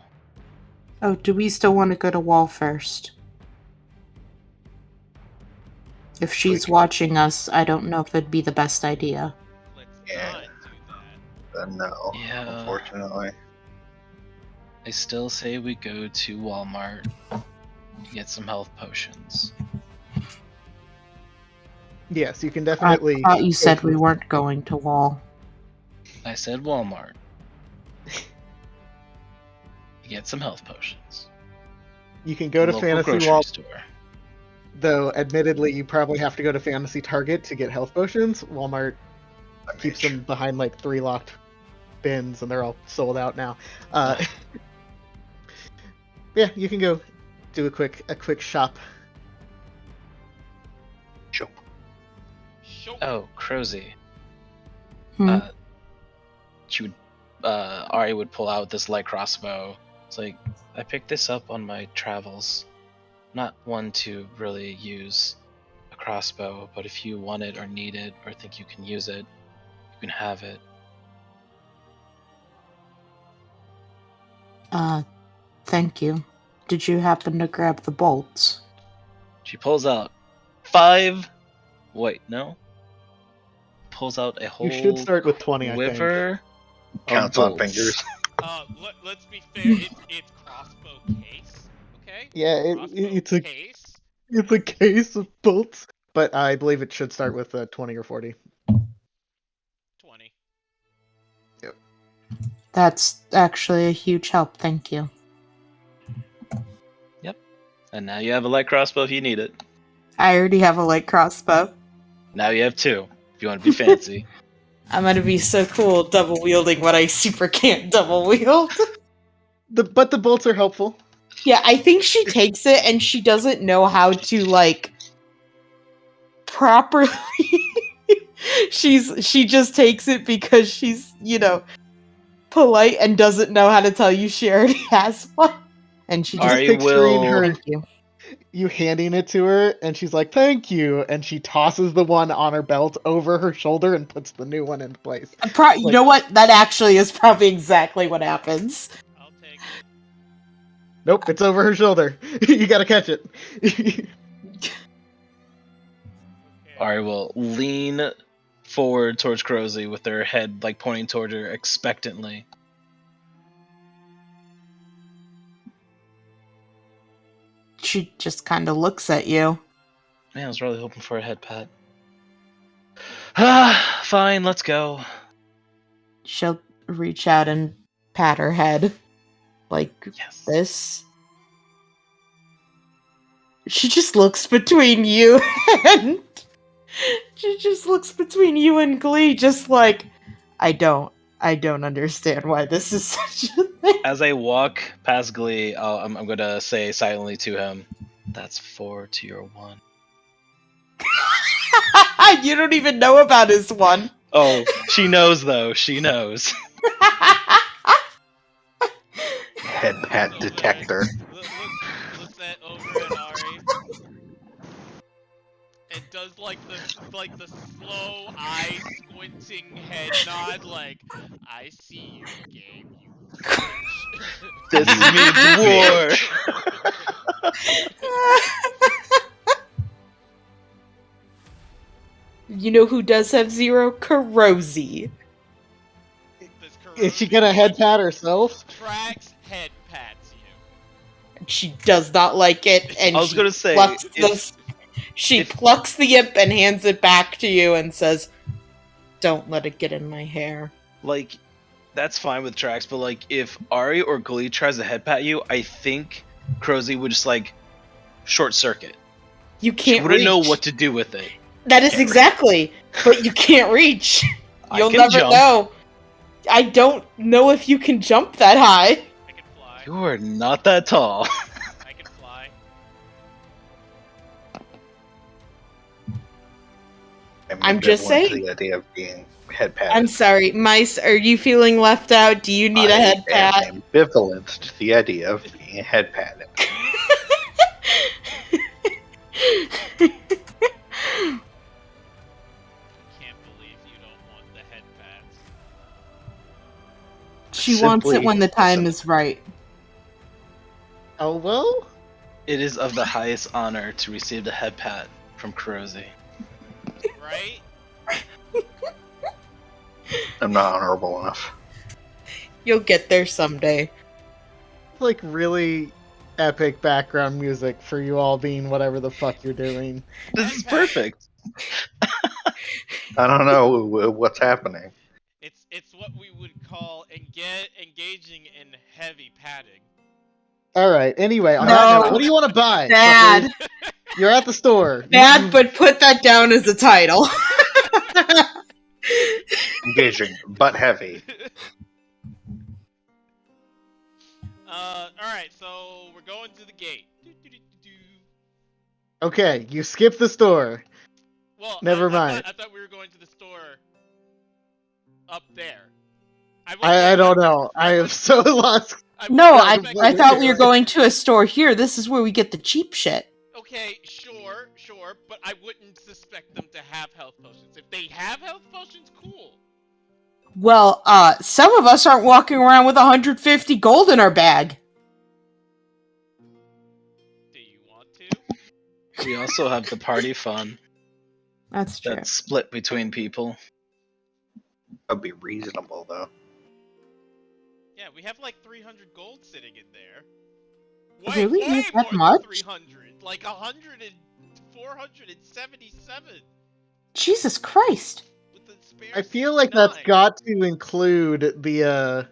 Oh, do we still want to go to Wall first? If she's watching us, I don't know if it'd be the best idea. Let's Yeah. not do that. No, Yeah. unfortunately. I still say we go to Walmart to get some health potions. Yes, you can I definitely. thought you said we weren't going to Wall. I said Walmart. To get some health potions. You can go to Local Fantasy grocery Wall, store. though. Admittedly, you probably have to go to Fantasy Target to get health potions. Walmart keeps them behind like 3 locked bins, and they're all sold out now. Yeah, you can go do a quick shop. Sure. Show Oh, Crozy. Hmm. She would, Ari would pull out this light crossbow. It's like, I picked this up on my travels. Not one to really use a crossbow, but if you want it or need it or think you can use it, you can have it. Thank you. Did you happen to grab the bolts? She pulls out 5. Wait, no. Pulls out a whole You should start with 20, I think. quiver. of Counts on bolts. fingers. Let's be fair. It's crossbow case. Okay. Yeah, Crossbow case. it's a case of bolts, but I believe it should start with 20 or 40. 20. That's actually a huge help, thank you. And now you have a light crossbow if you need it. I already have a light crossbow. Now you have 2 if you want to be fancy. I'm gonna be so cool double wielding what I super can't double wield. But the bolts are helpful. Yeah, I think she takes it and she doesn't know how to like properly she just takes it because she's, polite and doesn't know how to tell you she already has one. And she just Ari picturing will. her- thank you. You handing it to her, and she's like, "Thank you," and she tosses the one on her belt over her shoulder and puts the new one in place. You know what? That actually is probably exactly what happens. I'll take it. Nope, it's over her shoulder. You gotta catch it. Okay. Ari will lean forward towards Crozy with her head like pointing toward her expectantly. She just kind of looks at you. Man, I was really hoping for a head pat. Ah, fine, let's go. She'll reach out and pat her head. Like Yes. this. She just looks between you and... She just looks between you and Glee, just like, I don't understand why this is such a thing. As I walk past Glee, I'm gonna say silently to him, "That's 4 to your 1." You don't even know about his one. Oh, she knows though. She knows. Head pat detector. Look that over at Ari. It does like the slow eye squinting head nod, like I see you, Gabe. You bitch." This means war. You know who does have 0? Kurosi. Does Is she Kurosi gonna head want pat herself? Trax head pats you. She does not like it, and I was she gonna say, plucks if- she if- plucks the imp and hands it back to you and says, "Don't let it get in my hair." Like, that's fine with Trax, but like, if Ari or Glee tries to head pat you, I think Crozy would just like short circuit. You She can't wouldn't reach. know what to do with it. That is Can't reach. exactly. But you can't reach. I You'll can never jump. know. I don't know if you can jump that high. I can fly. You are not that tall. I can fly. I'm just ambivalent to saying. the idea of being head patted. I'm sorry, Mice. Are you feeling left out? Do you need a head pat? I am ambivalent to the idea of being head patted. Can't believe you don't want the head pats. She wants it when the time is right. Oh well. It is of the highest honor to receive the head pat from Kurosi. Right? I'm not honorable enough. You'll get there someday. Like really epic background music for you all being whatever the fuck you're doing. This is perfect. I don't know what's happening. It's what we would call engaging in heavy padding. All right. Anyway, on No. that note, what do you want to buy? Bad. fuckers? You're at the store. Bad, but put that down as a title. Engaging, but heavy. Alright, so we're going to the gate. Okay, you skip the store. Well, Never mind. I thought we were going to the store up there. I don't know. I am so lost. No, Yeah, I completely thought we were different. going to a store here. This is where we get the cheap shit. Okay, sure, but I wouldn't suspect them to have health potions. If they have health potions, cool. Well, some of us aren't walking around with 150 gold in our bag. Do you want to? We also have the party fun That's true. that's split between people. That'd be reasonable, though. Yeah, we have like 300 gold sitting in there. Really? Way Is that more much? than 300. Like 477. Jesus Christ. With the spare I feel like that's 69. got to include the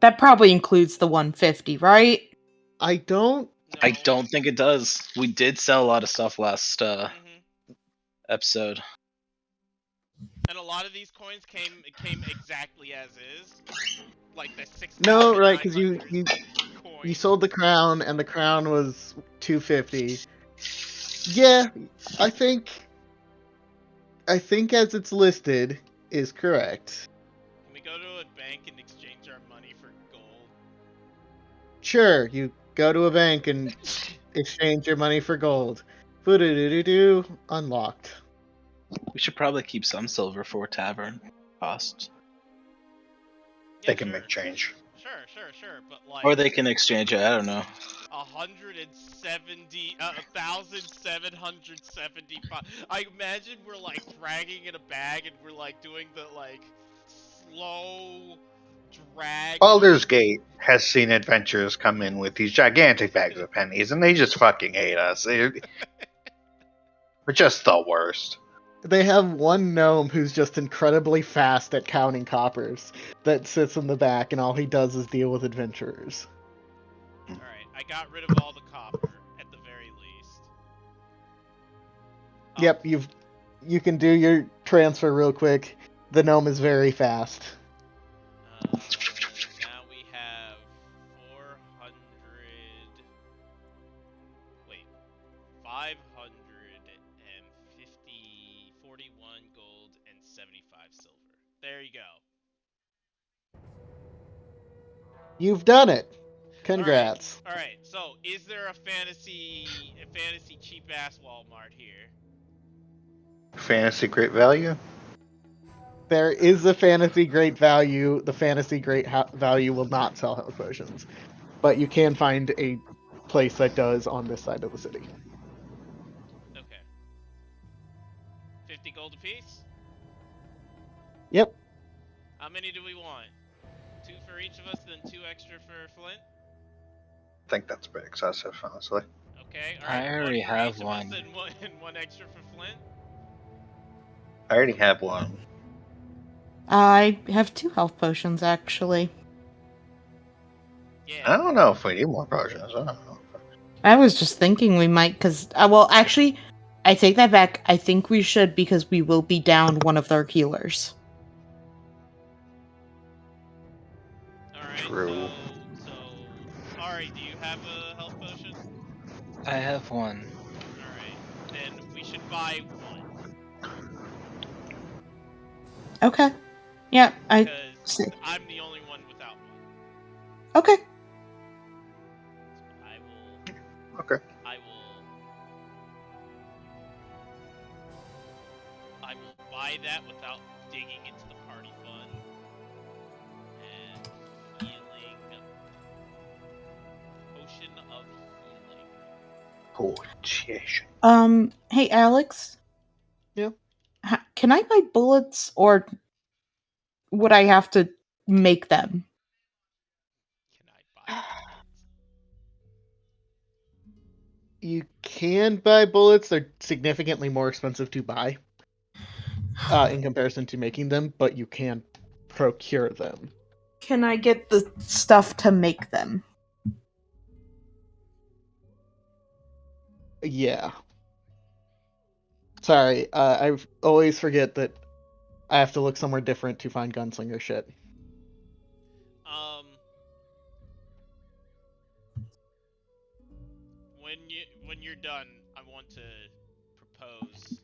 That probably includes the 150, right? I don't I No. don't think it does. We did sell a lot of stuff last Mhm. episode. And a lot of these coins came exactly as is. Like the 6. No, right, because you sold the crown and the crown was 250. Yeah, I think as it's listed is correct. Can we go to a bank and exchange our money for gold? Sure, you go to a bank and exchange your money for gold. Boo-doo-doo-doo-doo, unlocked. We should probably keep some silver for tavern costs. Yeah, They can sure. make change. Sure, but like Or they can exchange it, I don't know. 1,775. I imagine we're like dragging in a bag and we're like doing the like slow drag. Baldur's Gate has seen adventurers come in with these gigantic bags of pennies, and they just fucking hate us. We're just the worst. They have one gnome who's just incredibly fast at counting coppers that sits in the back, and all he does is deal with adventurers. Alright, I got rid of all the copper at the very least. Yep, you can do your transfer real quick. The gnome is very fast. Now we have 41 gold and 75 silver. There you go. You've done it. Congrats. Alright, so is there a fantasy cheap ass Walmart here? Fantasy great value? There is a fantasy great value. The fantasy great value will not sell health potions. but you can find a place that does on this side of the city. Okay. 50 gold apiece? Yep. How many do we want? 2 for each of us, then 2 extra for Flint? I think that's a bit excessive, honestly. Okay, I alright. already One for have each of one. us and one extra for Flint? I already have one. I have 2 health potions, actually. Yeah. I don't know if we need more potions. I don't know. I was just thinking we might, because... well, actually, I take that back. I think we should, because we will be down one of their healers. Alright, True. so... Ari, do you have a health potion? I have one. Alright, then we should buy one. Okay. Yeah, I Because see. I'm the only one without one. Okay. I will... Okay. I will buy that without digging into the party fund. And healing... Potion of healing. Potion. Hey, Alex? Yeah? Can I buy bullets, or would I have to make them? Can I buy You can buy bullets. They're significantly more expensive to buy in comparison to making them, but you can procure them. Can I get the stuff to make them? Yeah. Sorry, I always forget that I have to look somewhere different to find gunslinger shit. When you're done, I want to propose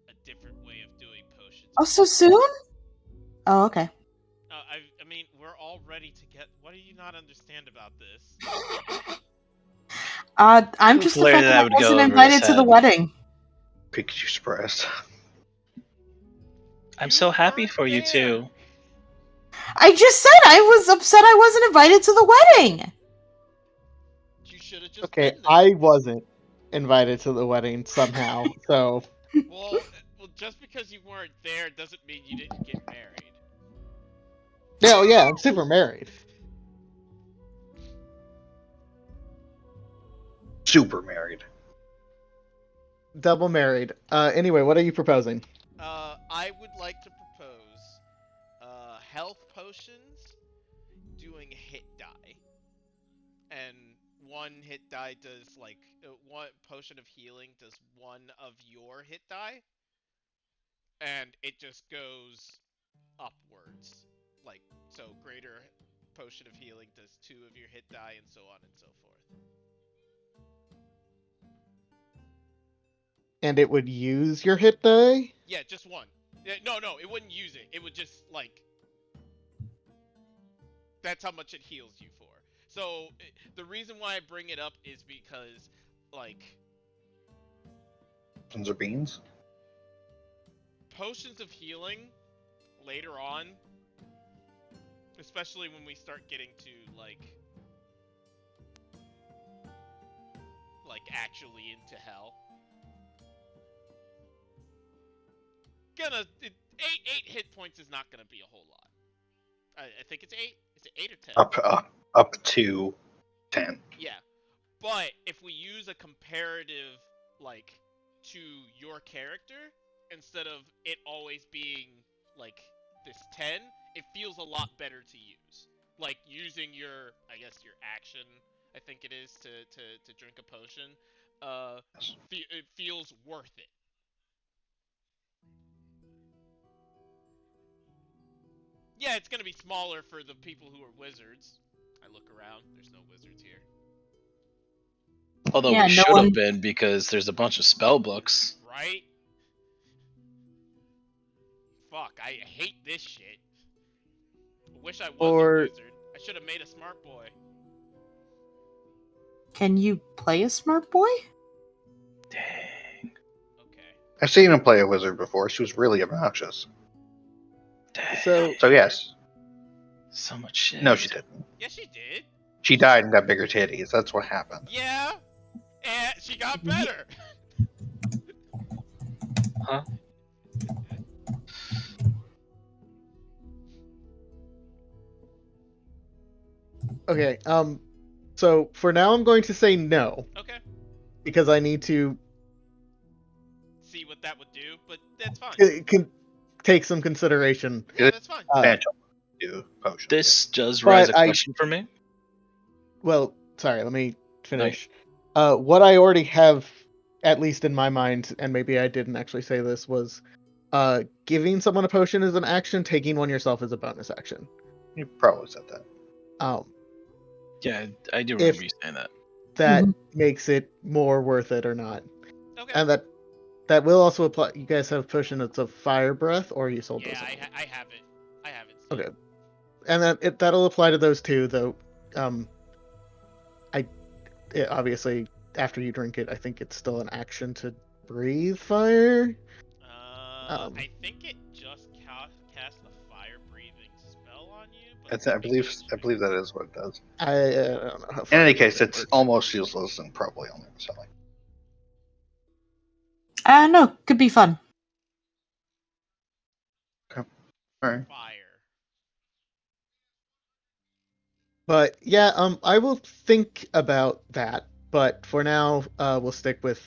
a different way of doing potions. Oh, so soon? Oh, okay. I mean, we're all ready to get. What do you not understand about this? I'm just Later offended that I would go wasn't over invited his to the head. wedding. Pikachu surprise. I'm You so happy weren't for you there. too. I just said I was upset I wasn't invited to the wedding. You should have just Okay, been there. I wasn't invited to the wedding somehow, so Well, just because you weren't there doesn't mean you didn't get married. no, yeah, I'm super married. Super married. Double married. Anyway, what are you proposing? I would like to propose health potions doing hit die. And one hit die does like one potion of healing does one of your hit die, and it just goes upwards. Like, so greater potion of healing does 2 of your hit die, and so on and so forth. And it would use your hit die? Yeah, just one. Yeah, no, it wouldn't use it. It would just like. That's how much it heals you for. So the reason why I bring it up is because, like, Potions or beans? potions of healing later on, especially when we start getting to like actually into hell. Eight hit points is not gonna be a whole lot. I think it's 8. Is it 8 or 10? Up to 10. Yeah, but if we use a comparative like to your character instead of it always being like this 10, it feels a lot better to use. Like using your, I guess your action, I think it is to drink a potion. It feels worth it. Yeah, it's gonna be smaller for the people who are wizards. I look around, there's no wizards here. Although Yeah, we no should one- have been, because there's a bunch of spell books. Right? Fuck, I hate this shit. I wish I was Or- a wizard. I should have made a smart boy. Can you play a smart boy? Dang. Okay. I've seen him play a wizard before. She was really obnoxious. Dang. So So yes. So much shit. No, she didn't. Yes, she did. She died and got bigger titties. That's what happened. Yeah, and she got better. Huh? Okay. So for now, I'm going to say no Okay, because I need to see what that would do, but that's fine. take some consideration. Yeah, that's fine. Substantial to potion. This does raise a But I- question for me. Well, sorry. Let me finish. What I already have, at least in my mind, and maybe I didn't actually say this, was giving someone a potion is an action. Taking one yourself is a bonus action. You probably said that. Yeah, I do If- remember you saying that. That Mhm. makes it more worth it or not, Okay. and that will also apply. You guys have potion that's of fire breath, or you sold Yeah, those. I have it. I have it. Still. Okay. And that'll apply to those two, though. Obviously after you drink it, I think it's still an action to breathe fire. I think it just cast a fire breathing spell on you. But I let me believe just I believe that is what it does. I don't know how In fire any case, breathing it's works. almost useless and probably only selling. No, could be fun. All right. fire. But yeah, I will think about that. But for now, we'll stick with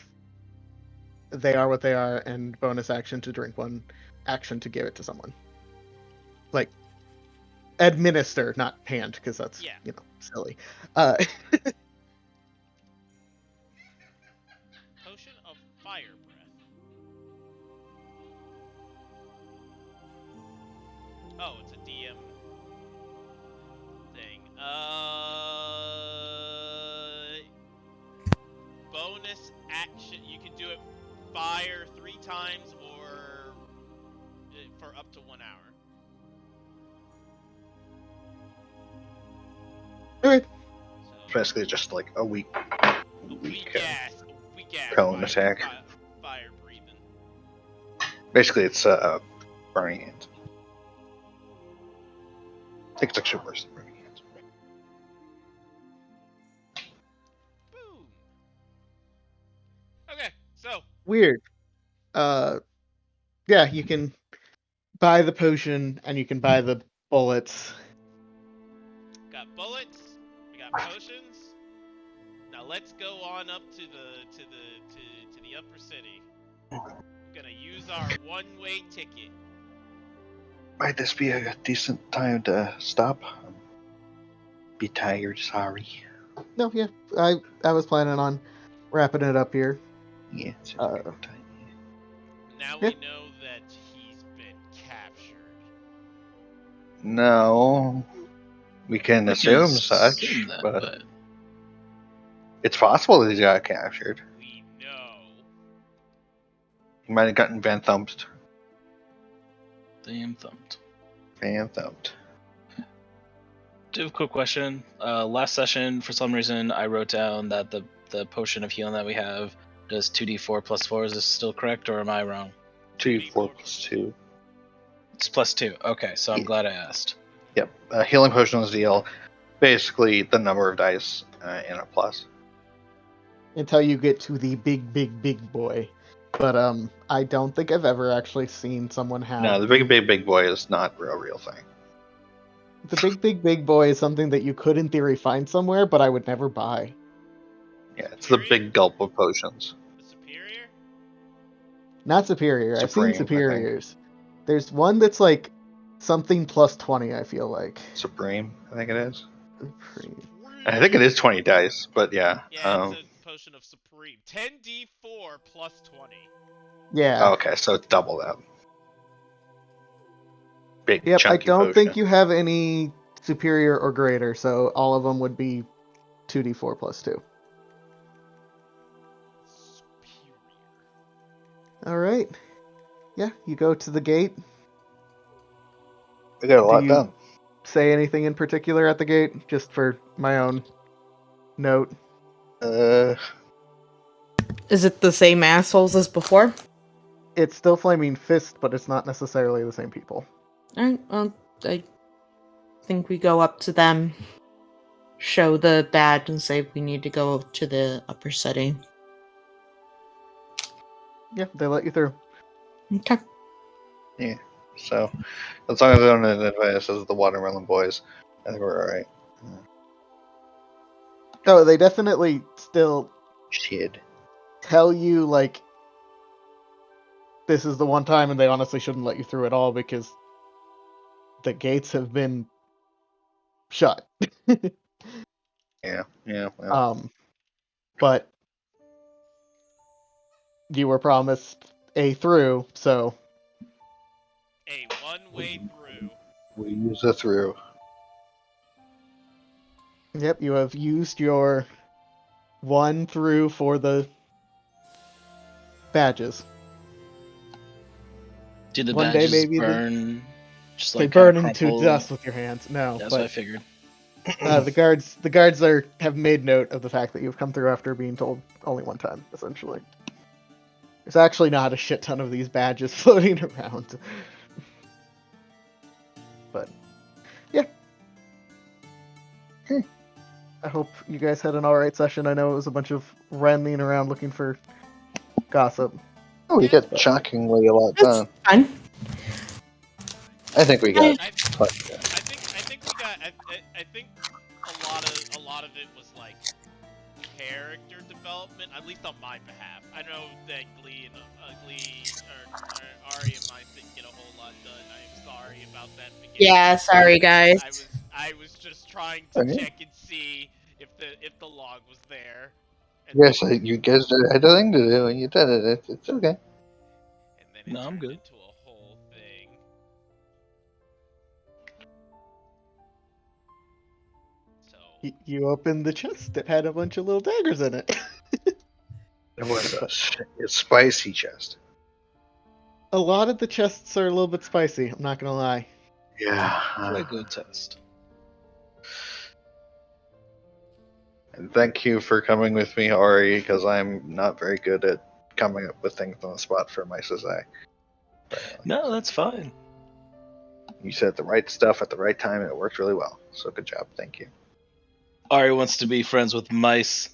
they are what they are, and bonus action to drink one, action to give it to someone. Like administer, not hand, because that's Yeah. silly. Potion of fire breath. Oh, it's a DM thing. Bonus action. You can do it fire 3 times or for up to 1 hour. Okay. It's basically just like a weak A weak ass cone fire, attack. Fire breathing. Basically, it's burning hands. I think it's actually worse than burning hands. Boom. Okay, so Weird. Yeah, you can buy the potion and you can buy the bullets. got bullets, we got potions. Now let's go on up to the upper city. I'm gonna use our one-way ticket. Might this be a decent time to stop? Be tired, sorry. No, yeah, I was planning on wrapping it up here. Yeah, it's a Uh, good time. Now Yeah. we know that he's been captured. No, we can We assume can such, assume that, but it's possible that he got captured. We know. He might have gotten Van Thumped. damn thumped. Van Thumped. Do have a quick question. Last session, for some reason, I wrote down that the potion of healing that we have does 2d4 plus 4. Is this still correct, or am I wrong? 2d4 plus 2. It's plus 2. Okay, so I'm Yeah. glad I asked. Yep. Healing potions deal basically the number of dice in a plus. Until you get to the big boy. But I don't think I've ever actually seen someone have No, the big boy is not a real thing. the big boy is something that you could in theory find somewhere, but I would never buy. Yeah, it's the big gulp of potions. The superior? Not superior. I've Supreme, I seen think. superiors. There's one that's like something plus 20, I feel like. Supreme, I think it is. Supreme. I think it is 20 dice, but yeah. Yeah, it's a potion of supreme. 10d4 plus 20. Yeah. Okay, so it's double that. Big Yep, I chunky don't think potion. you have any superior or greater, so all of them would be 2d4 plus 2. Superior. All right. Yeah, you go to the gate. We got a lot you- done. Say anything in particular at the gate, just for my own note. Is it the same assholes as before? It's still Flaming Fist, but it's not necessarily the same people. Alright, well, I think we go up to them. show the badge and say we need to go to the upper city. Yeah, they let you through. Okay. So, as long as I don't advance as the Watermelon Boys, I think we're alright. Oh, they definitely still Shit. tell you, like, this is the one time, and they honestly shouldn't let you through at all because the gates have been shut. Yeah. But you were promised a through, so A one-way through. We use it through. yep, you have used your one through for the badges. Do the One day badges maybe burn? Just they like kinda burn into crumple? dust with your hands. No, That's what I but figured. the guards have made note of the fact that you've come through after being told only one time, essentially. There's actually not a shit ton of these badges floating around. But yeah. I hope you guys had an alright session. I know it was a bunch of running around looking for gossip. Oh, we get shockingly a lot That's done. fine. I think we got. I think we got. I think a lot of it was like character development, at least on my behalf. I know that Glee and Ari and mine didn't get a whole lot done. I am sorry about that. Yeah, sorry guys. I was just trying to Okay. check and see if the log was there. And Yes, then, you guys had a thing to do, and you did it. It's okay. and then it No, I'm turned good. into a whole thing. So You opened the chest that had a bunch of little daggers in it. It was a spicy chest. A lot of the chests are a little bit spicy, I'm not gonna lie. Yeah. What a good test. And thank you for coming with me, Ari, because I'm not very good at coming up with things on the spot for my Sazai. No, that's fine. You said the right stuff at the right time, and it worked really well. So good job. Thank you. Ari wants to be friends with Mice.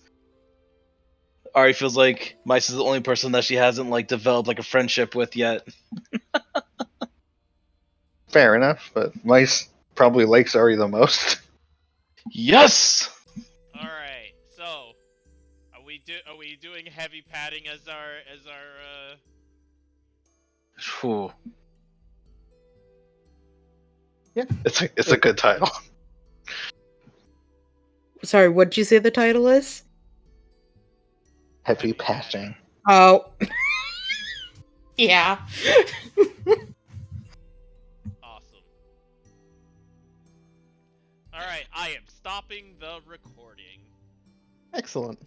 Ari feels like Mice is the only person that she hasn't like developed like a friendship with yet. Fair enough, but Mice probably likes Ari the most. Yes. all right. So are we doing heavy padding as our Whew. It's a good title. Sorry, what did you say the title is? Heavy passing. Oh. Yeah. awesome. All right, I am stopping the recording. Excellent.